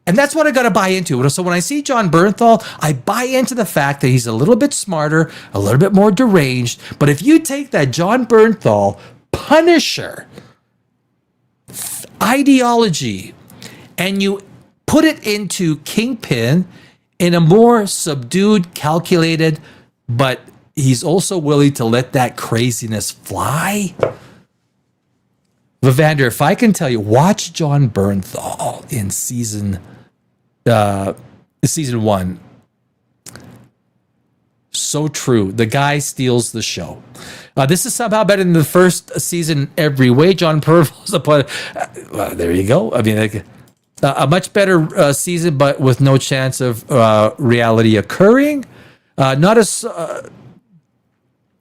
And that's what I got to buy into. So when I see John Bernthal, I buy into the fact that he's a little bit smarter, a little bit more deranged. But if you take that John Bernthal Punisher ideology and you put it into Kingpin in a more subdued, calculated, but he's also willing to let that craziness fly. Vivander, if I can tell you, watch John Bernthal in season 1. So true. The guy steals the show. This is somehow better than the first season every way. John Bernthal there you go. I mean, a much better season, but with no chance of reality occurring. Not as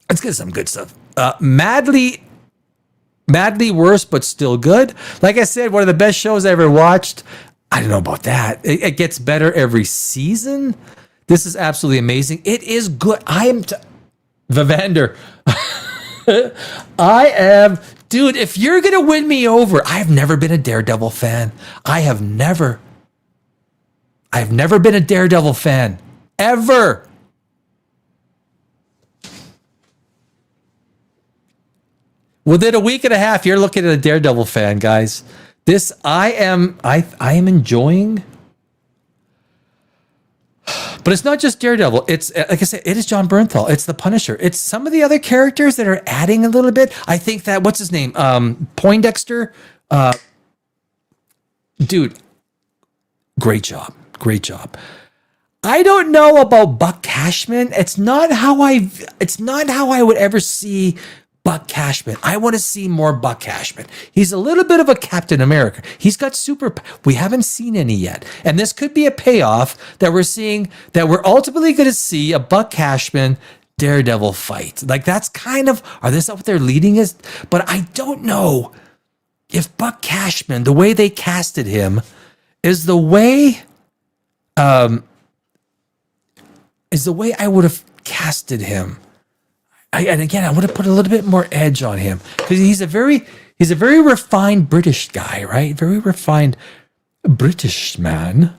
let's get some good stuff. Madly worse, but still good. Like I said, one of the best shows I ever watched. I don't know about that. It gets better every season. This is absolutely amazing. It is good. Vivander. Dude, if you're going to win me over, I've never been a Daredevil fan. I've never been a Daredevil fan. Ever. Within a week and a half, you're looking at a Daredevil fan, guys. This I am enjoying. But it's not just Daredevil. It's, like I said, it is John Bernthal. It's the Punisher. It's some of the other characters that are adding a little bit. I think that, what's his name? Poindexter. Dude, great job. Great job. I don't know about Buck Cashman. It's not how I would ever see Buck Cashman. I want to see more Buck Cashman. He's a little bit of a Captain America. He's got we haven't seen any yet. And this could be a payoff that we're seeing, that we're ultimately going to see a Buck Cashman Daredevil fight. Like that's kind of, are this what they're leading us? But I don't know if Buck Cashman, the way they casted him, is the way I would have casted him. And again, I would have put a little bit more edge on him because he's a very refined British guy, right? Very refined British man.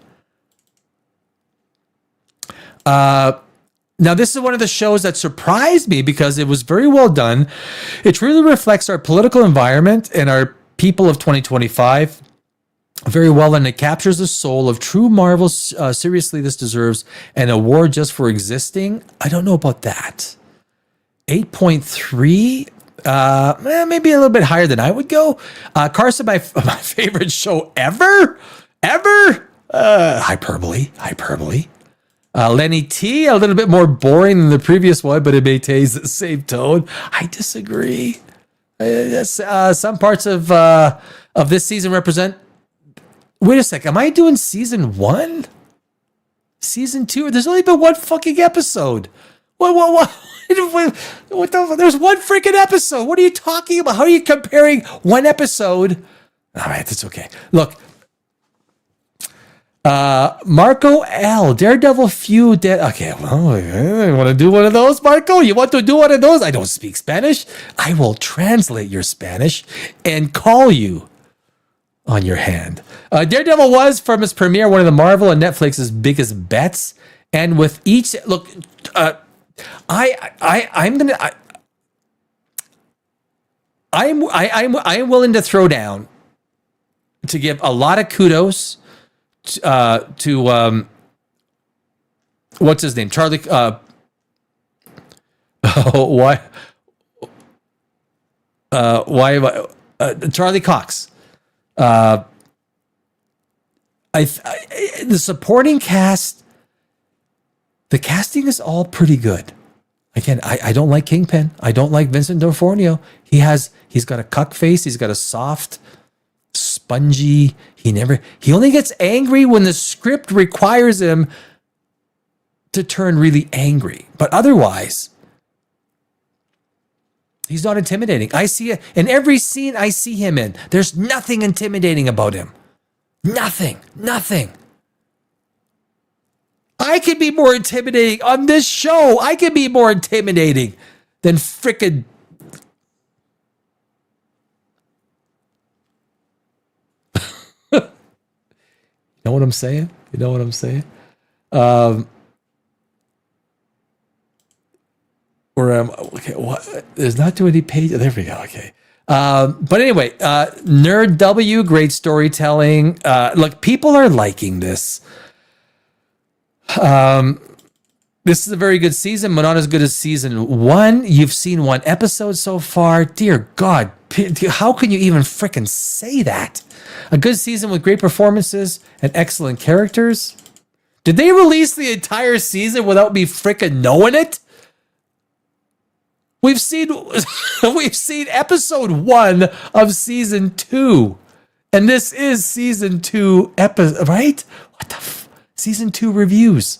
Now, this is one of the shows that surprised me because it was very well done. It really reflects our political environment and our people of 2025 very well, and it captures the soul of true Marvel. Seriously, this deserves an award just for existing. I don't know about that. 8.3, maybe a little bit higher than I would go. Carson, my favorite show ever. Hyperbole. Lenny T, a little bit more boring than the previous one, but it maintains the same tone. I disagree. Some parts of this season represent. Wait a sec. Am I doing season 1? Season 2? There's only been one fucking episode. What? There's one freaking episode. What are you talking about? How are you comparing one episode? All right, that's okay. Look, Marco L. Daredevil feud. Okay, well, you want to do one of those, Marco? You want to do one of those? I don't speak Spanish. I will translate your Spanish and call you on your hand. Daredevil was, from its premiere, one of the Marvel and Netflix's biggest bets. And with each look, I'm willing to throw down to give a lot of kudos to what's his name, Charlie. Charlie Cox. The supporting cast, the casting is all pretty good. Again, I don't like Kingpin. I don't like Vincent D'Onofrio. He's got a cuck face. He's got a soft, spongy. He only gets angry when the script requires him to turn really angry. But otherwise, he's not intimidating. I see it in every scene I see him in. There's nothing intimidating about him. Nothing. I could be more intimidating on this show. I could be more intimidating than frickin' You know what I'm saying? Okay, what? There's not too many pages. There we go. Okay. But anyway, Nerd W, great storytelling. Look, people are liking this. This is a very good season, but not as good as season 1. You've seen 1 episode so far. Dear God, how can you even frickin' say that? A good season with great performances and excellent characters. Did they release the entire season without me frickin' knowing it? We've seen episode 1 of season 2, and this is season 2 episode, right? What the season 2 reviews.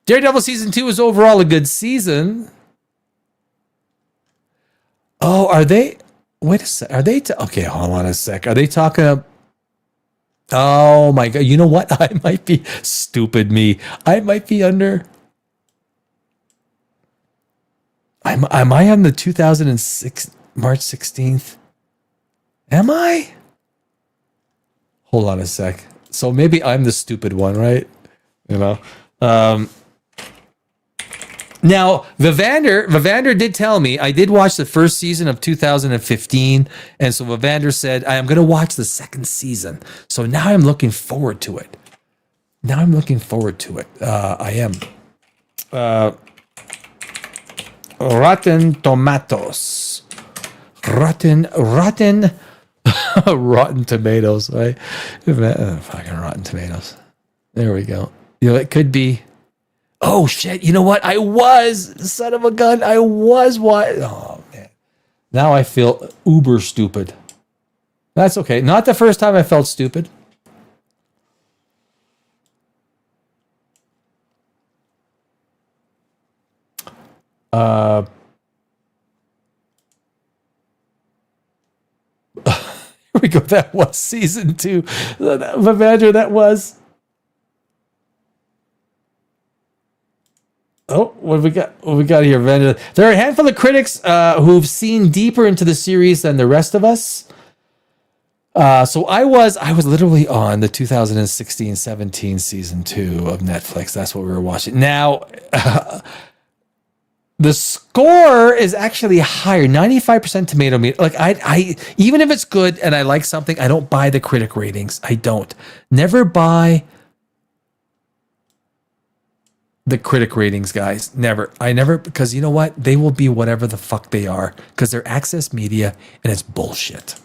Daredevil season 2 is overall a good season. Oh, are they? Wait a sec. Are they? Okay, hold on a sec. Are they talking? Oh my God! You know what? I might be stupid. I might be under. Am I on the 2006 March 16th? Am I? Hold on a sec. So maybe I'm the stupid one, right? You know. Now, Vivander did tell me, I did watch the first season of 2015, and so Vivander said, I am going to watch the second season. So now I'm looking forward to it. I am. Rotten Tomatoes. Rotten Tomatoes, right? Fucking Rotten Tomatoes. There we go. You know, it could be. Oh shit! You know what? Son of a gun. Oh man. Now I feel uber stupid. That's okay. Not the first time I felt stupid. Here we go. That was season 2. Vavander, that was. Oh, what have we got? What we got here? There are a handful of critics who've seen deeper into the series than the rest of us. So I was literally on the 2016-17 season 2 of Netflix. That's what we were watching. Now, the score is actually higher, 95% tomato meter. Like I even if it's good and I like something, I don't buy the critic ratings. I don't. Never buy the critic ratings, guys. Never. Because you know what? They will be whatever the fuck they are because they're access media and it's bullshit.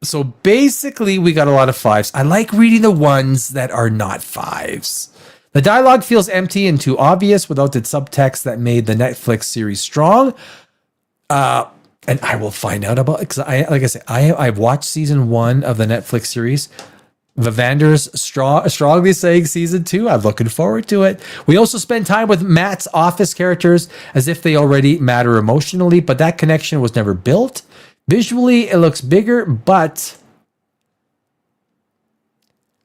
So basically we got a lot of 5s. I like reading the ones that are not 5s. The dialogue feels empty and too obvious without the subtext that made the Netflix series strong. And I will find out about it because I've watched season 1 of the Netflix series. Vivander's strongly saying season 2. I'm looking forward to it. We also spend time with Matt's office characters as if they already matter emotionally, but that connection was never built. Visually, it looks bigger, but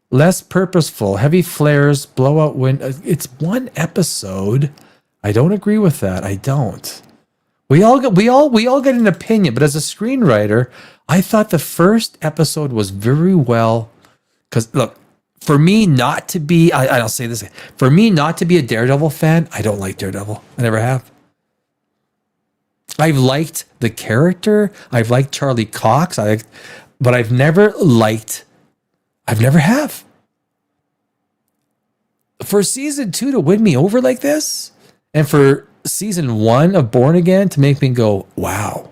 less purposeful. Heavy flares, blowout wind. It's 1 episode. I don't agree with that. I don't. We all get an opinion, but as a screenwriter, I thought the first episode was very well. Because look, for me not to be, I'll say this, for me not to be a Daredevil fan, I don't like Daredevil. I never have. I've liked the character. I've liked Charlie Cox. But I've never have. For season 2 to win me over like this, and for season 1 of Born Again to make me go, wow,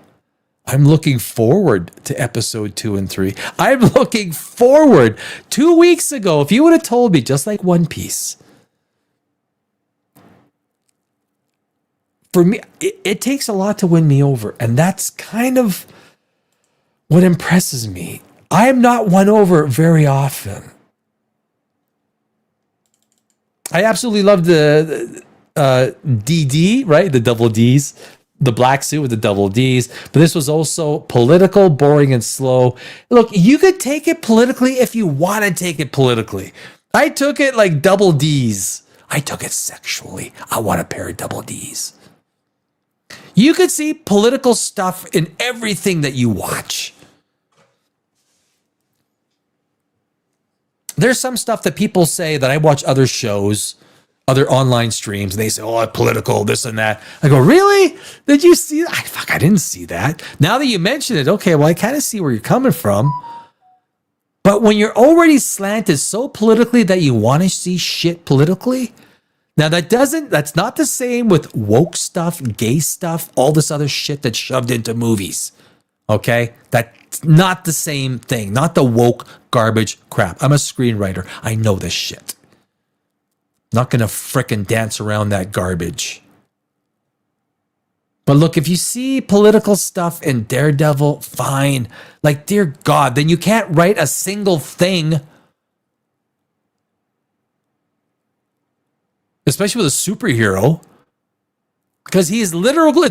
I'm looking forward to episode 2 and 3. I'm looking forward. 2 weeks ago, if you would have told me, just like One Piece, for me, it takes a lot to win me over. And that's kind of what impresses me. I am not won over very often. I absolutely love the DD, right? The double Ds, the black suit with the double Ds. But this was also political, boring, and slow. Look, you could take it politically if you want to take it politically. I took it like double Ds. I took it sexually. I want a pair of double Ds. You could see political stuff in everything that you watch. There's some stuff that people say that I watch other shows, other online streams, and they say, oh, political, this and that. I go, really? Did you see that? I didn't see that. Now that you mention it, okay, well, I kind of see where you're coming from. But when you're already slanted so politically that you want to see shit politically, now that's not the same with woke stuff, gay stuff, all this other shit that's shoved into movies. Okay? That's not the same thing. Not the woke garbage crap. I'm a screenwriter. I know this shit. Not gonna frickin' dance around that garbage. But look, if you see political stuff in Daredevil, fine. Like, dear God, then you can't write a single thing. Especially with a superhero. Because it's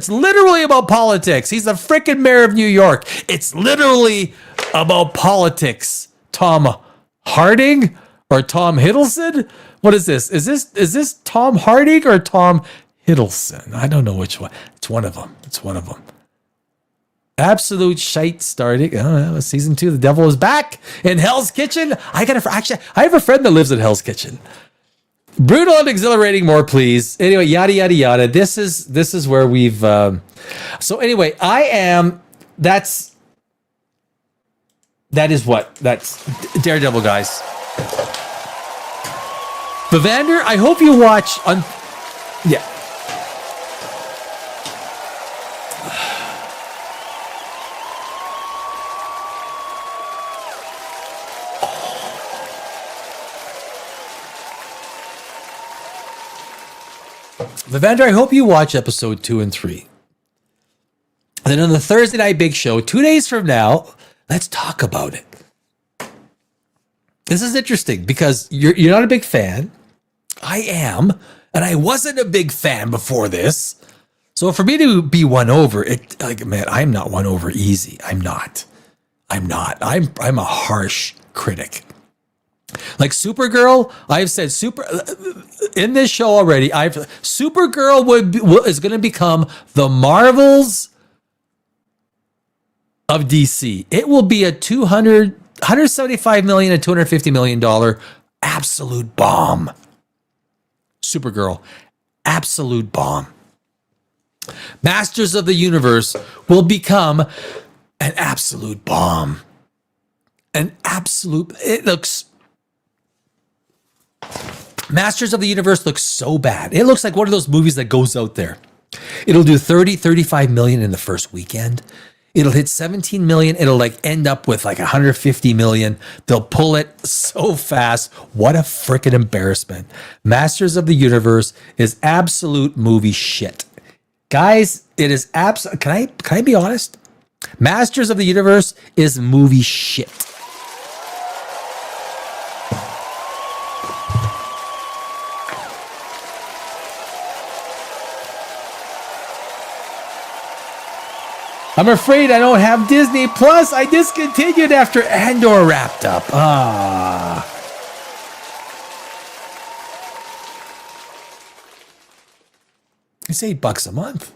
literally about politics. He's the freaking mayor of New York. It's literally about politics. Tom Harding or Tom Hiddleston? What is this? Is this Tom Harding or Tom Hiddleston? I don't know which one. It's one of them. Absolute shite starting. Season 2, the devil is back in Hell's Kitchen. I have a friend that lives in Hell's Kitchen. Brutal and exhilarating, more please. Anyway, yada yada yada. This is where we've. So anyway, that's Daredevil, guys. Vivander, I hope you watch. Yeah. Vivander, I hope you watch episode 2 and 3. And then on the Thursday Night Big Show, 2 days from now, let's talk about it. This is interesting because you're not a big fan. I am, and I wasn't a big fan before this. So for me to be won over, I'm not won over easy. I'm not. I'm a harsh critic. Like Supergirl, I've said in this show already. Supergirl is going to become the Marvels of DC. It will be a $175 million and $250 million absolute bomb. Supergirl, absolute bomb. Masters of the Universe will become an absolute bomb. Masters of the Universe looks so bad. It looks like one of those movies that goes out there. It'll do 35 million in the first weekend. It'll hit 17 million. It'll end up with 150 million. They'll pull it so fast. What a freaking embarrassment. Masters of the Universe is absolute movie shit. Guys, it is absolute. Can I be honest? Masters of the Universe is movie shit. I'm afraid I don't have Disney Plus. I discontinued after Andor wrapped up. It's $8 a month.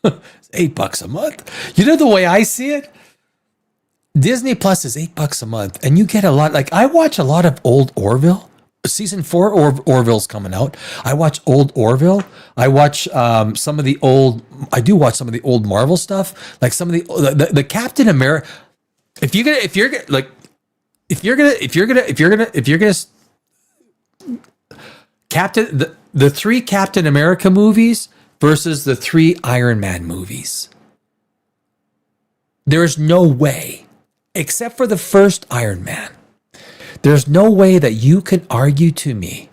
It's $8 a month. You know the way I see it? Disney Plus is $8 a month, and you get a lot. I watch a lot of old Orville. Season 4 Orville's coming out. I watch old Orville. I watch some of the old. I do watch some of the old Marvel stuff, like some of the Captain America. If you're gonna Captain the 3 Captain America movies, versus the 3 Iron Man movies. There's no way, except for the first Iron Man, there's no way that you can argue to me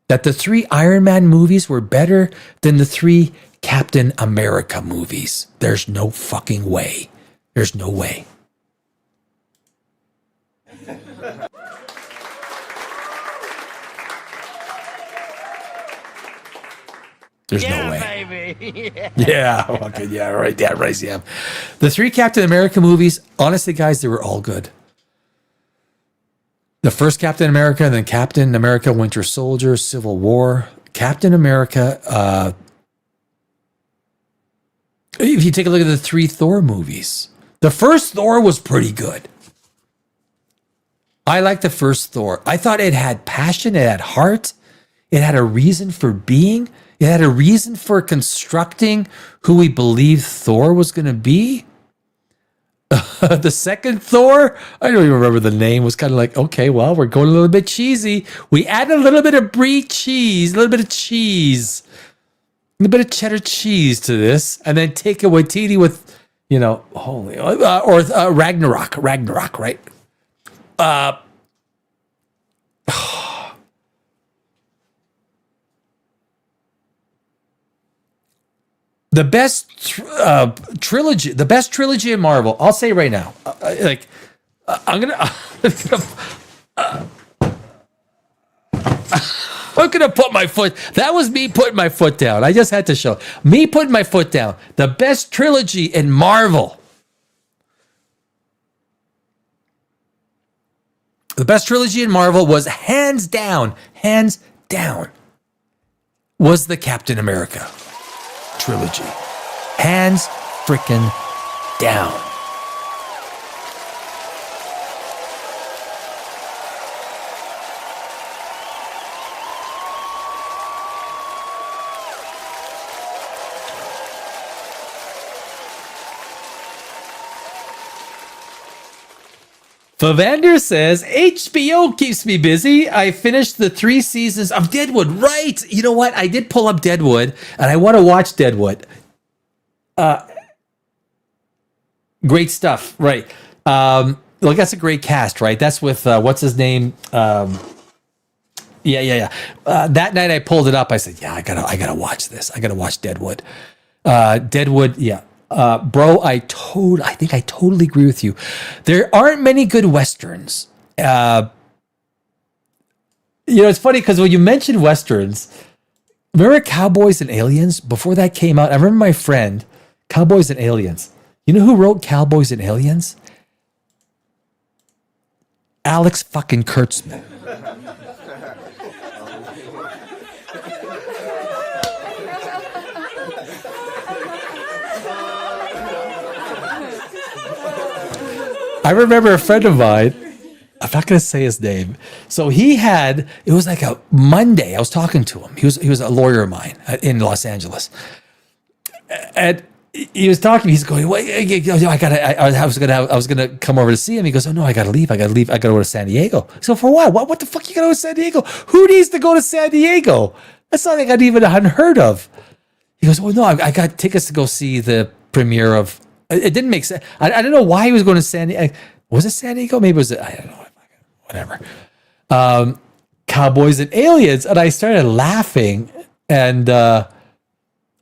that the 3 Iron Man movies were better than the 3 Captain America movies. There's no fucking way. There's no way. There's no way. Baby. Yeah. Okay. Yeah. Right. Yeah. Right. Yeah. The 3 Captain America movies, honestly, guys, they were all good. The first Captain America, then Captain America: Winter Soldier, Civil War, Captain America. If you take a look at the 3 Thor movies, the first Thor was pretty good. I like the first Thor. I thought it had passion, it had heart, it had a reason for being. It had a reason for constructing who we believed Thor was going to be. The second Thor, I don't even remember the name, was kind of like, okay, well, we're going a little bit cheesy. We add a little bit of brie cheese, a little bit of cheese, a little bit of cheddar cheese to this, and then take a Waititi with, holy, or Ragnarok, right? The best trilogy, the best trilogy in Marvel. I'll say right now, I'm gonna put my foot. That was me putting my foot down. I just had to show me putting my foot down. The best trilogy in Marvel. The best trilogy in Marvel was hands down, was the Captain America trilogy. Hands frickin' down. Favander says, HBO keeps me busy. I finished the 3 seasons of Deadwood. Right. You know what? I did pull up Deadwood, and I want to watch Deadwood. Great stuff. Right. Look, that's a great cast, right? That's with, what's his name? Yeah. That night I pulled it up. I said, yeah, I gotta watch this. I gotta watch Deadwood. Deadwood, yeah. Bro, I think I totally agree with you. There aren't many good Westerns. It's funny because when you mentioned Westerns, remember Cowboys and Aliens? Before that came out, I remember my friend, Cowboys and Aliens. You know who wrote Cowboys and Aliens? Alex fucking Kurtzman. I remember a friend of mine, I'm not going to say his name. So it was like a Monday. I was talking to him. He was a lawyer of mine in Los Angeles. And he was talking, he's going, wait, I was going to come over to see him. He goes, oh no, I got to leave. I got to go to San Diego. So for what? What the fuck you got to go to San Diego? Who needs to go to San Diego? That's not like I'd even unheard of. He goes, well, no, I got tickets to go see the premiere of. It didn't make sense. I don't know why he was going to San Diego. Was it San Diego? Maybe it was, I don't know. Whatever. Cowboys and Aliens. And I started laughing. And, no,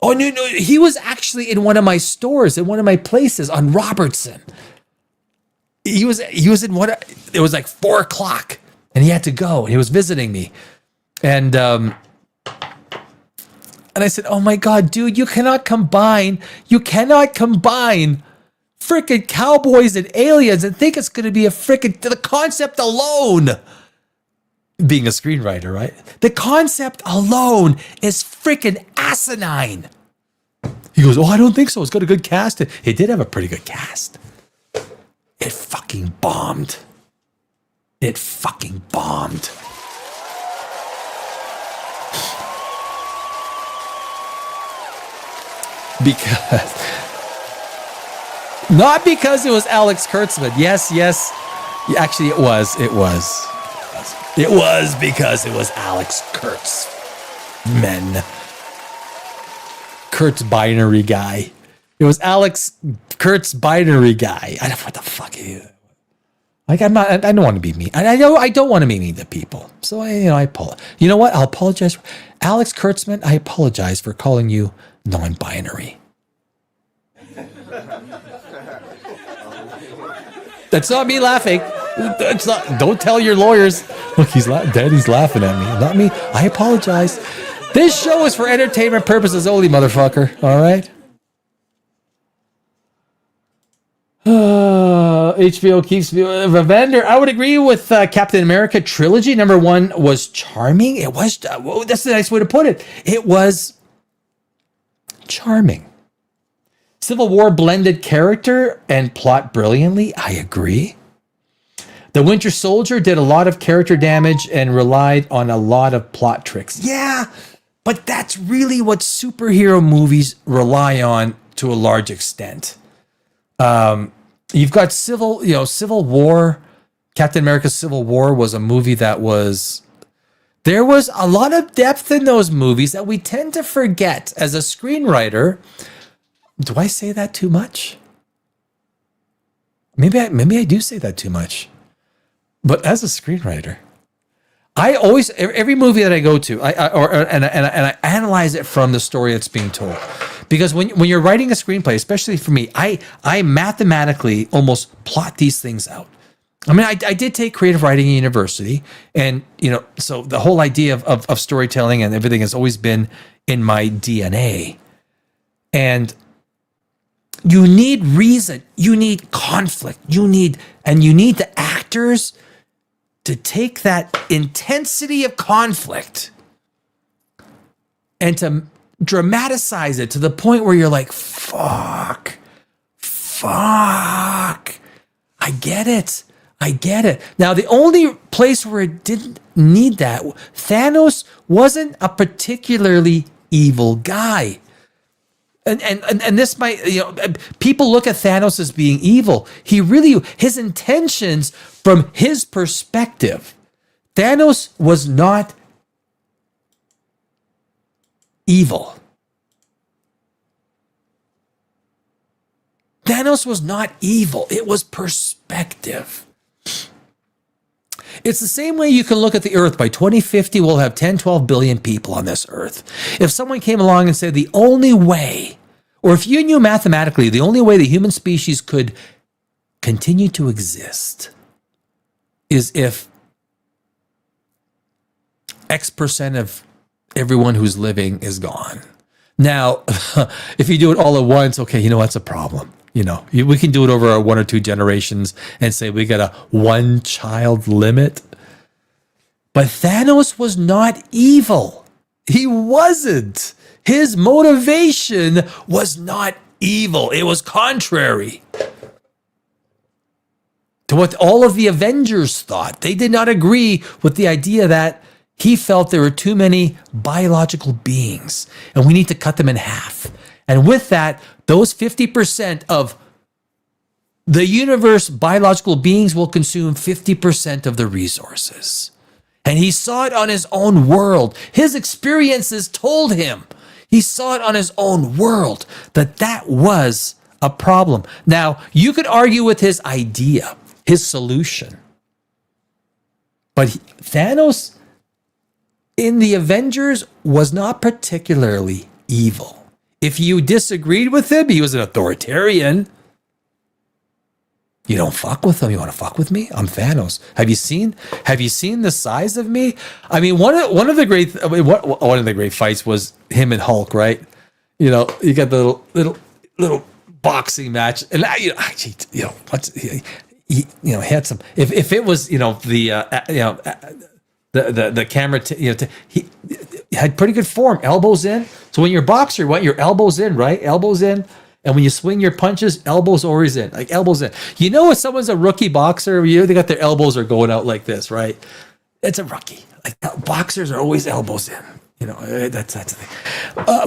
he was actually in one of my stores, in one of my places on Robertson. He was in one, it was like 4:00 and he had to go. He was visiting me. And I said, oh my God, dude, you cannot combine frickin' Cowboys and Aliens and think it's going to be the concept alone. Being a screenwriter, right? The concept alone is frickin' asinine. He goes, oh, I don't think so. It's got a good cast. It did have a pretty good cast. It fucking bombed. Not because it was Alex Kurtzman. Yes. Actually, it was because it was Alex Kurtzman. Kurtz binary guy. It was Alex Kurtz binary guy. I don't what the fuck are you? Like I'm not. I don't want to be mean. I know I don't want to be mean to people. So I apologize. You know what? I'll apologize. Alex Kurtzman, I apologize for calling you non-binary. That's not me laughing. It's not. Don't tell your lawyers. Look, Daddy's laughing at me. Not me. I apologize. This show is for entertainment purposes only, motherfucker. All right. HBO keeps me a vendor. I would agree with Captain America trilogy. Number 1 was charming. It was. That's the nice way to put it. It was charming. Civil War blended character and plot brilliantly. I agree. The Winter Soldier did a lot of character damage and relied on a lot of plot tricks. Yeah, but that's really what superhero movies rely on to a large extent. You've got Civil War. Captain America Civil War was a movie that there was a lot of depth in those movies that we tend to forget as a screenwriter. Do I say that too much? Maybe I do say that too much. But as a screenwriter, I always every movie that I go to, I analyze it from the story that's being told. Because when you're writing a screenplay, especially for me, I mathematically almost plot these things out. I mean, I did take creative writing in university, and so the whole idea of storytelling and everything has always been in my DNA. And you need reason, you need conflict, you need the actors to take that intensity of conflict and to dramatize it to the point where you're like, fuck, I get it. Now, the only place where it didn't need that, Thanos wasn't a particularly evil guy. And this might, people look at Thanos as being evil. His intentions from his perspective, Thanos was not evil. Thanos was not evil. It was perspective. It's the same way you can look at the Earth. By 2050, we'll have 10, 12 billion people on this Earth. If someone came along and said the only way, or if you knew mathematically the only way the human species could continue to exist is if X% of everyone who's living is gone. Now, if you do it all at once, okay, that's a problem. We can do it over 1 or 2 generations and say we got a 1-child limit. But Thanos was not evil. He wasn't. His motivation was not evil. It was contrary to what all of the Avengers thought. They did not agree with the idea that he felt there were too many biological beings and we need to cut them in half. And with that, those 50% of the universe biological beings will consume 50% of the resources. And he saw it on his own world. His experiences told him. He saw it on his own world that was a problem. Now, you could argue with his idea, his solution. But Thanos in the Avengers was not particularly evil. If you disagreed with him, he was an authoritarian. You don't fuck with him. You want to fuck with me? I'm Thanos. Have you seen the size of me? I mean, one of the great fights was him and Hulk, right? You got the little boxing match, and he had some. If it was the camera, he had pretty good form, elbows in. So when you're a boxer, you want your elbows in, right? Elbows in. And when you swing your punches, elbows always in, like elbows in. If someone's a rookie boxer, they got their elbows are going out like this, right? It's a rookie. Like boxers are always elbows in. That's the thing.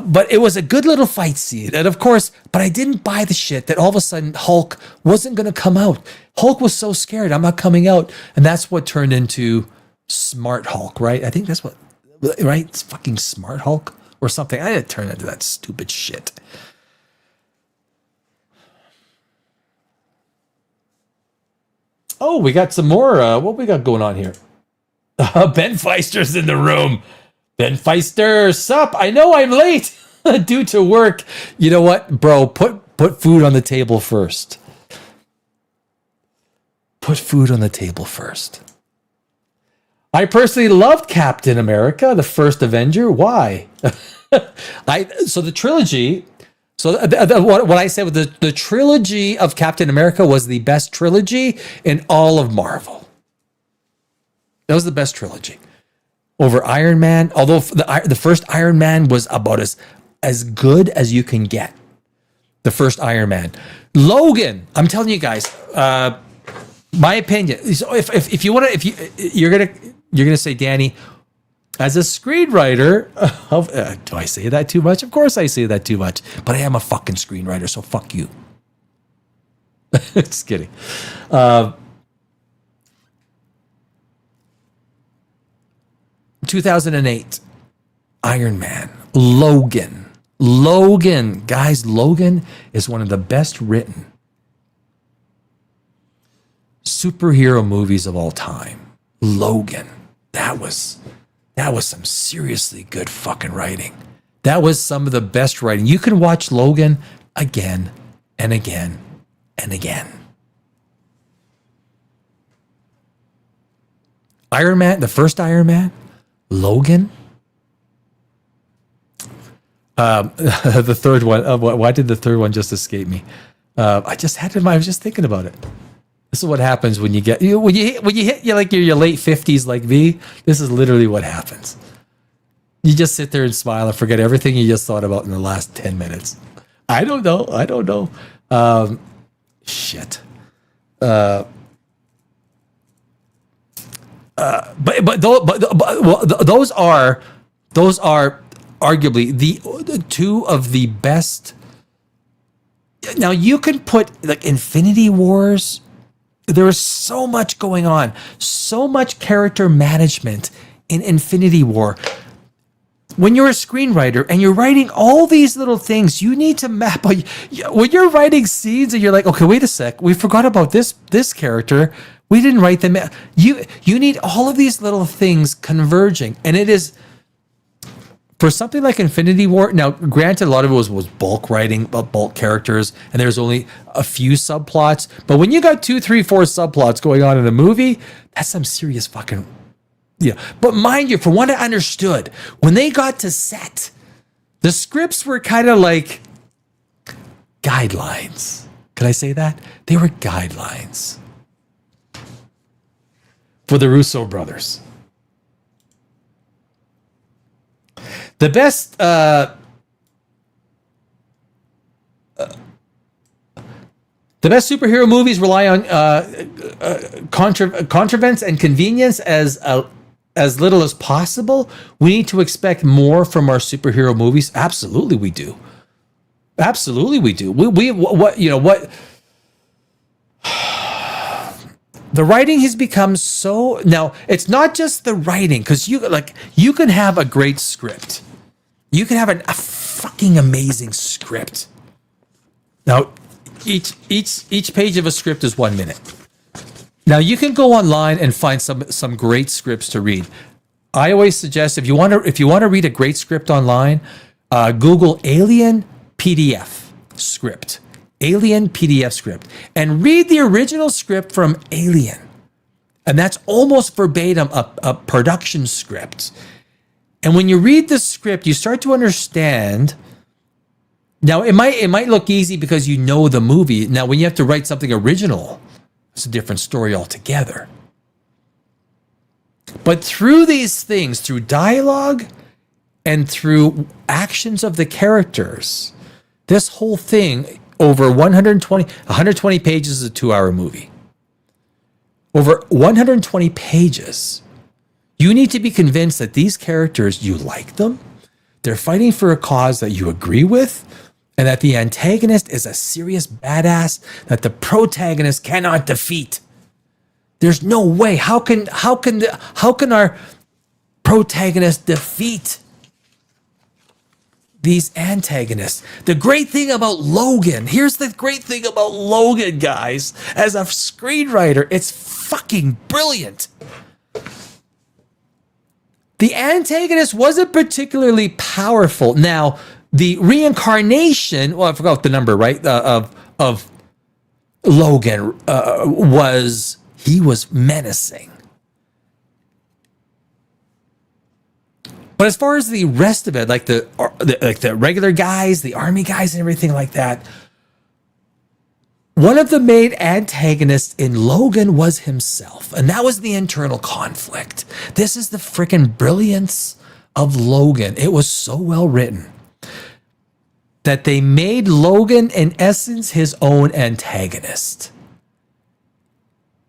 But it was a good little fight scene. And of course, but I didn't buy the shit that all of a sudden Hulk wasn't going to come out. Hulk was so scared, I'm not coming out. And that's what turned into Smart Hulk, right? I think that's what, right? It's fucking Smart Hulk. or something. I didn't turn into that stupid shit. Oh, we got some more. What we got going on here? Ben Feister's in the room. Ben Feister, sup? I know I'm late due to work. You know what, bro? Put food on the table first. Put food on the table first. I personally loved Captain America, the first Avenger. Why? So the trilogy. So what I said with the trilogy of Captain America was the best trilogy in all of Marvel. That was the best trilogy over Iron Man. Although the first Iron Man was about as good as you can get. The first Iron Man, Logan. I'm telling you guys, my opinion. So if you want to, you're gonna say, Danny, as a screenwriter, do I say that too much? Of course I say that too much, but I am a fucking screenwriter, so fuck you. Just kidding. 2008, Iron Man, Logan, guys, Logan is one of the best written superhero movies of all time. Logan, that was some seriously good fucking writing. That was some of the best writing. You can watch Logan again and again and again. Iron Man, the first Iron Man, Logan. The third one. Why did the third one just escape me? I just had it. I was just thinking about it. This is what happens when you get when you hit like your late 50s like me. This is literally what happens. You just sit there and smile and forget everything you just thought about in the last 10 minutes. I don't know. Shit. But those are arguably the two of the best. Now you can put like Infinity Wars. There was so much going on, so much character management in Infinity War. When you're a screenwriter and you're writing all these little things, you need to map. When you're writing scenes and you're like, okay, wait a sec, we forgot about this character. We didn't write them. You need all of these little things converging, and it is for something like Infinity War. Now, granted, a lot of it was bulk writing, bulk characters, and there's only a few subplots. But when you got 2, 3, 4 subplots going on in a movie, that's some serious fucking. Yeah. But mind you, from what I understood, when they got to set, the scripts were kind of like guidelines. Can I say that? They were guidelines for the Russo brothers. The best superhero movies rely on contrivance and convenience as little as possible. We need to expect more from our superhero movies. Absolutely, we do. Absolutely, we do. What the writing has become so. Now it's not just the writing, because you can have a great script. You can have a fucking amazing script. Now, each page of a script is 1 minute. Now you can go online and find some great scripts to read. I always suggest if you want to read a great script online, Google Alien PDF script. Alien PDF script, and read the original script from Alien. And that's almost verbatim a production script. And when you read the script, you start to understand. Now, it might look easy because you know the movie. Now, when you have to write something original, it's a different story altogether. But through these things, through dialogue and through actions of the characters, this whole thing, over 120 pages is a 2-hour movie. Over 120 pages, you need to be convinced that these characters, you like them, they're fighting for a cause that you agree with, and that the antagonist is a serious badass that the protagonist cannot defeat. There's no way. How can our protagonist defeat these antagonists. The great thing about Logan, here's the great thing about Logan, guys. As a screenwriter, it's fucking brilliant. The antagonist wasn't particularly powerful. Now, the reincarnation, well, I forgot the number, right? Of Logan was menacing. But as far as the rest of it, like the regular guys, the army guys, and everything like that, one of the main antagonists in Logan was himself, and that was the internal conflict. This is the freaking brilliance of Logan. It was so well written that they made Logan, in essence, his own antagonist.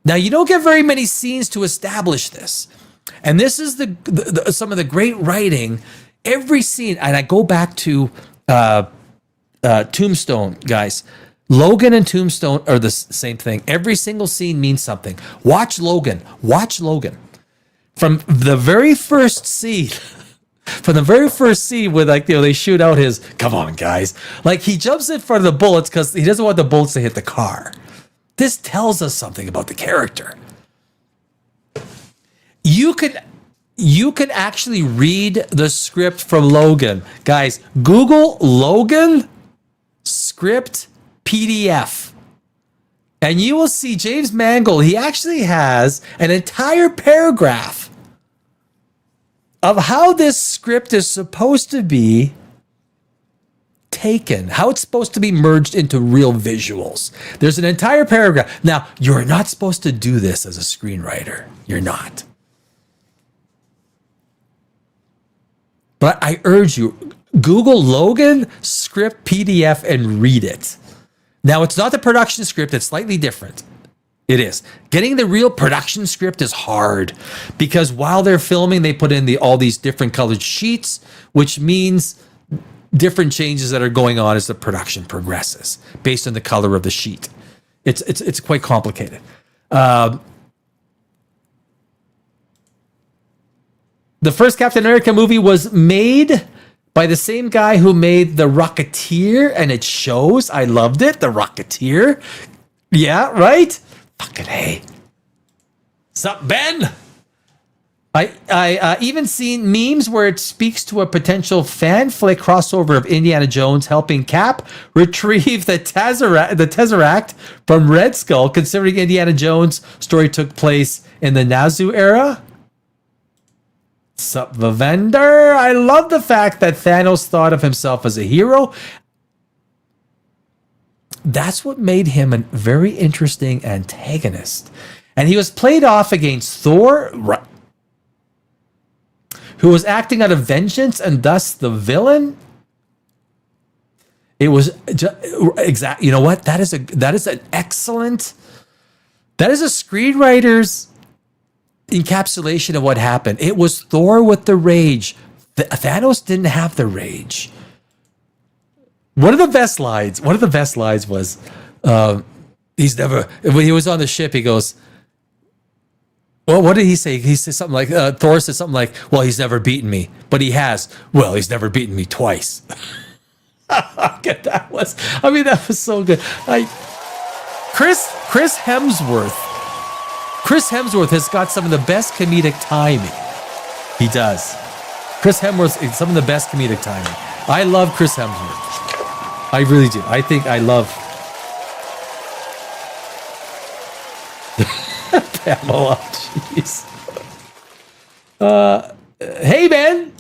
Now, you don't get very many scenes to establish this. And this is some of the great writing. Every scene, and I go back to Tombstone, guys. Logan and Tombstone are the same thing. Every single scene means something. Watch Logan. Watch Logan. From the very first scene, where they shoot out his, come on, guys. Like, he jumps in front of the bullets because he doesn't want the bullets to hit the car. This tells us something about the character. You can actually read the script from Logan. Guys, Google Logan script PDF. And you will see James Mangold, he actually has an entire paragraph of how this script is supposed to be taken, how it's supposed to be merged into real visuals. There's an entire paragraph. Now, you're not supposed to do this as a screenwriter. You're not. But I urge you, Google Logan script PDF and read it. Now, it's not the production script. It's slightly different. It is. Getting the real production script is hard because while they're filming, they put in all these different colored sheets, which means different changes that are going on as the production progresses based on the color of the sheet. It's quite complicated. The first Captain America movie was made by the same guy who made The Rocketeer, and it shows. I loved it. The Rocketeer. Yeah, right? Fucking hey. Sup, Ben? I even seen memes where it speaks to a potential fan flick crossover of Indiana Jones helping Cap retrieve the Tesseract from Red Skull, considering Indiana Jones' story took place in the Nazu era. Sup, Vivender? I love the fact that Thanos thought of himself as a hero. That's what made him a very interesting antagonist. And he was played off against Thor, who was acting out of vengeance and thus the villain. It was exact. You know what? That is a screenwriter's encapsulation of what happened. It was Thor with the rage. Thanos didn't have the rage. One of the best lines was, when he was on the ship, he goes, well, what did he say? He said something like, Thor said something like, well, he's never beaten me, but he has. Well, he's never beaten me twice. That was so good. Chris Hemsworth has got some of the best comedic timing. He does. Chris Hemsworth is some of the best comedic timing. I love Chris Hemsworth. I really do. I think I love Pamela. Jeez. Hey, man.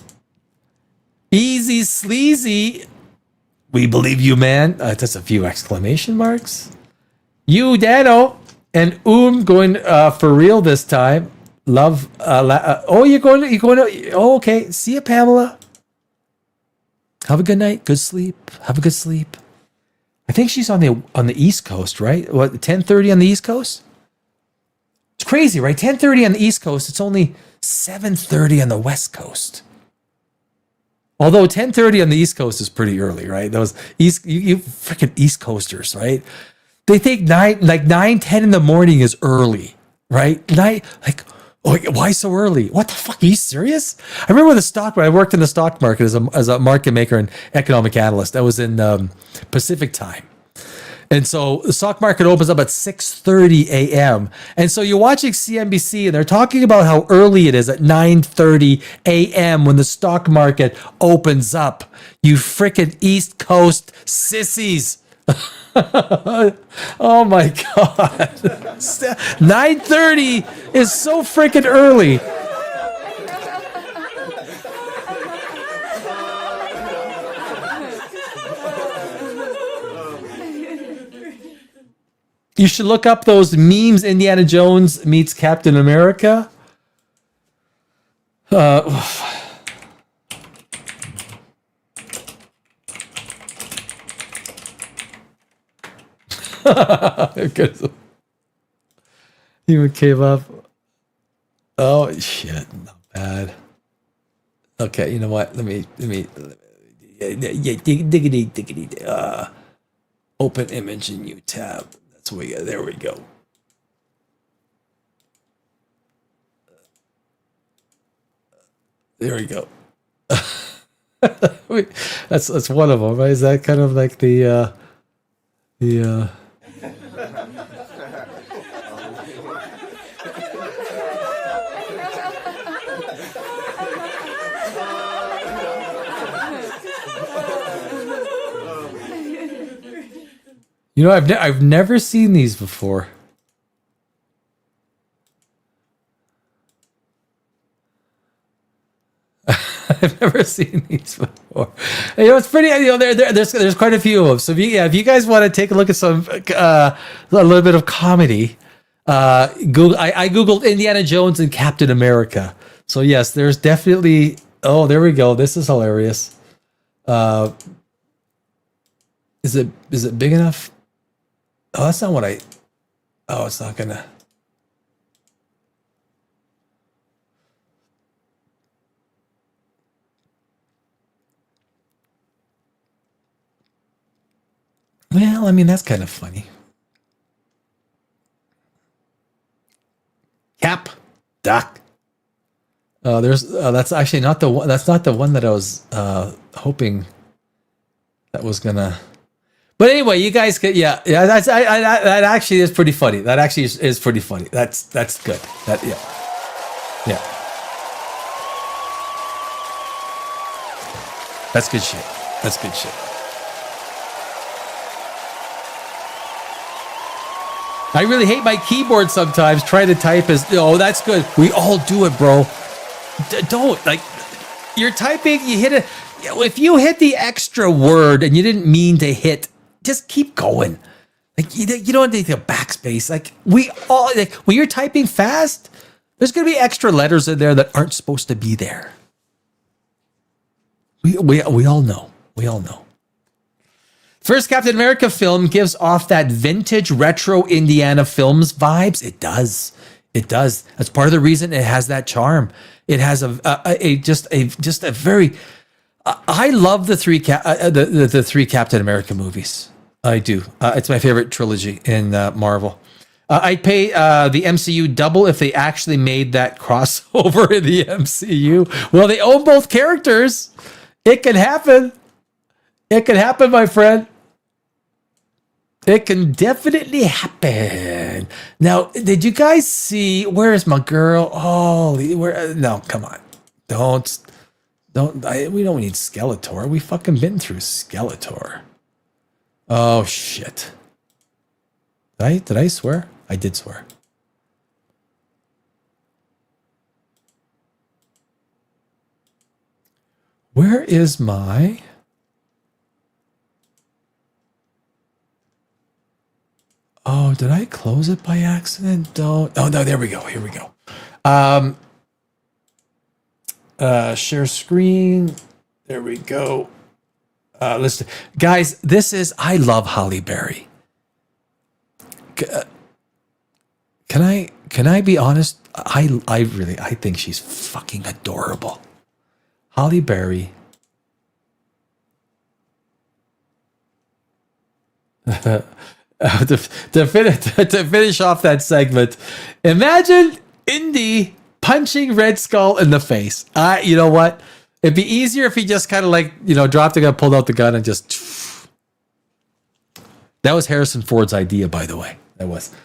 Easy sleazy. We believe you, man. That's a few exclamation marks. You, Dano. And going for real this time. Love. You're going to. Oh, okay. See you, Pamela. Have a good night. Good sleep. Have a good sleep. I think she's on the East Coast, right? What, 10:30 on the East Coast? It's crazy, right? 10:30 on the East Coast. It's only 7:30 on the West Coast. Although 10:30 on the East Coast is pretty early, right? Those you freaking East Coasters, right? They think 9, 10 in the morning is early, right? Oh, why so early? What the fuck? Are you serious? I remember I worked in the stock market as a market maker and economic analyst. I was in Pacific time. And so the stock market opens up at 6:30 a.m. And so you're watching CNBC and they're talking about how early it is at 9:30 a.m. when the stock market opens up. You frickin' East Coast sissies. Oh my God. 9:30 is so frickin' early. You should look up those memes. Indiana Jones meets Captain America. Even came up. Oh shit, not bad. Okay, you know what? Let me diggity. Open image in new tab. That's what we got. There we go. There we go. That's one of them, right? Is that kind of like the You know, I've never seen these before. I've never seen these before. You know, it's pretty. You know, there's quite a few of them. So if you guys want to take a look at some a little bit of comedy, Google. I googled Indiana Jones and Captain America. So yes, there's definitely. Oh, there we go. This is hilarious. Is it big enough? Oh, that's not what I. Oh, it's not gonna. Well, I mean, that's kind of funny. Cap, Doc. That's actually not the one. That's not the one that I was hoping that was gonna. But anyway, you guys could, yeah. That actually is pretty funny. That actually is pretty funny. That's good. Yeah. That's good shit. That's good shit. I really hate my keyboard sometimes. Try to type as, oh, that's good. We all do it, bro. Don't, like, you're typing, you hit it. If you hit the extra word and you didn't mean to hit, just keep going. Like, you don't need a backspace. Like, we all, like, when you're typing fast, there's going to be extra letters in there that aren't supposed to be there. We all know. We all know. First Captain America film gives off that vintage retro Indiana films vibes. It does. It does. That's part of the reason it has that charm. It has just a very. I love the three Captain America movies. I do. It's my favorite trilogy in Marvel. I'd pay the MCU double if they actually made that crossover in the MCU. Well, they own both characters. It can happen. It can happen, my friend. It can definitely happen. Now, did you guys see? Where's my girl? Oh, no, come on. We don't need Skeletor. We fucking been through Skeletor. Oh, shit. Did I swear? I did swear. Where is my... Oh, did I close it by accident? Don't. Oh, no, there we go. Here we go. Share screen. There we go. Listen, guys, I love Halle Berry. Can I be honest? I think she's fucking adorable. Halle Berry. To finish off that segment, imagine Indy punching Red Skull in the face. You know what? It'd be easier if he just kind of like, dropped the gun, pulled out the gun, and just. That was Harrison Ford's idea, by the way. That was.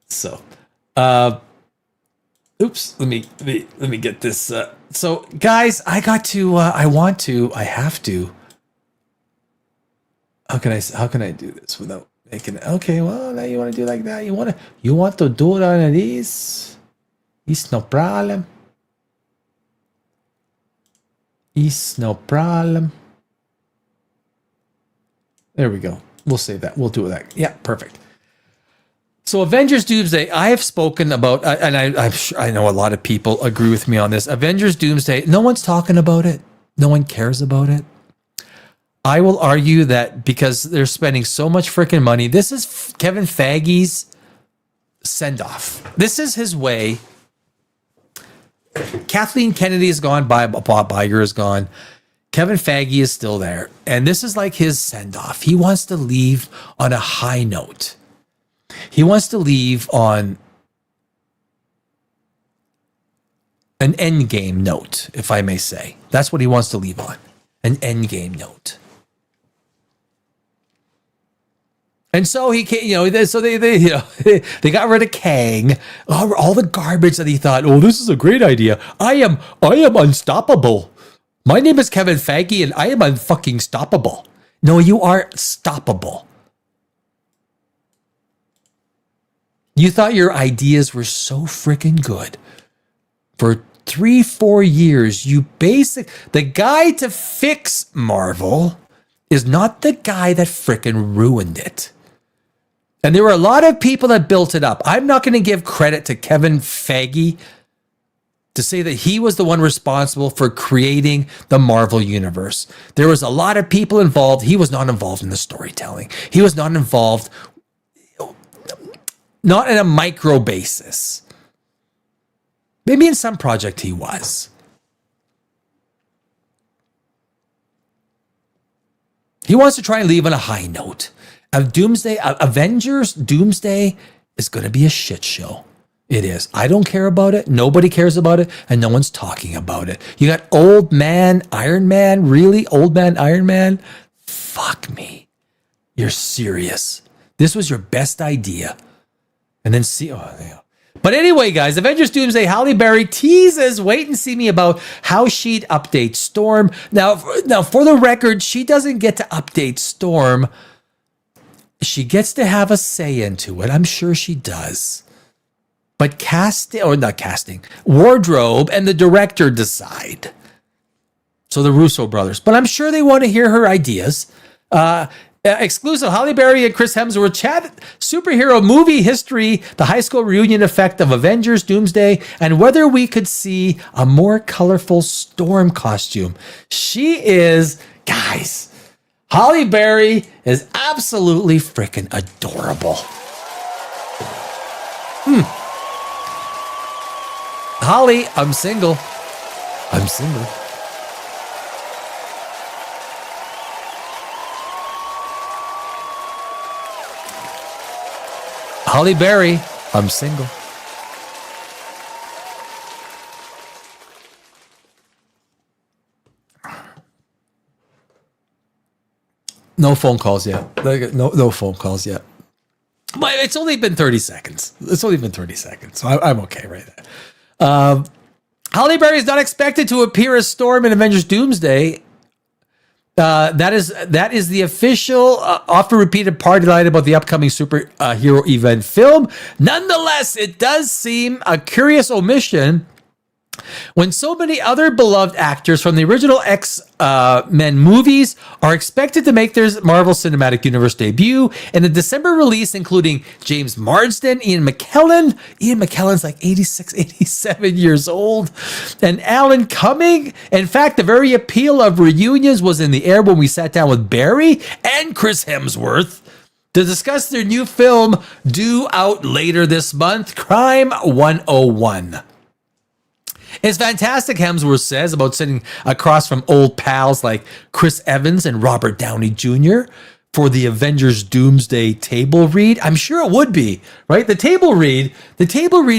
So, oops. Let me get this. So, guys, I got to. I have to. How can I do this without making it? Okay, well, now you want to do like that. You want to do it on this. It's no problem. It's no problem. There we go. We'll save that. We'll do that. Yeah, perfect. So Avengers Doomsday, I have spoken about, and I'm sure I know a lot of people agree with me on this. Avengers Doomsday, no one's talking about it. No one cares about it. I will argue that because they're spending so much freaking money, this is Kevin Feige's send-off. This is his way. Kathleen Kennedy is gone. Bob Iger is gone. Kevin Feige is still there. And this is like his send-off. He wants to leave on a high note. He wants to leave on an endgame note, if I may say. That's what he wants to leave on. An endgame note. And so he can't, so they got rid of Kang, all the garbage that he thought, oh, this is a great idea. I am unstoppable. My name is Kevin Feige and I am unfucking stoppable. No, you are stoppable. You thought your ideas were so freaking good. For 3-4 years, the guy to fix Marvel is not the guy that freaking ruined it. And there were a lot of people that built it up. I'm not going to give credit to Kevin Feige to say that he was the one responsible for creating the Marvel Universe. There was a lot of people involved. He was not involved in the storytelling. He was not involved, not in a micro basis. Maybe in some project he was. He wants to try and leave on a high note. Avengers Doomsday is going to be a shit show. It is. I don't care about it. Nobody cares about it. And no one's talking about it. You got Old Man Iron Man. Really? Old Man Iron Man? Fuck me. You're serious. This was your best idea. And then But anyway, guys, Avengers Doomsday, Halle Berry teases, wait and see me about how she'd update Storm. Now, for the record, she doesn't get to update Storm. She gets to have a say into it. I'm sure she does. But wardrobe and the director decide. So the Russo brothers. But I'm sure they want to hear her ideas. Exclusive, Halle Berry and Chris Hemsworth chat superhero movie history, the high school reunion effect of Avengers Doomsday, and whether we could see a more colorful Storm costume. She is, guys, Halle Berry is absolutely freaking adorable. Holly, I'm single. Halle Berry, I'm single. No phone calls yet. No phone calls yet. But it's only been 30 seconds. So I'm okay right there. Halle Berry is not expected to appear as Storm in Avengers Doomsday. That is the official, often repeated party line about the upcoming superhero event film. Nonetheless, it does seem a curious omission when so many other beloved actors from the original X-Men movies are expected to make their Marvel Cinematic Universe debut in a December release, including James Marsden, Ian McKellen. Ian McKellen's like 86, 87 years old. And Alan Cumming. In fact, the very appeal of reunions was in the air when we sat down with Barry and Chris Hemsworth to discuss their new film due out later this month, Crime 101. It's fantastic, Hemsworth says, about sitting across from old pals like Chris Evans and Robert Downey Jr. for the Avengers Doomsday table read? I'm sure it would be, right? The table read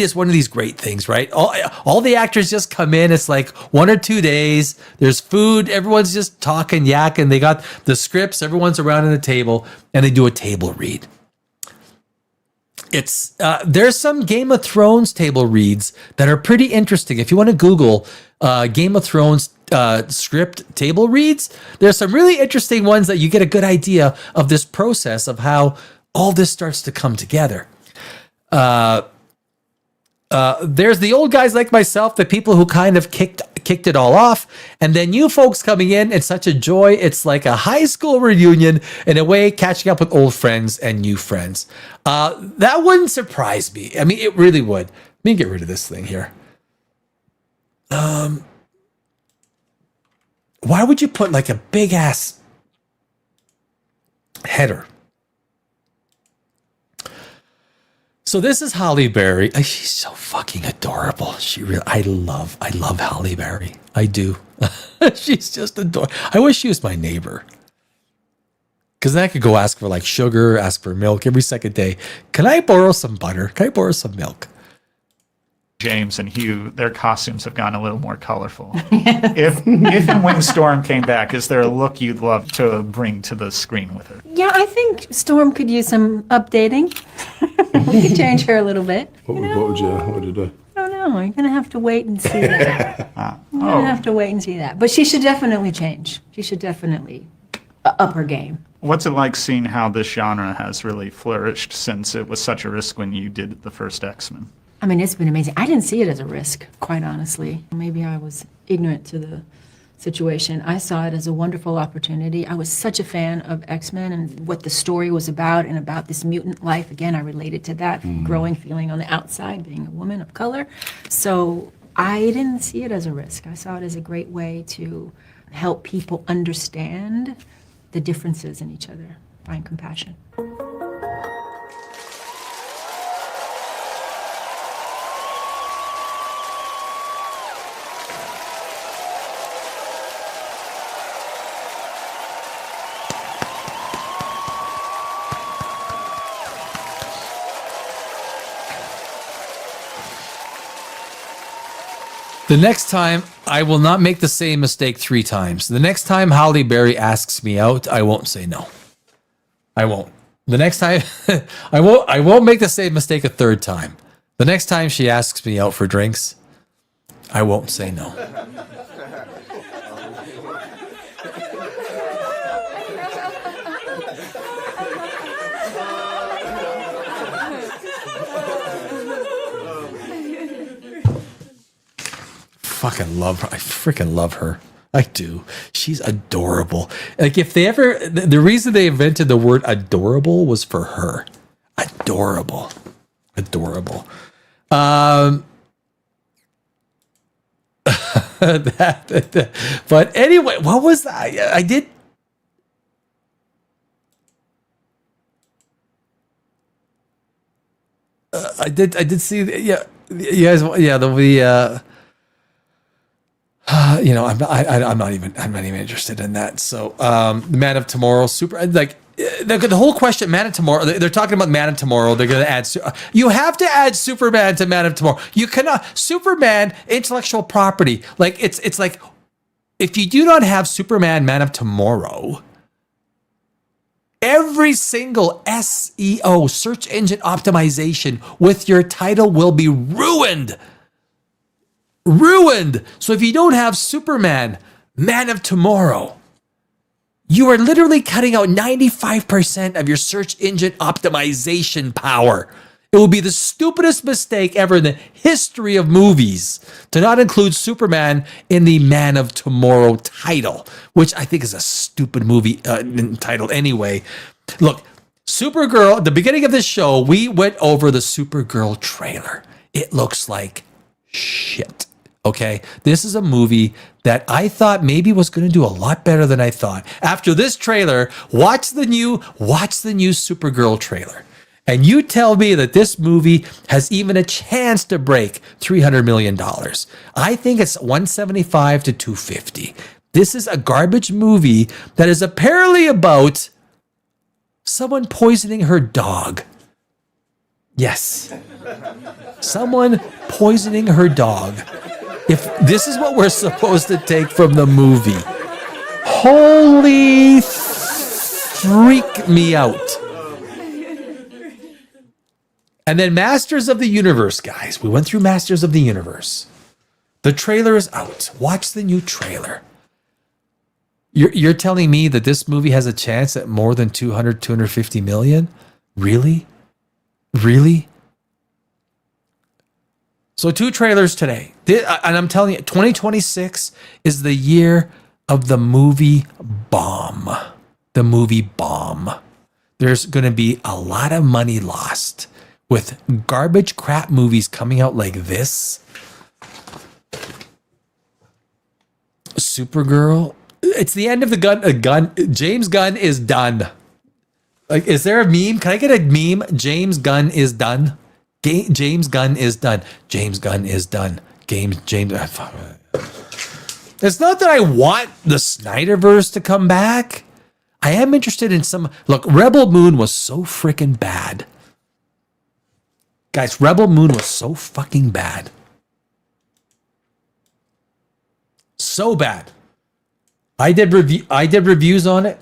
is one of these great things, right? All the actors just come in. It's like 1 or 2 days. There's food. Everyone's just talking, yakking. They got the scripts. Everyone's around in the table, and they do a table read. It's there's some Game of Thrones table reads that are pretty interesting. If you want to Google Game of Thrones script table reads, there's some really interesting ones that you get a good idea of this process of how all this starts to come together. There's the old guys like myself, the people who kind of kicked it all off, and then you folks coming in. It's such a joy. It's like a high school reunion in a way, catching up with old friends and new friends. That wouldn't surprise me. I mean, it really would. Let me get rid of this thing here. Why would you put like a big ass header? So this is Halle Berry. She's so fucking adorable. I love Halle Berry. I do. She's just adorable. I wish she was my neighbor. Because then I could go ask for like sugar, ask for milk every second day. Can I borrow some butter? Can I borrow some milk? James and Hugh, their costumes have gotten a little more colorful. If and when Storm came back, is there a look you'd love to bring to the screen with her? Yeah, I think Storm could use some updating. We could change her a little bit. What would you do? I don't know. You're going to have to wait and see that. You're going to have to wait and see that. But she should definitely change. She should definitely up her game. What's it like seeing how this genre has really flourished since it was such a risk when you did the first X-Men? I mean, it's been amazing. I didn't see it as a risk, quite honestly. Maybe I was ignorant to the situation. I saw it as a wonderful opportunity. I was such a fan of X-Men and what the story was about and about this mutant life. Again, I related to that growing feeling on the outside, being a woman of color. So I didn't see it as a risk. I saw it as a great way to help people understand the differences in each other, find compassion. The next time, I will not make the same mistake 3 times. The next time Halle Berry asks me out, I won't say no. I won't. The next time, I won't make the same mistake a 3rd time. The next time she asks me out for drinks, I won't say no. Fucking love her. I freaking love her. I do. She's adorable. Like if they ever, the reason they invented the word adorable was for her. Adorable. Adorable. But anyway, what was that? I did see, yeah, you guys, yeah, you know, I'm not even interested in that. So, Man of Tomorrow, the whole question, Man of Tomorrow, they're talking about Man of Tomorrow. They're going to add, you have to add Superman to Man of Tomorrow. You cannot, Superman, intellectual property. Like, it's like, if you do not have Superman, Man of Tomorrow, every single SEO, search engine optimization, with your title will be ruined. Ruined. So if you don't have Superman, Man of Tomorrow, you are literally cutting out 95% of your search engine optimization power. It will be the stupidest mistake ever in the history of movies to not include Superman in the Man of Tomorrow title, which I think is a stupid movie title anyway. Look, Supergirl, at the beginning of this show, we went over the Supergirl trailer. It looks like shit. Okay, this is a movie that I thought maybe was going to do a lot better than I thought. After this trailer, watch the new Supergirl trailer, and you tell me that this movie has even a chance to break $300 million. I think it's 175 to 250. This is a garbage movie that is apparently about someone poisoning her dog. Yes. Someone poisoning her dog. If this is what we're supposed to take from the movie, holy freak me out. And then Masters of the Universe, guys. We went through Masters of the Universe. The trailer is out. Watch the new trailer. You're telling me that this movie has a chance at more than 250 million? Really? Really? So 2 trailers today. And I'm telling you, 2026 is the year of the movie bomb. The movie bomb. There's going to be a lot of money lost with garbage crap movies coming out like this. Supergirl. It's the end of the gun. James Gunn is done. Like, is there a meme? Can I get a meme? James Gunn is done. James Gunn is done. James Gunn is done. James. It's not that I want the Snyderverse to come back. I am interested in some. Look, Rebel Moon was so freaking bad. Guys, Rebel Moon was so fucking bad. So bad. I did reviews on it.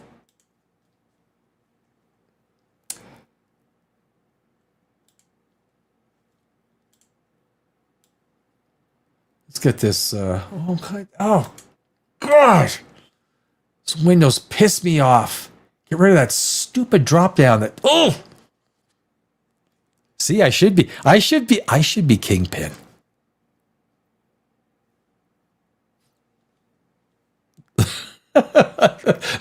Let's get this. Oh, gosh. This Windows piss me off. Get rid of that stupid drop down. See, I should be Kingpin.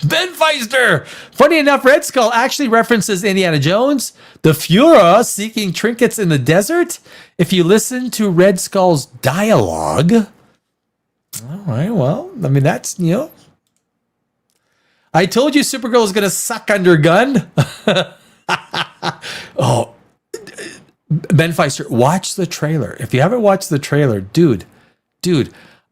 Ben Feister! Funny enough, Red Skull actually references Indiana Jones, the Fuhrer seeking trinkets in the desert. If you listen to Red Skull's dialogue. All right, well, I mean, that's, I told you Supergirl is going to suck under gun. Oh, Ben Feister, watch the trailer. If you haven't watched the trailer, dude,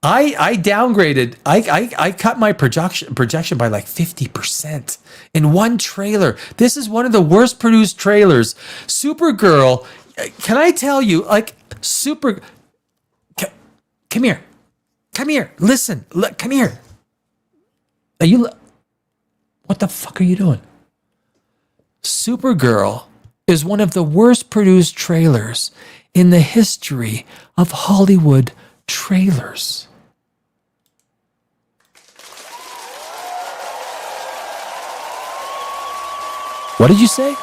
I downgraded. I cut my projection by like 50% in one trailer. This is one of the worst produced trailers. Supergirl, can I tell you, like, come here, listen, come here. What the fuck are you doing? Supergirl is one of the worst produced trailers in the history of Hollywood trailers. What did you say?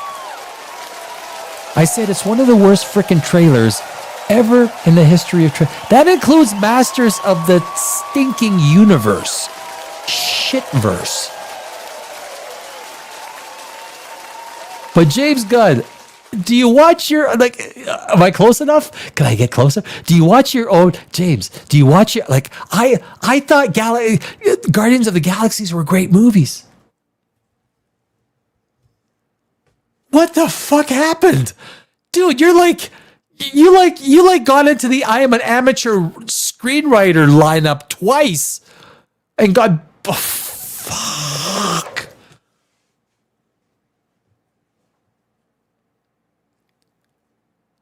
I said it's one of the worst frickin' trailers ever in the history of trailers. That includes Masters of the stinking universe. Shitverse. But James Gunn, do you watch your, am I close enough? Can I get closer? Do you watch your own, James, do you watch your, I thought Guardians of the Galaxies were great movies. What the fuck happened? Dude, you got into the I am an amateur screenwriter lineup twice and got, fuck.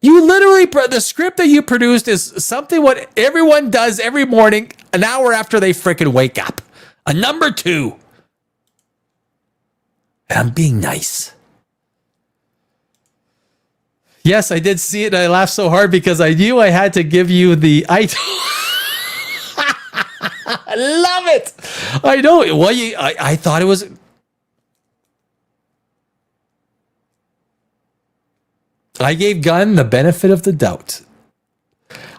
You literally, the script that you produced is something what everyone does every morning, an hour after they freaking wake up. A number 2. And I'm being nice. Yes, I did see it. And I laughed so hard because I knew I had to give you the. I love it. I know. Well, I thought it was. I gave Gunn the benefit of the doubt.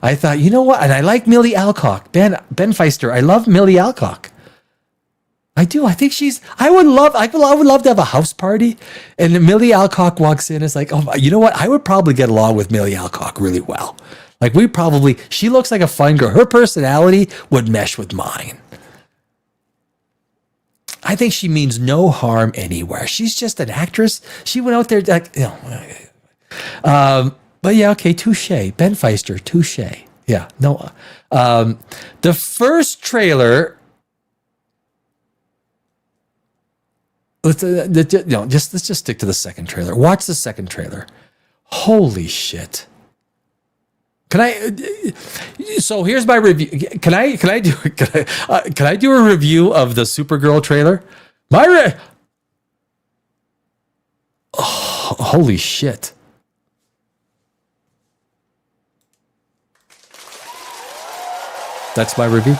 I thought, you know what? And I like Millie Alcock. Ben Feister. I love Millie Alcock. I do. I think I would love to have a house party. And Millie Alcock walks in. It's like, oh, you know what? I would probably get along with Millie Alcock really well. Like she looks like a fun girl. Her personality would mesh with mine. I think she means no harm anywhere. She's just an actress. She went out there but yeah, okay, touche. Ben Feister, touche. Yeah, no. The first trailer let's just stick to the second trailer. Watch the second trailer. Holy shit. So here's my review. Can I do a review of the Supergirl trailer? Holy shit. That's my review.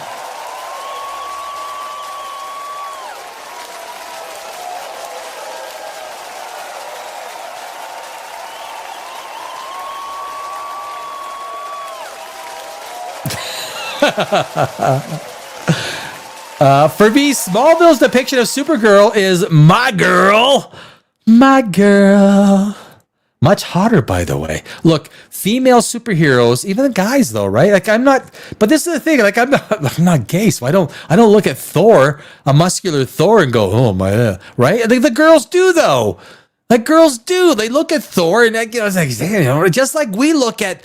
For me, Smallville's depiction of Supergirl is my girl. My girl. Much hotter, by the way. Look, female superheroes, even the guys though, right? Like but this is the thing, like I'm not gay, so I don't look at Thor, a muscular Thor, and go, oh my, right? I think the girls do though. Like girls do. They look at Thor and it's like, just like we look at,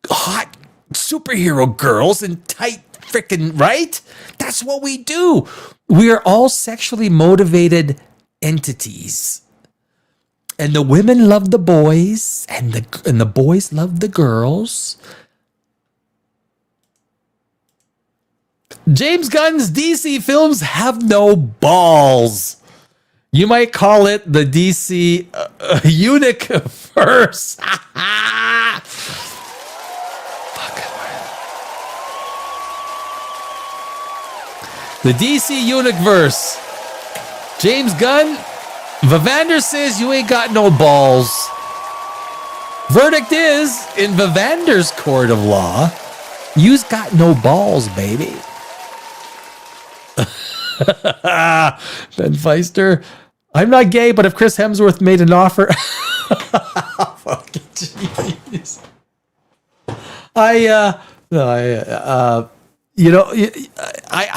hot superhero girls and tight freaking, right? That's what we do. We are all sexually motivated entities. And the women love the boys and the boys love the girls. James Gunn's DC films have no balls. You might call it the DC universe. The DC universe. James Gunn, Vivander says you ain't got no balls. Verdict is, in Vivander's court of law, you's got no balls, baby. Ben Feister, I'm not gay, but if Chris Hemsworth made an offer, fucking jeez. I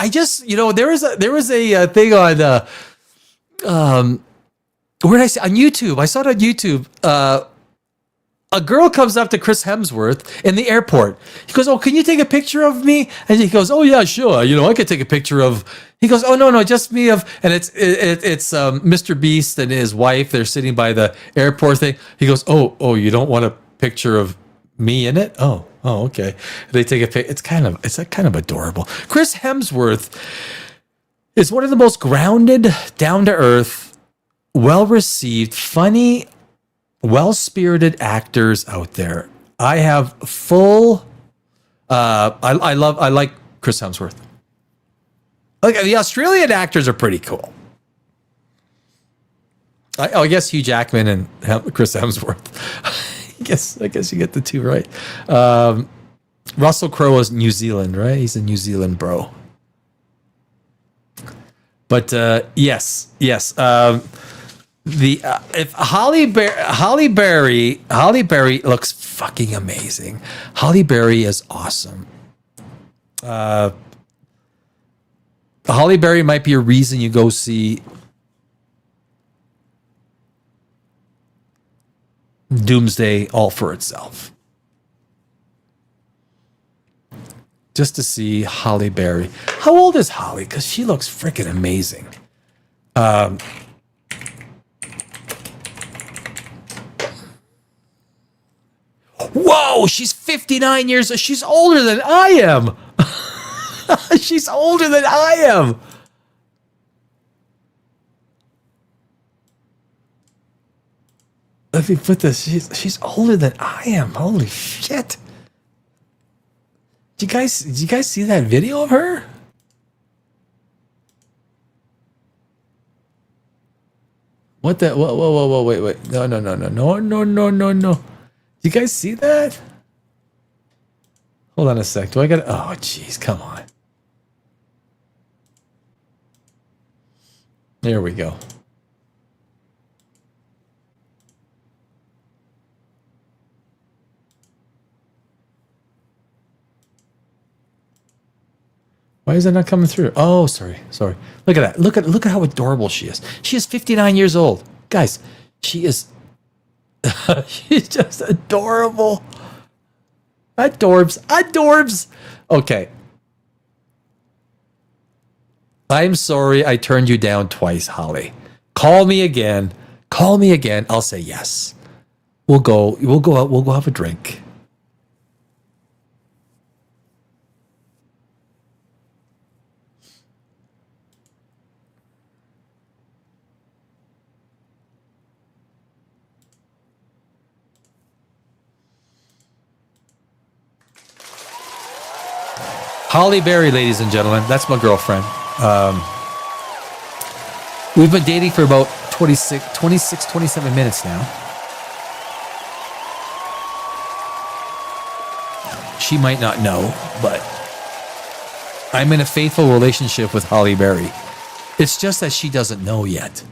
just, there was a thing on, where did I see on YouTube? I saw it on YouTube. A girl comes up to Chris Hemsworth in the airport. He goes, "Oh, can you take a picture of me?" And he goes, "Oh yeah, sure. I could take a picture of." He goes, "Oh no, just me of." And it's Mr. Beast and his wife. They're sitting by the airport thing. He goes, "Oh, you don't want a picture of me in it? Oh, okay." They take a pic. It's kind of adorable. Chris Hemsworth is one of the most grounded, down to earth, well received, funny, well-spirited actors out there. I have full. I like Chris Hemsworth. Like the Australian actors are pretty cool. I guess Hugh Jackman and Chris Hemsworth. I guess you get the two right. Russell Crowe is New Zealand, right? He's a New Zealand bro. But yes. If Halle Berry looks fucking amazing. Halle Berry is awesome. Halle Berry might be a reason you go see Doomsday all for itself. Just to see Halle Berry. How old is Halle? Because she looks freaking amazing. Whoa, she's 59 years old. She's older than I am. She's older than I am. Let me put this. She's older than I am. Holy shit. Did you guys see that video of her? What the? Whoa, wait. No. Do you guys see that? Hold on a sec. Do I got? Oh, jeez, come on. There we go. Why is that not coming through? Oh, sorry. Look at that. Look at how adorable she is. She is 59 years old. Guys, she is she's just adorable. Adorbs. Okay. I'm sorry I turned you down twice, Halle. Call me again. Call me again. I'll say yes. We'll go out. We'll go have a drink. Halle Berry, ladies and gentlemen. That's my girlfriend. We've been dating for about 26, 27 minutes now. She might not know, but I'm in a faithful relationship with Halle Berry. It's just that she doesn't know yet.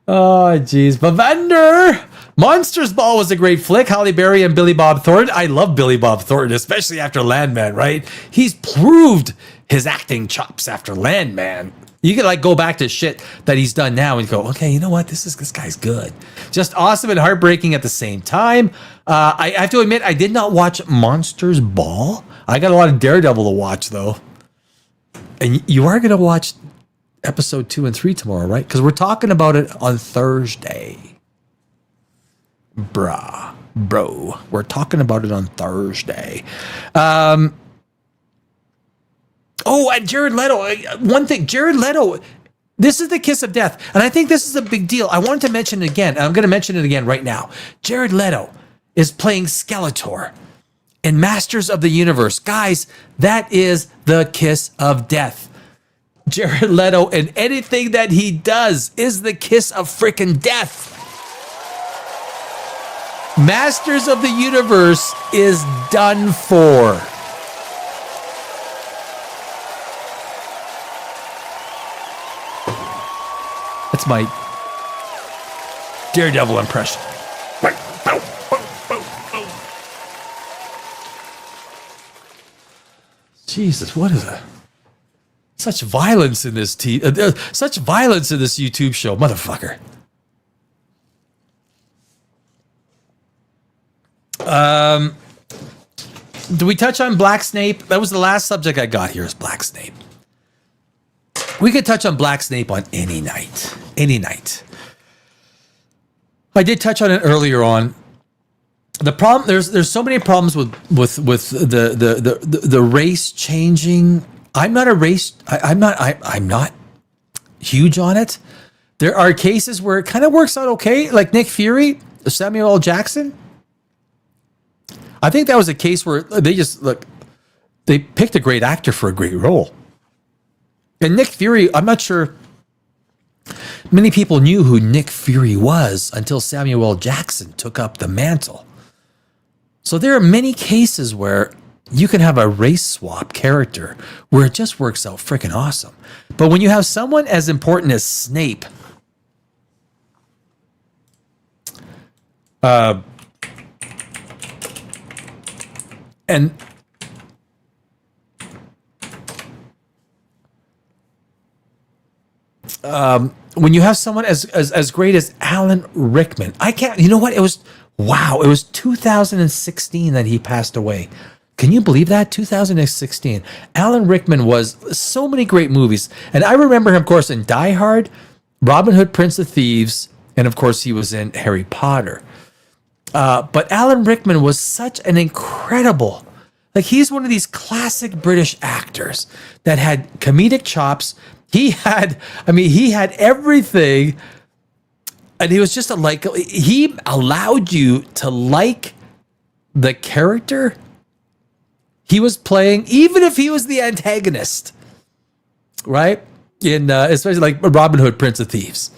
Oh, jeez. Bavander! Monsters Ball was a great flick. Halle Berry and Billy Bob Thornton. I love Billy Bob Thornton, especially after Landman, right? He's proved his acting chops after Landman. You can like go back to shit that he's done now and go, okay, you know what? This guy's good. Just awesome and heartbreaking at the same time. I have to admit, I did not watch Monsters Ball. I got a lot of Daredevil to watch though. And you are going to watch episode 2 and 3 tomorrow, right? Because we're talking about it on Thursday. Bro, we're talking about it on Thursday. Oh, and Jared Leto. One thing, Jared Leto. This is the kiss of death, and I think this is a big deal. I wanted to mention it again. And I'm going to mention it again right now. Jared Leto is playing Skeletor in Masters of the Universe. Guys, that is the kiss of death. Jared Leto and anything that he does is the kiss of freaking death. Masters of the Universe is done for. That's my Daredevil impression. Jesus, what is that? Such violence in this such violence in this YouTube show, motherfucker. Do we touch on Black Snape? That was the last subject I got here is Black Snape. We could touch on Black Snape on any night. Any night. I did touch on it earlier on. The problem there's so many problems with the race changing. I'm not huge on it. There are cases where it kind of works out okay, like Nick Fury, Samuel L. Jackson. I think that was a case where they picked a great actor for a great role. And Nick Fury, I'm not sure many people knew who Nick Fury was until Samuel L. Jackson took up the mantle. So there are many cases where you can have a race swap character where it just works out freaking awesome. But when you have someone as important as Snape, and when you have someone as great as Alan Rickman, I can't, you know what? It was 2016 that he passed away. Can you believe that? 2016. Alan Rickman was so many great movies. And I remember him, of course, in Die Hard, Robin Hood, Prince of Thieves, and of course he was in Harry Potter. But Alan Rickman was such an incredible, he's one of these classic British actors that had comedic chops. He had everything. And he was just he allowed you to like the character he was playing, even if he was the antagonist, right? In especially like Robin Hood, Prince of Thieves.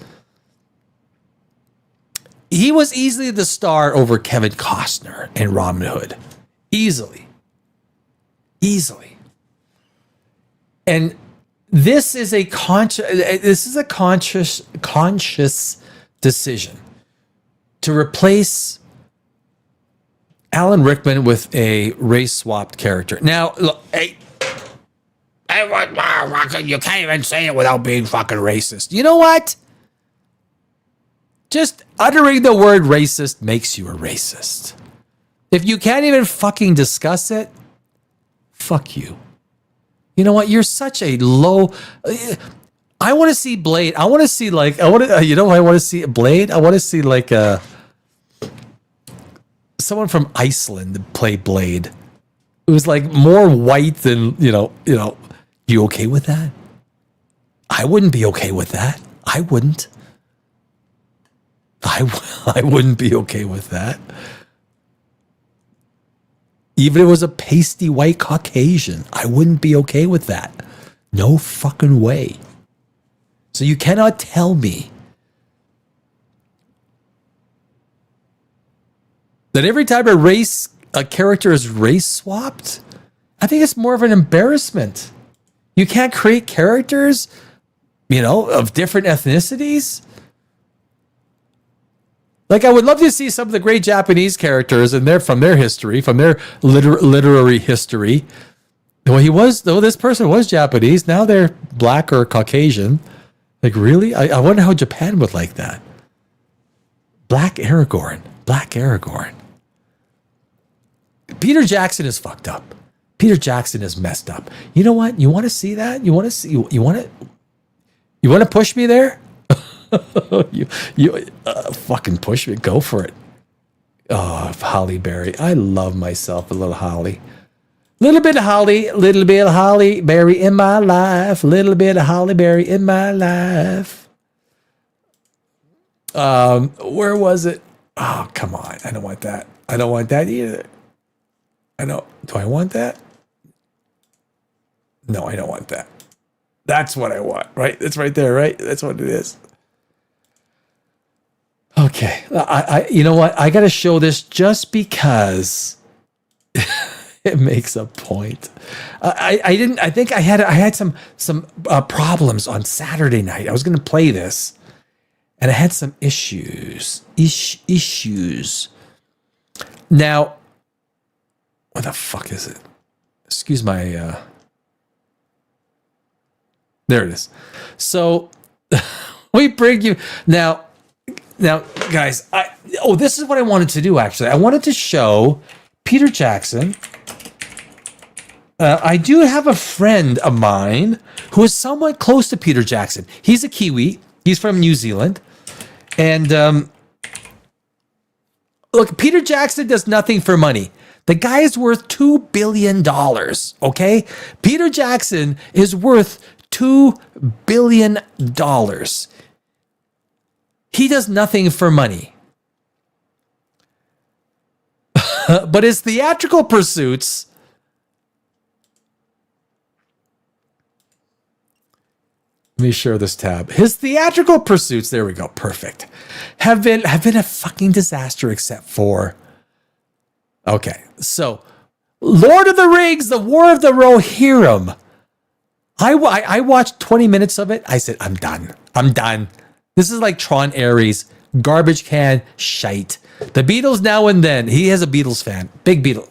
He was easily the star over Kevin Costner in Robin Hood. Easily. And this is a conscious decision to replace Alan Rickman with a race-swapped character. Now, look, you can't even say it without being fucking racist. You know what? Just uttering the word racist makes you a racist. If you can't even fucking discuss it, fuck you. You know what? You're such a low. I want to see Blade. I want to see like I want to. You know, I want to see Blade. I want to see like someone from Iceland play Blade. It was like more white than you know. You okay with that? I wouldn't be okay with that. I wouldn't. I wouldn't be okay with that. Even if it was a pasty white Caucasian, I wouldn't be okay with that. No fucking way. So you cannot tell me that every time a character is race swapped, I think it's more of an embarrassment. You can't create characters, of different ethnicities. Like, I would love to see some of the great Japanese characters from their history, from their literary history. Well, this person was Japanese. Now they're black or Caucasian. Like, really? I wonder how Japan would like that. Black Aragorn. Peter Jackson is fucked up. Peter Jackson is messed up. You know what? You want to see that? You want to push me there? you fucking push me. Go for it. Oh, Halle Berry. I love myself a little Halle. Little bit of Halle Berry in my life. Little bit of Halle Berry in my life. Where was it? Oh, come on. I don't want that. I don't want that either. Do I want that? No, I don't want that. That's what I want, right? It's right there, right? That's what it is. Okay. You know what? I got to show this just because it makes a point. I think I had some problems on Saturday night. I was going to play this and I had some issues. Now, what the fuck is it? Excuse my, there it is. So we bring you now, guys, this is what I wanted to do, actually. I wanted to show Peter Jackson. I do have a friend of mine who is somewhat close to Peter Jackson. He's a Kiwi. He's from New Zealand. And look, Peter Jackson does nothing for money. The guy is worth $2 billion, okay? Peter Jackson is worth $2 billion. He does nothing for money. But his theatrical pursuits let me share this tab. His theatrical pursuits, there we go, perfect, have been a fucking disaster except for okay. So, Lord of the Rings, The War of the Rohirrim. I watched 20 minutes of it. I said, I'm done. This is like Tron Ares, garbage can shite. The Beatles now and then. He is a Beatles fan. Big Beatles.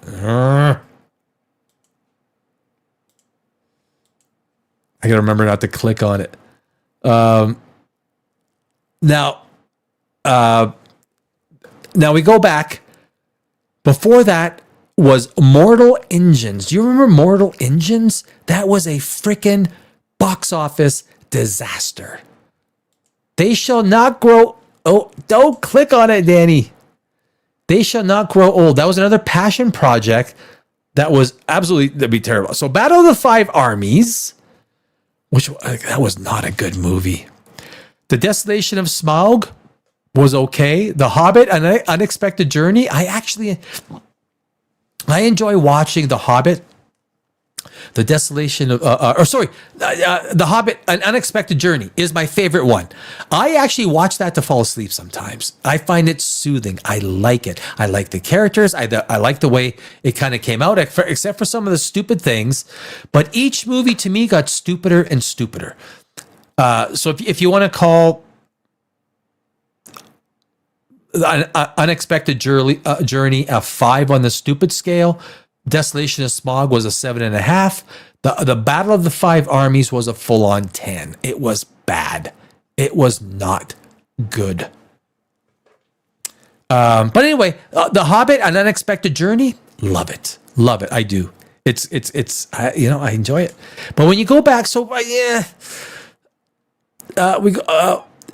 I gotta remember not to click on it. Now we go back. Before that was Mortal Engines. Do you remember Mortal Engines? That was a freaking box office disaster. They shall not grow. Oh, don't click on it, Danny. They shall not grow old. That was another passion project that was that'd be terrible. So Battle of the Five Armies, that was not a good movie. The Desolation of Smaug was okay. The Hobbit, An Unexpected Journey. I enjoy watching The Hobbit. The Desolation of, The Hobbit, An Unexpected Journey is my favorite one. I actually watch that to fall asleep sometimes. I find it soothing. I like it. I like the characters. I like the way it kind of came out, except for some of the stupid things. But each movie to me got stupider and stupider. So if you want to call Unexpected Journey a 5 on the stupid scale, Desolation of Smaug was a 7.5. The Battle of the Five Armies was a full-on 10. It was bad. It was not good. But anyway, The Hobbit, An Unexpected Journey, love it. I do. I enjoy it. But when you go back,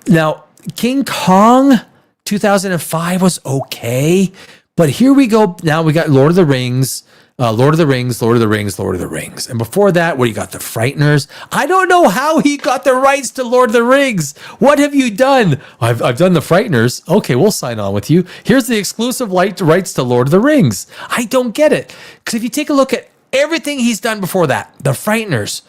now King Kong 2005 was okay, but here we go. Now we got Lord of the Rings. Lord of the Rings. And before that, what do you got? The Frighteners. I don't know how he got the rights to Lord of the Rings. What have you done? I've done the Frighteners. Okay, we'll sign on with you. Here's the exclusive rights to Lord of the Rings. I don't get it. Because if you take a look at everything he's done before that, the Frighteners,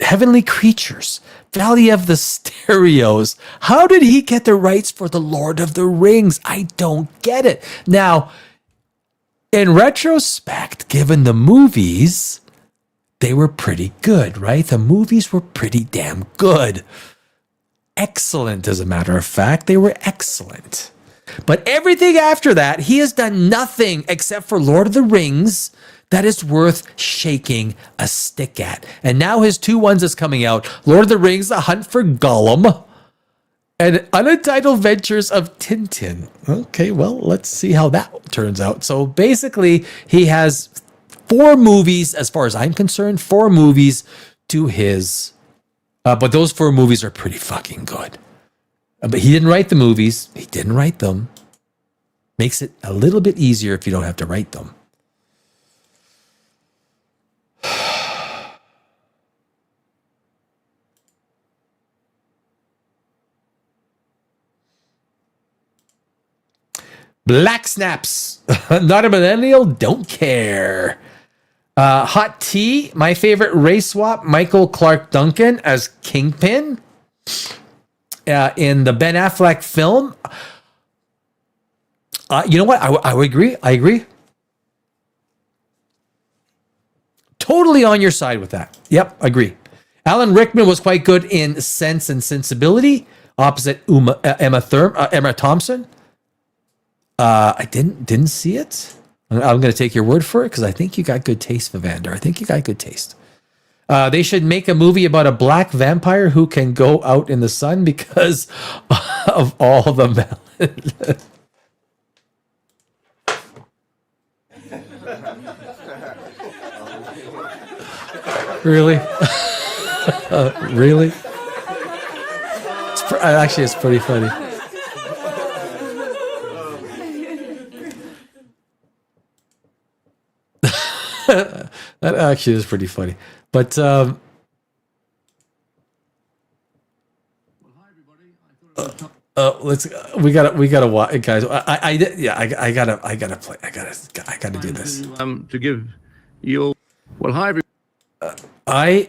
Heavenly Creatures, Valley of the Stereos, how did he get the rights for the Lord of the Rings? I don't get it. Now, in retrospect, given the movies, they were pretty good, right? The movies were pretty damn good. Excellent, as a matter of fact. They were excellent. But everything after that, he has done nothing except for Lord of the Rings that is worth shaking a stick at. And now his two ones is coming out. Lord of the Rings, The Hunt for Gollum, and Untitled Ventures of Tintin. Okay, well, let's see how that turns out. So basically, he has 4 movies, as far as I'm concerned, 4 movies to his. But those 4 movies are pretty fucking good. But he didn't write the movies. He didn't write them. Makes it a little bit easier if you don't have to write them. Black Snaps, not a millennial, don't care. Hot Tea, my favorite race swap, Michael Clark Duncan as Kingpin in the Ben Affleck film. You know what? I would agree. I agree. Totally on your side with that. Yep, agree. Alan Rickman was quite good in Sense and Sensibility, opposite Emma Thompson. I didn't see it. I'm going to take your word for it because I think you got good taste, Vivander. I think you got good taste. They should make a movie about a black vampire who can go out in the sun because of all the melanin. Really? Really? Actually, it's pretty funny. That actually is pretty funny. But we gotta watch, guys. I gotta play. I gotta do this. To give you hi.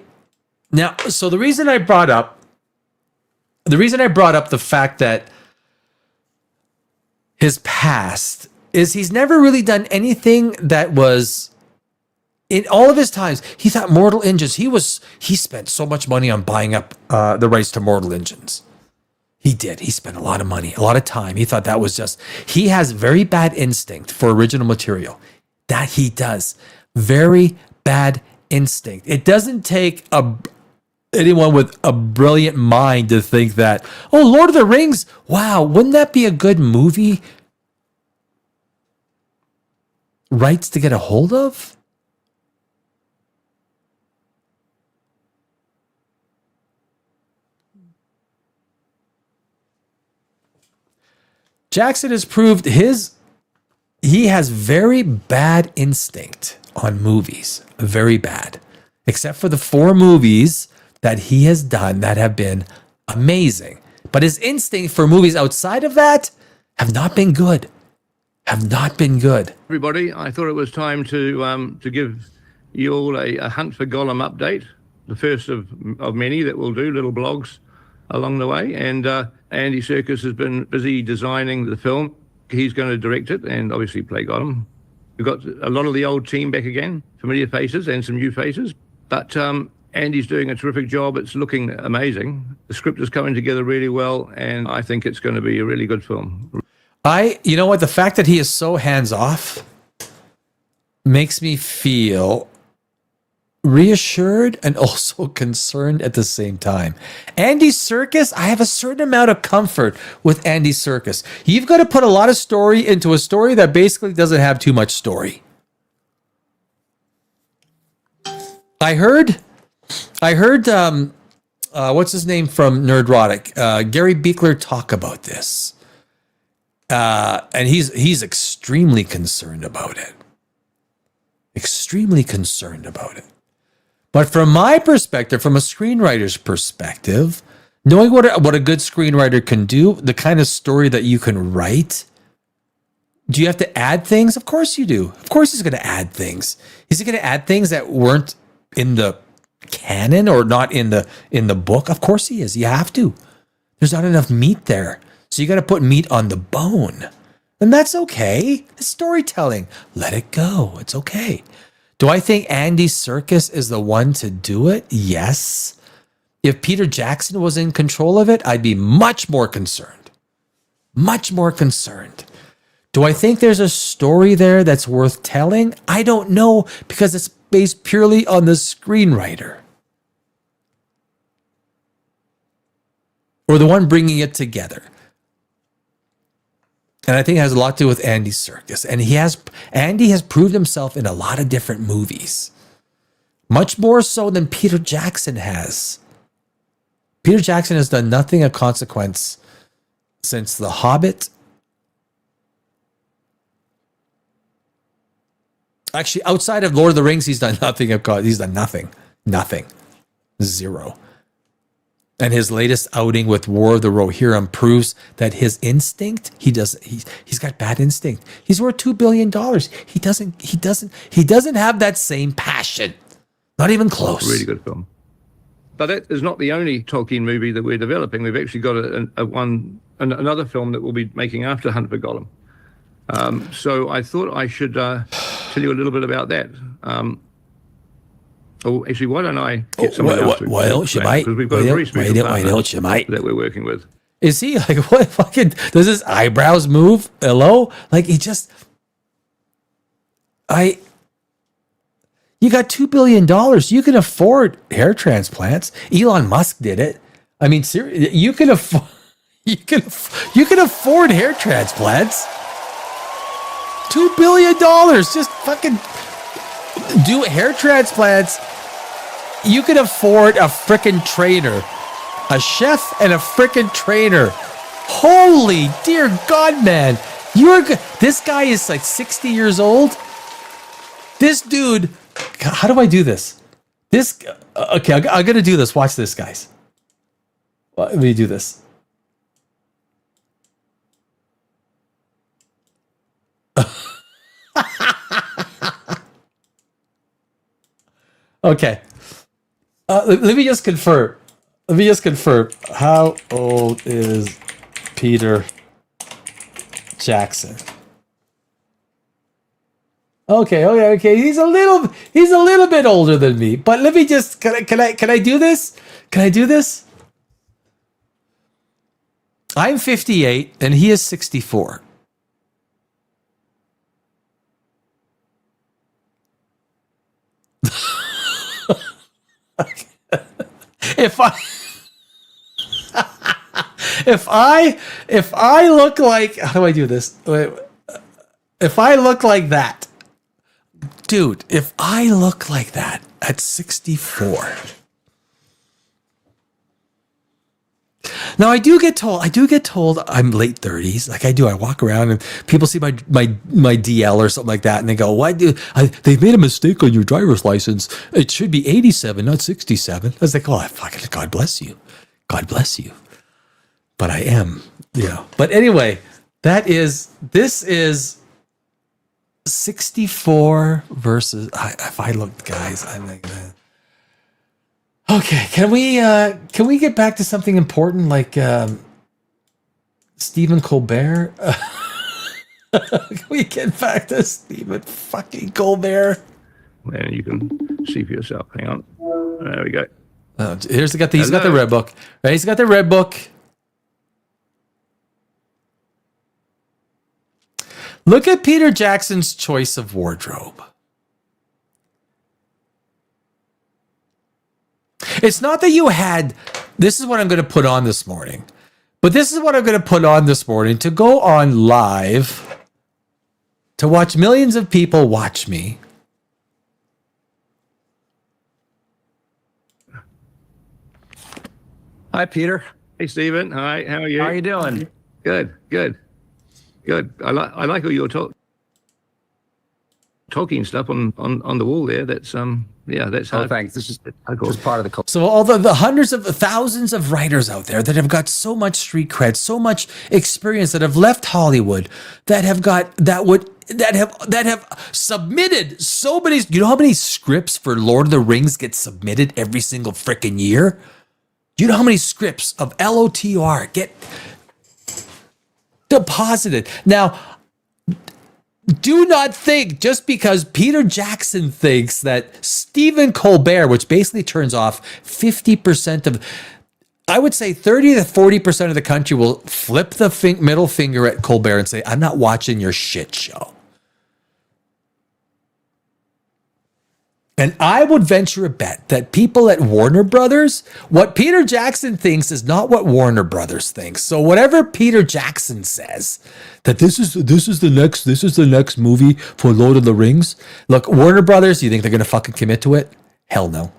So the reason I brought up the fact that his past is he's never really done anything that was. In all of his times, he thought Mortal Engines, he spent so much money on buying up the rights to Mortal Engines. He did. He spent a lot of money, a lot of time. He thought that was he has very bad instinct for original material. That he does. Very bad instinct. It doesn't take anyone with a brilliant mind to think that, oh, Lord of the Rings, wow, wouldn't that be a good movie? Rights to get a hold of? Jackson has proved he has very bad instinct on movies. Very bad. Except for the 4 movies that he has done that have been amazing. But his instinct for movies outside of that have not been good. Everybody, I thought it was time to give you all a Hunt for Gollum update. The first of many that we'll do, little blogs along the way. And Andy Serkis has been busy designing the film. He's going to direct it and obviously play Gollum. We've got a lot of the old team back again, familiar faces and some new faces. But Andy's doing a terrific job. It's looking amazing. The script is coming together really well, and I think it's going to be a really good film. You know what? The fact that he is so hands-off makes me feel reassured and also concerned at the same time. Andy Serkis, I have a certain amount of comfort with Andy Serkis. You've got to put a lot of story into a story that basically doesn't have too much story. I heard, what's his name from Nerdrotic? Gary Beekler talk about this. And he's extremely concerned about it. Extremely concerned about it. But from my perspective, from a screenwriter's perspective, knowing what a good screenwriter can do, the kind of story that you can write, do you have to add things? Of course you do. Of course he's going to add things. Is he going to add things that weren't in the canon or not in the book? Of course he is. You have to. There's not enough meat there. So you got to put meat on the bone. And that's okay. It's storytelling. Let it go. It's okay. Do I think Andy Serkis is the one to do it? Yes. If Peter Jackson was in control of it, I'd be much more concerned. Much more concerned. Do I think there's a story there that's worth telling? I don't know, because it's based purely on the screenwriter. Or the one bringing it together. And I think it has a lot to do with Andy Serkis. And Andy has proved himself in a lot of different movies. Much more so than Peter Jackson has. Peter Jackson has done nothing of consequence since The Hobbit. Actually, outside of Lord of the Rings, he's done nothing of God. He's done nothing. Nothing. Zero. And his latest outing with War of the Rohirrim proves that his instinct, he's got bad instinct. He's worth $2 billion. He doesn't have that same passion. Not even close. Really good film. But that is not the only Tolkien movie that we're developing. We've actually got another film that we'll be making after Hunt for Gollum. So I thought I should tell you a little bit about that. Actually, why don't I get someone else to why don't you, mate? Because we've got a very special partner that we're working with. Is he like, what fucking, does his eyebrows move? Hello? Like, he just, you got $2 billion. You can afford hair transplants. Elon Musk did it. I mean, seriously, you can afford hair transplants. $2 billion. Just fucking do hair transplants. You can afford a frickin' trainer, a chef and a frickin' trainer. Holy dear God, man. This guy is like 60 years old. This dude, how do I do this? Okay, I'm going to do this. Watch this, guys. Let me do this. Okay. Let me just confirm. How old is Peter Jackson? Okay. He's a little bit older than me. But let me just can I do this? Can I do this? I'm 58 and he is 64. If I look like, how do I do this? If I look like that, dude, if I look like that at 64. Now I do get told I'm late 30s. Like I do. I walk around and people see my DL or something like that and they go, they've made a mistake on your driver's license. It should be 87, not 67. I was like, fucking God bless you. God bless you. But I am, But anyway, this is 64 versus, if I look, guys, I'm like, okay, can we get back to something important like Stephen Colbert? Can we get back to Stephen fucking Colbert? And you can see for yourself. Hang on. There we go. Oh, he's got the red book. Right, he's got the red book. Look at Peter Jackson's choice of wardrobe. It's not that you had, this is what I'm going to put on this morning, but this is what I'm going to put on this morning to go on live, to watch millions of people watch me. Hi, Peter. Hey, Stephen. Hi. How are you? How are you doing? Good. I like all your talking stuff on the wall there. That's that's hard. Oh, thanks. This is just part of the culture. So all the hundreds of thousands of writers out there that have got so much street cred, so much experience, that have left Hollywood, that have submitted so many. You know how many scripts for Lord of the Rings get submitted every single freaking year? Do you know how many scripts of LOTR get deposited? Now, do not think just because Peter Jackson thinks that Stephen Colbert, which basically turns off 50% of, I would say 30 to 40% of the country, will flip the middle finger at Colbert and say, I'm not watching your shit show. And I would venture a bet that people at Warner Brothers, what Peter Jackson thinks is not what Warner Brothers thinks. So whatever Peter Jackson says, that this is the next movie for Lord of the Rings. Look, Warner Brothers, you think they're going to fucking commit to it? Hell no.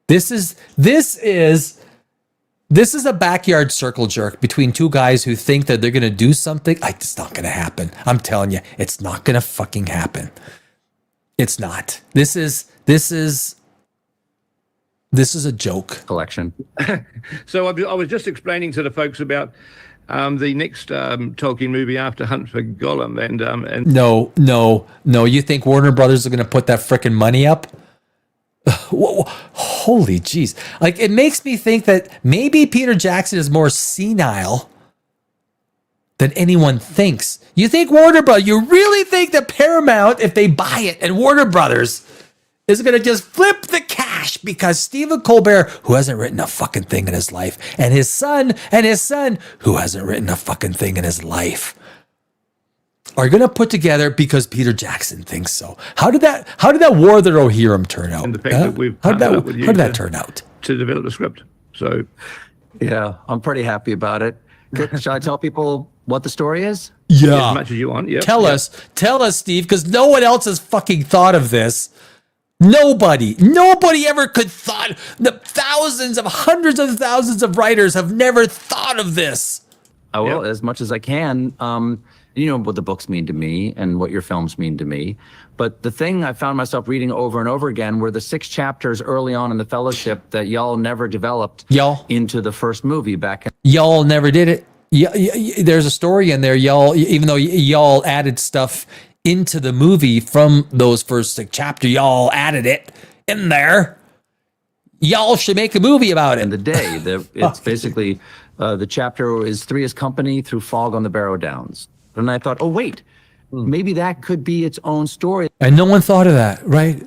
This is a backyard circle jerk between two guys who think that they're going to do something. It's not going to happen. I'm telling you, it's not going to fucking happen. It's not. This is a joke collection. So I was just explaining to the folks about the next Tolkien movie after Hunt for Gollum, and no. You think Warner Brothers are going to put that frickin' money up? Holy jeez! Like, it makes me think that maybe Peter Jackson is more senile than anyone thinks. You think Warner Brothers, you really think that Paramount, if they buy it, and Warner Brothers is going to just flip the cash because Stephen Colbert, who hasn't written a fucking thing in his life, and his son, who hasn't written a fucking thing in his life, are going to put together because Peter Jackson thinks so. How did that War of the Rohirrim turn out? And the fact that we've how did that turn out? To develop the script. So, yeah, I'm pretty happy about it. Should I tell people what the story is? Yeah. As much as you want. Yeah. Tell us, Steve, because no one else has fucking thought of this. Nobody ever could thought. The hundreds of thousands of writers have never thought of this. I will, as much as I can. You know what the books mean to me and what your films mean to me. But the thing I found myself reading over and over again were the 6 chapters early on in the Fellowship that y'all never developed into the first movie back in. Y'all never did it. There's a story in there, y'all, even though y'all added stuff into the movie from those first 6 chapters, y'all added it in there. Y'all should make a movie about it. In the day, it's basically the chapter is Three's Company through Fog on the Barrow Downs. And I thought, oh, wait, maybe that could be its own story. And no one thought of that, right?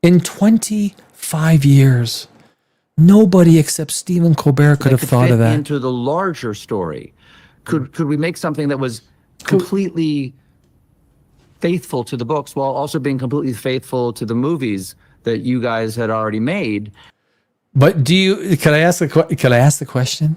In 25 years, nobody except Stephen Colbert could have thought of that. Into the larger story. Could we make something that was completely faithful to the books while also being completely faithful to the movies that you guys had already made? But can I ask the question?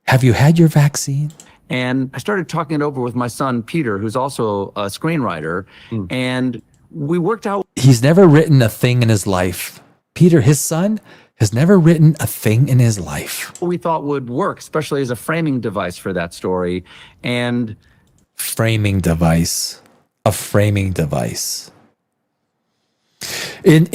Have you had your vaccine? And I started talking it over with my son, Peter, who's also a screenwriter, and we worked out. He's never written a thing in his life. Peter, his son, has never written a thing in his life. What we thought would work, especially as a framing device for that story. And a framing device. In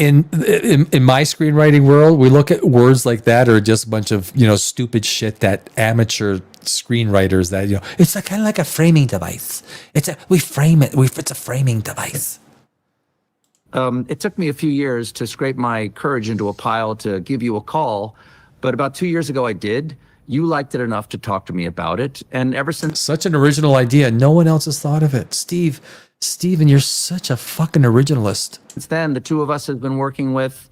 my screenwriting world, we look at words like that or just a bunch of, stupid shit that amateur screenwriters that, it's kind of like a framing device. We frame it. It's a framing device. It took me a few years to scrape my courage into a pile to give you a call, but about 2 years ago I did. You liked it enough to talk to me about it, and ever since... Such an original idea. No one else has thought of it. Steven, you're such a fucking originalist. Since then, the two of us have been working with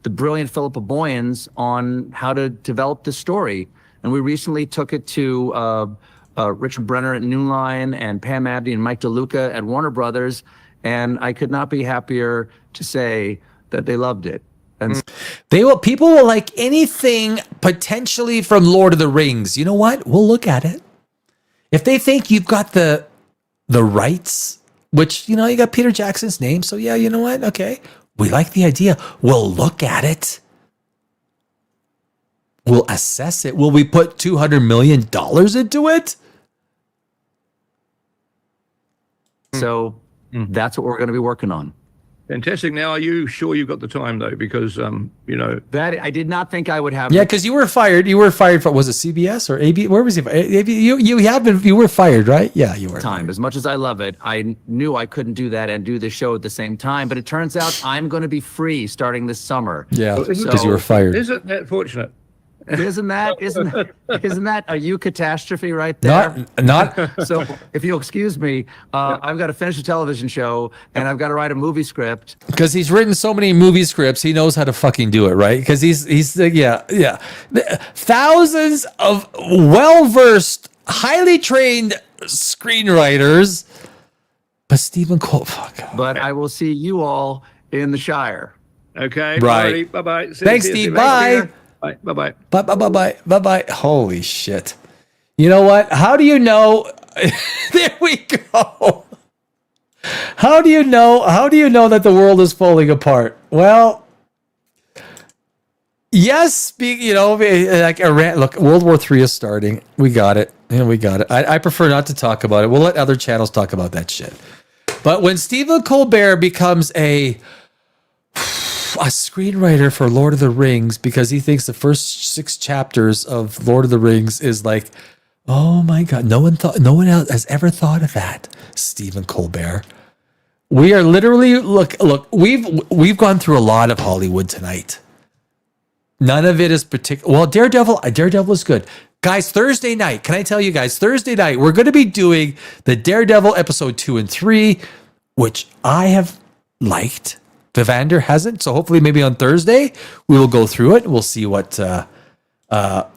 the brilliant Philippa Boyens on how to develop this story, and we recently took it to Richard Brenner at New Line and Pam Abdi and Mike DeLuca at Warner Brothers, and I could not be happier to say that they loved it. And people will like anything potentially from Lord of the Rings. You know what? We'll look at it. If they think you've got the rights, which, you got Peter Jackson's name, so yeah, you know what? Okay. We like the idea. We'll look at it. We'll assess it. Will we put $200 million into it? So that's what we're going to be working on. Fantastic. Now, are you sure you've got the time, though? Because, that I did not think I would have. Yeah, because you were fired. You were fired from, was it CBS or AB? Where was he? You were fired, right? Yeah, you were. Time. As much as I love it, I knew I couldn't do that and do the show at the same time. But it turns out I'm going to be free starting this summer. Yeah, because you were fired. Isn't that fortunate? Isn't that a you catastrophe right there? Not. So if you'll excuse me, I've got to finish a television show and I've got to write a movie script. Because he's written so many movie scripts, he knows how to fucking do it, right? Because he's thousands of well-versed, highly trained screenwriters. But Stephen Cole, fuck. But I will see you all in the Shire. Okay. Right. Bye-bye. Thanks, Steve. Bye. Bye. Bye-bye. Bye-bye. Holy shit. You know what? How do you know? There we go. How do you know that the world is falling apart? Well, yes, like Iran. Look, World War III is starting. We got it. I prefer not to talk about it. We'll let other channels talk about that shit. But when Stephen Colbert becomes a screenwriter for Lord of the Rings because he thinks the first 6 chapters of Lord of the Rings is like, oh my God, no one else has ever thought of that. Stephen Colbert. We are literally look, we've gone through a lot of Hollywood tonight. None of it is particular. Well, Daredevil is good. Guys, Thursday night, can I tell you guys, Thursday night, we're going to be doing the Daredevil episode 2 and 3, which I have liked. Vivander hasn't, so hopefully maybe on Thursday we will go through it. We'll see what. We got.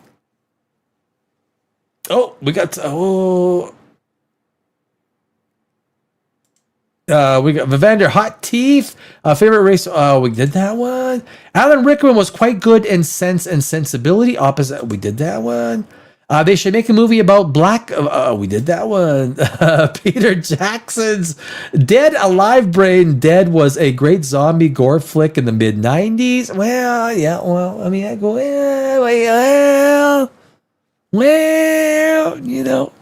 We got Vivander, hot teeth, favorite race. We did that one. Alan Rickman was quite good in Sense and Sensibility. Opposite. We did that one. They should make a movie about black. We did that one. Peter Jackson's Dead Alive Brain Dead was a great zombie gore flick in the mid 90s. Well, yeah. Well, I mean, I go, well.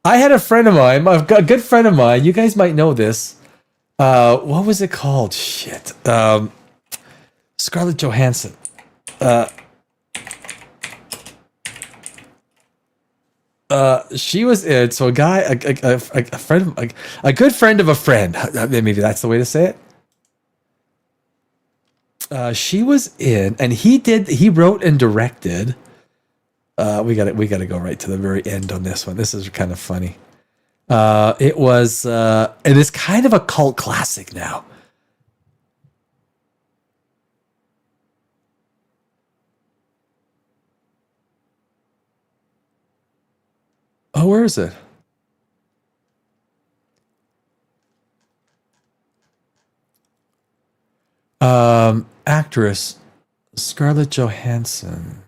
I had a friend of mine, a good friend of mine. You guys might know this. What was it called? Shit. Scarlett Johansson. She was in. So a guy, a friend, a good friend of a friend. Maybe that's the way to say it. She was in, and he wrote and directed. We got to go right to the very end on this one. This is kind of funny. It is kind of a cult classic now. Oh, where is it? Actress Scarlett Johansson.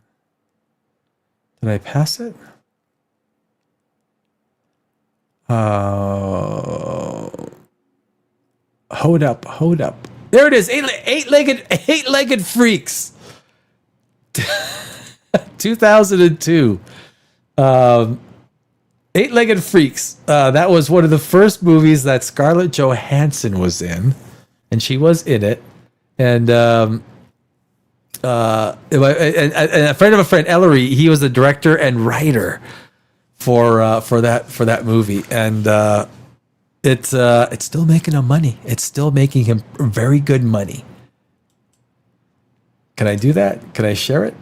Did I pass it? Hold up. There it is. Eight-legged freaks. 2002. Eight-legged freaks. That was one of the first movies that Scarlett Johansson was in, and she was in it. And a friend of a friend, Ellery, he was the director and writer for that movie, and it's still making him money. It's still making him very good money. Can I do that? Can I share it?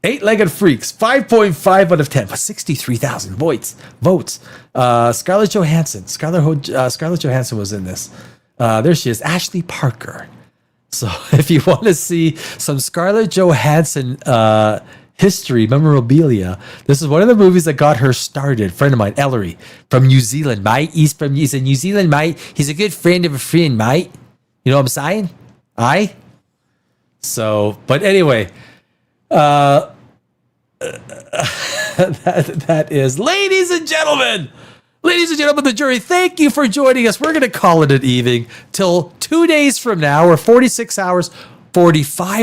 Eight-legged freaks, 5.5 out of 10, but 63,000 votes. Scarlett Johansson. Scarlett Johansson was in this. There she is, Ashley Parker. So if you want to see some Scarlett Johansson history, memorabilia, this is one of the movies that got her started. Friend of mine, Ellery, from New Zealand, mate. He's in New Zealand, mate. He's a good friend of a friend, mate. You know what I'm saying? Aye? So, but anyway, that is, ladies and gentlemen, Ladies and gentlemen, the jury, thank you for joining us. We're going to call it an evening till 2 days from now. We're 45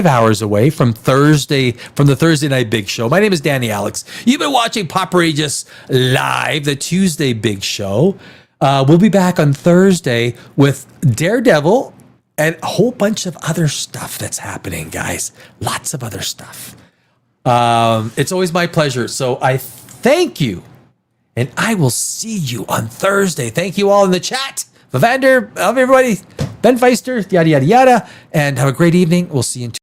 hours away from the Thursday Night Big Show. My name is Danny Alex. You've been watching POPRAGEOUS Live, the Tuesday Big Show. We'll be back on Thursday with Daredevil and a whole bunch of other stuff that's happening, guys. Lots of other stuff. It's always my pleasure. So I thank you. And I will see you on Thursday. Thank you all in the chat. Vavander, everybody, Ben Feister, yada, yada, yada. And have a great evening. We'll see you in 2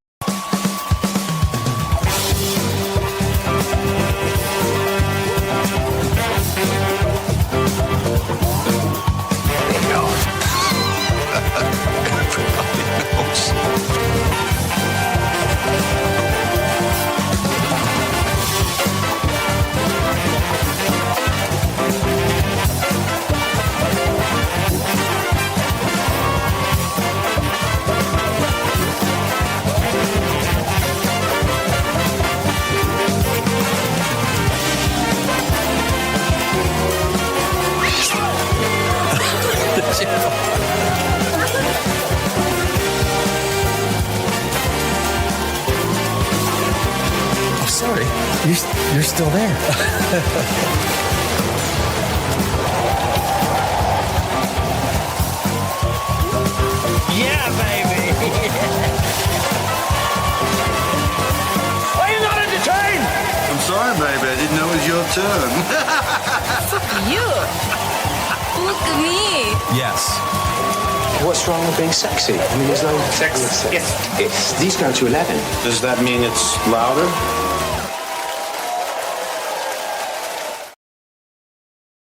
Oh, sorry. You're still there. Yeah, baby. Are you not entertained? I'm sorry, baby. I didn't know it was your turn. You. Look at me. Yes. What's wrong with being sexy? I mean, there's no... Sexy. If these go to 11... Does that mean it's louder?